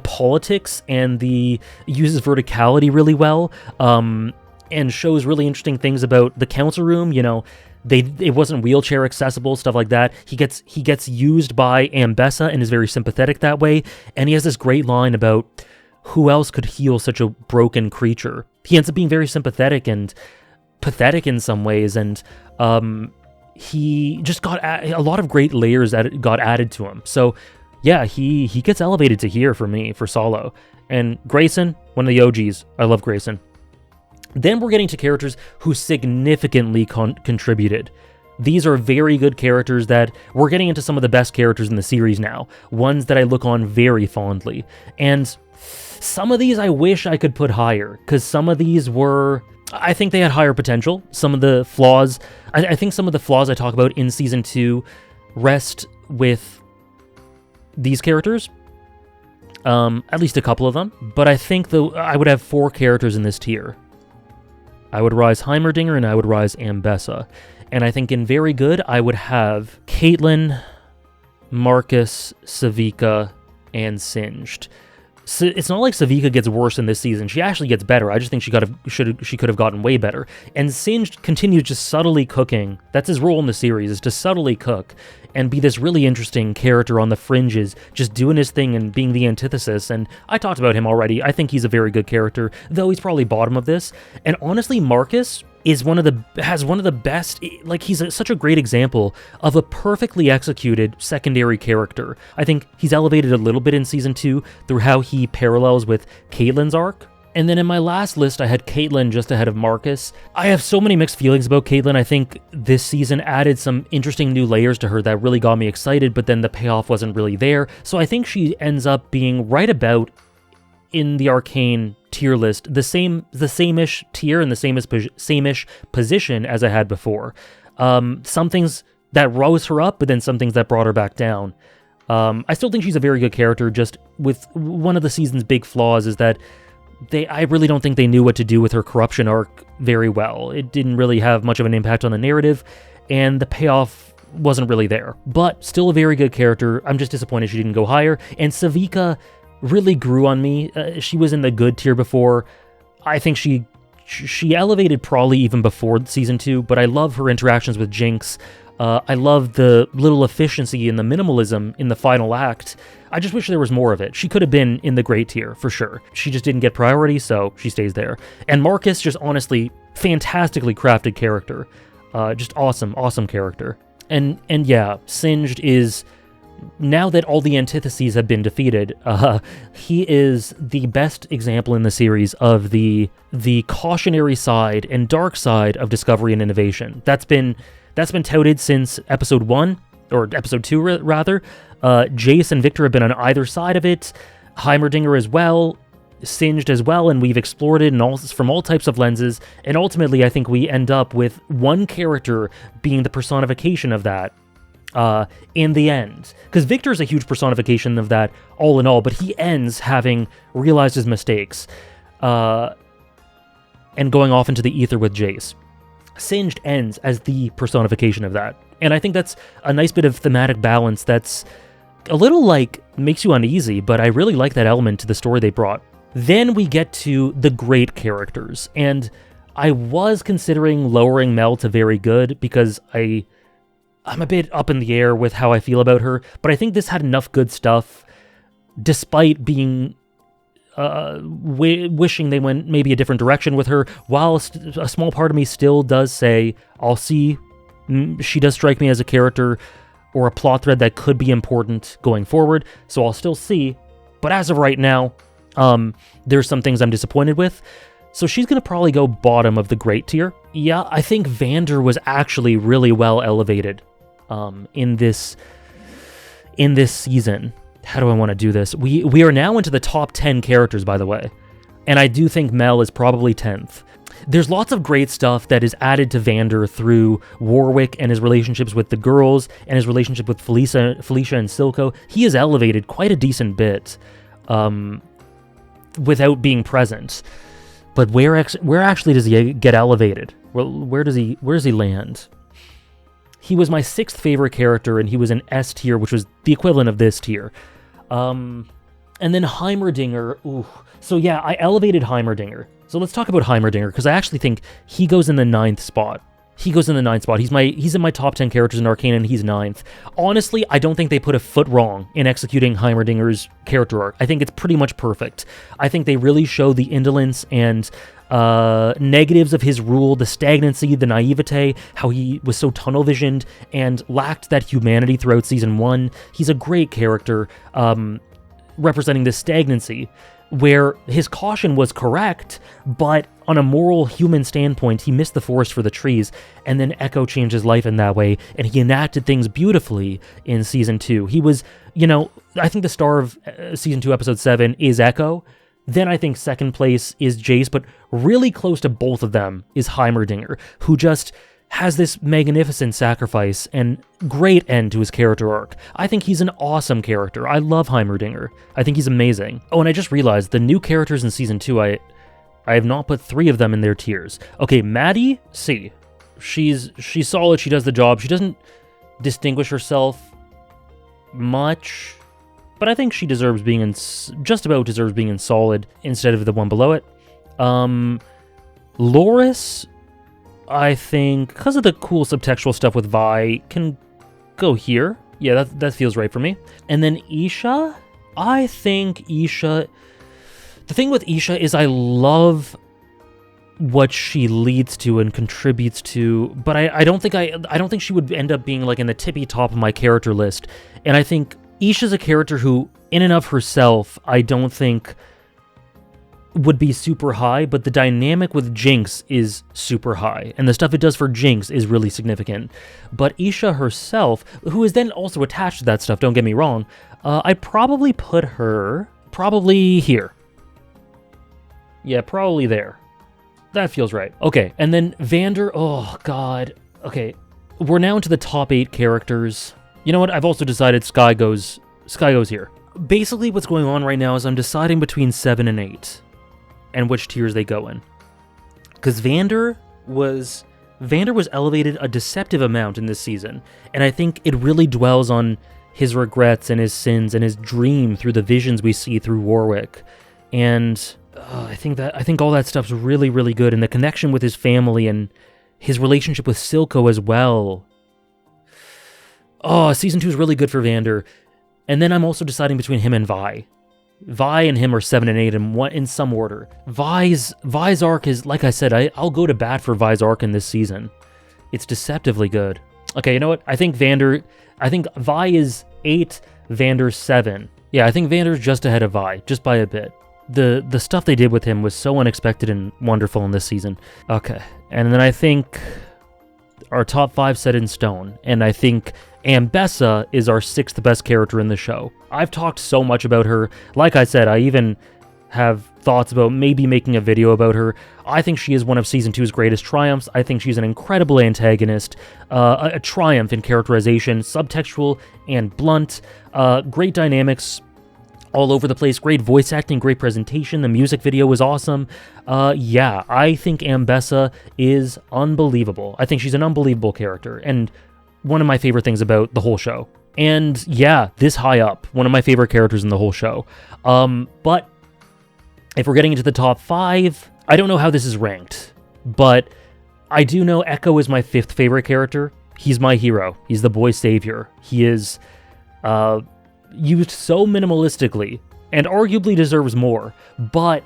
politics and uses verticality really well, and shows really interesting things about the council room. You know, it wasn't wheelchair accessible, stuff like that. He gets used by Ambessa and is very sympathetic that way, and he has this great line about who else could heal such a broken creature. He ends up being very sympathetic and pathetic in some ways, and he just got a lot of great layers that got added to him. So yeah, he gets elevated to here for me, for Solo. And Grayson, one of the OGs. I love Grayson. Then we're getting to characters who significantly contributed. These are very good characters that we're getting into some of the best characters in the series now. Ones that I look on very fondly. And some of these I wish I could put higher, because some of these I think they had higher potential. Some of the flaws, I think some of the flaws I talk about in Season 2 rest with these characters. At least a couple of them. But I think I would have 4 characters in this tier. I would rise Heimerdinger and I would rise Ambessa. And I think in very good, I would have Caitlyn, Marcus, Savika, and Singed. So it's not like Savika gets worse in this season. She actually gets better. I just think she could have gotten way better. And Singed continues just subtly cooking. That's his role in the series, is to subtly cook and be this really interesting character on the fringes, just doing his thing and being the antithesis. And I talked about him already. I think he's a very good character, though he's probably bottom of this. And honestly, Marcus has one of the best, like he's such a great example of a perfectly executed secondary character. I think he's elevated a little bit in Season 2 through how he parallels with Caitlyn's arc. And then in my last list, I had Caitlyn just ahead of Marcus. I have so many mixed feelings about Caitlyn. I think this season added some interesting new layers to her that really got me excited, but then the payoff wasn't really there. So I think she ends up being right about in the Arcane tier list, the same-ish tier and the same-ish position as I had before. Some things that rose her up, but then some things that brought her back down. I still think she's a very good character, just with one of the season's big flaws is that I really don't think they knew what to do with her corruption arc very well. It didn't really have much of an impact on the narrative, and the payoff wasn't really there. But still a very good character. I'm just disappointed she didn't go higher. And Savika really grew on me. She was in the good tier before. I think she elevated probably even before Season 2, but I love her interactions with Jinx. I love the little efficiency and the minimalism in the final act. I just wish there was more of it. She could have been in the great tier, for sure. She just didn't get priority, so she stays there. And Marcus, just honestly, fantastically crafted character. Just awesome character. And yeah, Singed is, now that all the antitheses have been defeated, he is the best example in the series of the cautionary side and dark side of discovery and innovation. That's been touted since episode 1, or episode 2 rather. Jace and Victor have been on either side of it, Heimerdinger as well, Singed as well, and we've explored it from all types of lenses, and ultimately I think we end up with one character being the personification of that in the end. Because Victor is a huge personification of that all in all, but he ends having realized his mistakes. and going off into the ether with Jace. Singed ends as the personification of that. And I think that's a nice bit of thematic balance that's a little, like, makes you uneasy, but I really like that element to the story they brought. Then we get to the great characters, and I was considering lowering Mel to very good because I'm a bit up in the air with how I feel about her, but I think this had enough good stuff, despite being wishing they went maybe a different direction with her, while a small part of me still does say, I'll see, she does strike me as a character or a plot thread that could be important going forward, so I'll still see, but as of right now, there's some things I'm disappointed with, so she's going to probably go bottom of the great tier. Yeah, I think Vander was actually really well elevated in this season. How do I want to do this? We are now into the top 10 characters, by the way, and I do think Mel is probably 10th. There's lots of great stuff that is added to Vander through Warwick and his relationships with the girls and his relationship with Felicia and Silco. He is elevated quite a decent bit without being present. But where actually does he get elevated? Well, where does he land? He was my 6th favorite character, and he was an S tier, which was the equivalent of this tier. And then Heimerdinger. Ooh. So yeah, I elevated Heimerdinger. So let's talk about Heimerdinger, because I actually think he goes in the 9th spot. He's in my top 10 characters in Arcane, and he's 9th. Honestly, I don't think they put a foot wrong in executing Heimerdinger's character arc. I think it's pretty much perfect. I think they really show the indolence and negatives of his rule, the stagnancy, the naivete, how he was so tunnel-visioned and lacked that humanity throughout Season 1. He's a great character representing this stagnancy, where his caution was correct, but on a moral human standpoint, he missed the forest for the trees, and then Echo changed his life in that way, and he enacted things beautifully in Season 2. He was, I think the star of Season 2, Episode 7 is Echo. Then I think second place is Jace, but really close to both of them is Heimerdinger, who just has this magnificent sacrifice and great end to his character arc. I think he's an awesome character. I love Heimerdinger. I think he's amazing. Oh, and I just realized the new characters in Season 2, I have not put 3 of them in their tiers. Okay, Maddie, C. She's solid, she does the job. She doesn't distinguish herself much, but I think she deserves being just about deserves being in solid instead of the one below it. Loris, I think, because of the cool subtextual stuff with Vi, can go here. Yeah, that feels right for me. And then Isha, I think Isha... The thing with Isha is I love what she leads to and contributes to, but I don't think she would end up being like in the tippy top of my character list. And I think Isha's a character who, in and of herself, I don't think would be super high, but the dynamic with Jinx is super high, and the stuff it does for Jinx is really significant. But Isha herself, who is then also attached to that stuff, don't get me wrong, I'd probably put her probably here. Yeah, probably there. That feels right. Okay, and then Vander, oh god. Okay, we're now into the top 8 characters. You know what, I've also decided Sky goes here. Basically what's going on right now is I'm deciding between 7 and 8. And which tiers they go in. Because Vander was elevated a deceptive amount in this season, and I think it really dwells on his regrets and his sins and his dream through the visions we see through Warwick. And I think all that stuff's really, really good, and the connection with his family and his relationship with Silco as well. Oh, Season 2 is really good for Vander. And then I'm also deciding between him and Vi. Vi and him are 7 and 8 in some order. Vi's arc is, like I said, I'll go to bat for Vi's arc in this season. It's deceptively good. Okay, you know what? I think Vi is 8, Vander's 7. Yeah, I think Vander's just ahead of Vi, just by a bit. The stuff they did with him was so unexpected and wonderful in this season. Okay, and then I think our top 5 set in stone, and I think Ambessa is our 6th best character in the show. I've talked so much about her. Like I said, I even have thoughts about maybe making a video about her. I think she is one of Season 2's greatest triumphs. I think she's an incredible antagonist, a triumph in characterization, subtextual and blunt, great dynamics, all over the place. Great voice acting, great presentation. The music video was awesome. Yeah, I think Ambessa is unbelievable. I think she's an unbelievable character, and one of my favorite things about the whole show. And yeah, this high up, one of my favorite characters in the whole show. But if we're getting into the top 5, I don't know how this is ranked, but I do know Echo is my 5th favorite character. He's my hero. He's the boy savior. He is used so minimalistically and arguably deserves more, but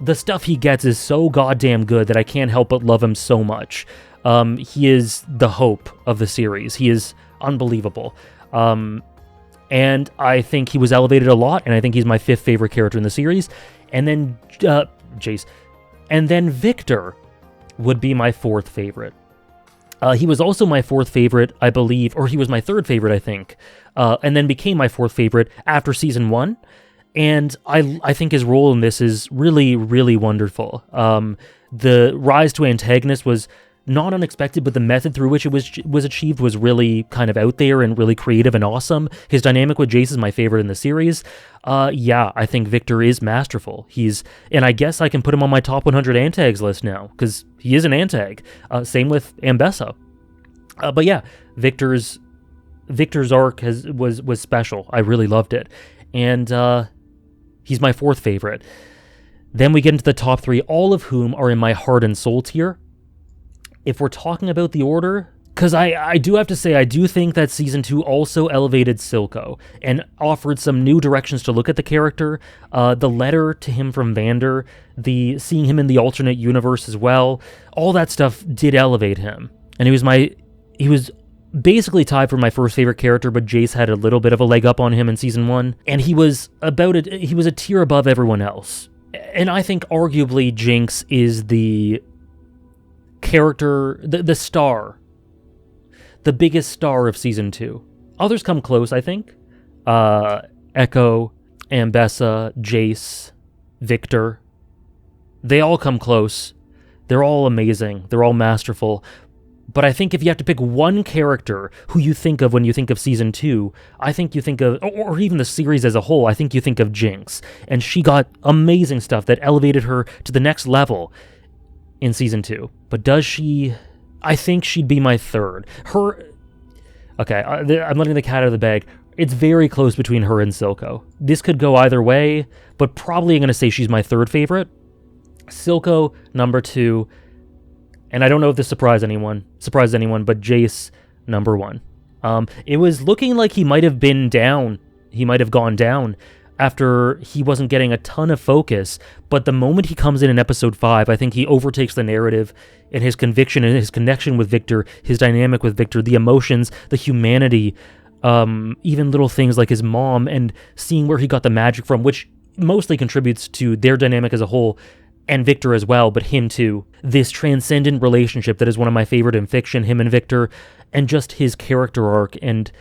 the stuff he gets is so goddamn good that I can't help but love him so much. He is the hope of the series. He is unbelievable. And I think he was elevated a lot, and I think he's my 5th favorite character in the series. And then Jace. And then Victor would be my 4th favorite. He was also my 4th favorite, I believe, or he was my 3rd favorite, I think, and then became my 4th favorite after season 1. And I think his role in this is really, really wonderful. The rise to antagonist was not unexpected, but the method through which it was achieved was really kind of out there and really creative and awesome. His dynamic with Jace is my favorite in the series. Yeah, I think Victor is masterful. And I guess I can put him on my top 100 antags list now, because he is an antag. Same with Ambessa. But yeah, Victor's arc was special. I really loved it. And he's my 4th favorite. Then we get into the top 3, all of whom are in my heart and soul tier. If we're talking about the order, because I do have to say, I do think that Season 2 also elevated Silco and offered some new directions to look at the character. The letter to him from Vander, seeing him in the alternate universe as well, all that stuff did elevate him. And he was basically tied for my 1st favorite character, but Jace had a little bit of a leg up on him in Season 1, and he was a tier above everyone else. And I think arguably Jinx is the character, the star, the biggest star of Season 2. Others come close, I think. Echo, Ambessa, Jace, Victor. They all come close. They're all amazing. They're all masterful. But I think if you have to pick one character who you think of when you think of Season 2, I think you think of, or even the series as a whole, I think you think of Jinx. And she got amazing stuff that elevated her to the next level in Season 2. But does she... I think she'd be my 3rd. Okay, I'm letting the cat out of the bag. It's very close between her and Silco. This could go either way, but probably I'm going to say she's my 3rd favorite. Silco, number 2. And I don't know if this surprised anyone, but Jace, number 1. It was looking like he might have been down. He might have gone down after he wasn't getting a ton of focus, but the moment he comes in episode 5, I think he overtakes the narrative, and his conviction and his connection with Victor, his dynamic with Victor, the emotions, the humanity, even little things like his mom and seeing where he got the magic from, which mostly contributes to their dynamic as a whole, and Victor as well, but him too. This transcendent relationship that is one of my favorite in fiction, him and Victor, and just his character arc and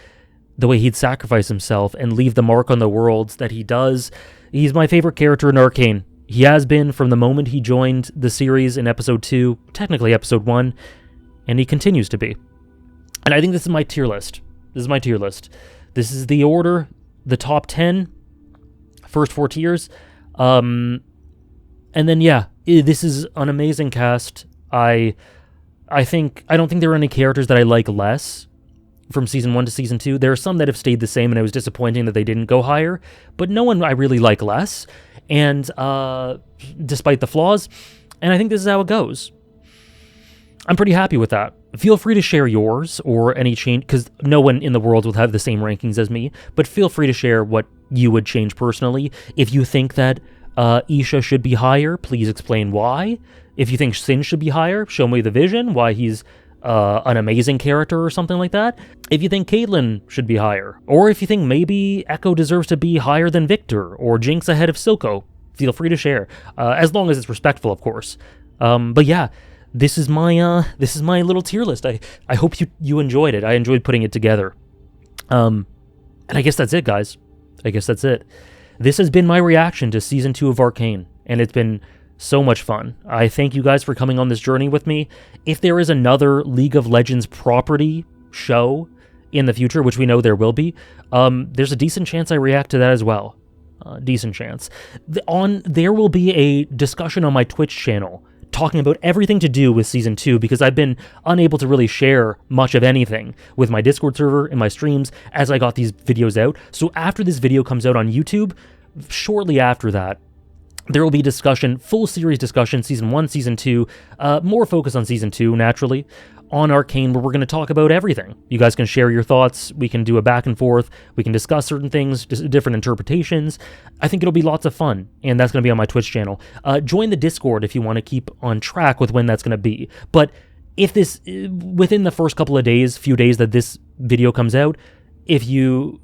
the way he'd sacrifice himself and leave the mark on the worlds that he does. He's my favorite character in Arcane. He has been from the moment he joined the series in episode 2, technically episode 1, and he continues to be. And I think this is my tier list. This is the order, the top 10, first 4 tiers. And then, yeah, this is an amazing cast. I don't think there are any characters that I like less from Season 1 to Season 2. There are some that have stayed the same, and it was disappointing that they didn't go higher, but no one I really like less, and despite the flaws, and I think this is how it goes. I'm pretty happy with that. Feel free to share yours or any change, because no one in the world will have the same rankings as me, but feel free to share what you would change personally. If you think that Isha should be higher, please explain why. If you think Sin should be higher, show me the vision, why he's an amazing character or something like that. If you think Caitlyn should be higher, or if you think maybe Echo deserves to be higher than Victor, or Jinx ahead of Silco, feel free to share, as long as it's respectful, of course. But yeah, this is my little tier list. I hope you enjoyed it. I enjoyed putting it together. And I guess that's it, guys. I guess that's it. This has been my reaction to Season 2 of Arcane, and it's been so much fun. I thank you guys for coming on this journey with me. If there is another League of Legends property show in the future, which we know there will be, there's a decent chance I react to that as well. decent chance. There will be a discussion on my Twitch channel talking about everything to do with Season 2, because I've been unable to really share much of anything with my Discord server and my streams as I got these videos out. So after this video comes out on YouTube, shortly after that, there will be discussion, full series discussion, Season 1, Season 2, more focus on Season 2, naturally, on Arcane, where we're going to talk about everything. You guys can share your thoughts, we can do a back and forth, we can discuss certain things, different interpretations. I think it'll be lots of fun, and that's going to be on my Twitch channel. Join the Discord if you want to keep on track with when that's going to be. But if this, within the first couple of days, few days that this video comes out, if you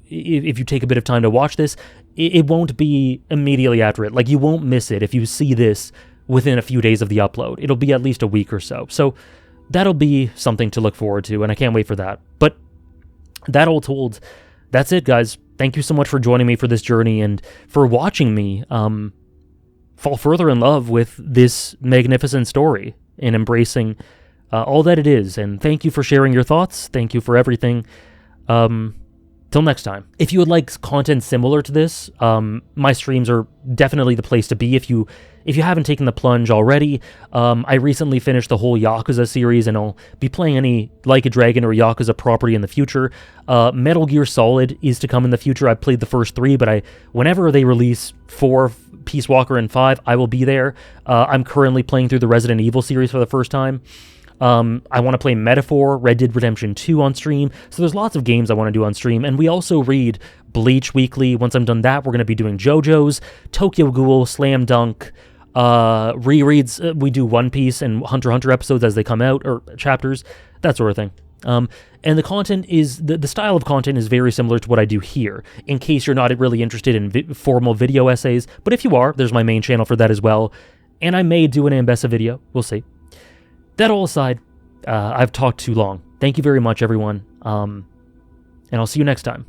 take a bit of time to watch this, it won't be immediately after it. Like, you won't miss it if you see this within a few days of the upload. It'll be at least a week or so. So that'll be something to look forward to, and I can't wait for that. But that all told, that's it, guys. Thank you so much for joining me for this journey and for watching me fall further in love with this magnificent story and embracing all that it is. And thank you for sharing your thoughts. Thank you for everything. Till next time. If you would like content similar to this, my streams are definitely the place to be if you haven't taken the plunge already. I recently finished the whole Yakuza series, and I'll be playing any Like a Dragon or Yakuza property in the future. Metal Gear Solid is to come in the future. I played the first 3, but whenever they release 4, Peace Walker, and 5, I will be there. I'm currently playing through the Resident Evil series for the first time. I want to play Metaphor, Red Dead Redemption 2 on stream, so there's lots of games I want to do on stream, and we also read Bleach weekly. Once I'm done that, we're going to be doing JoJo's, Tokyo Ghoul, Slam Dunk, rereads. We do One Piece and Hunter x Hunter episodes as they come out, or chapters, that sort of thing. And the content is, the style of content is very similar to what I do here, in case you're not really interested in formal video essays, but if you are, there's my main channel for that as well, and I may do an Ambessa video, we'll see. That all aside, I've talked too long. Thank you very much, everyone, and I'll see you next time.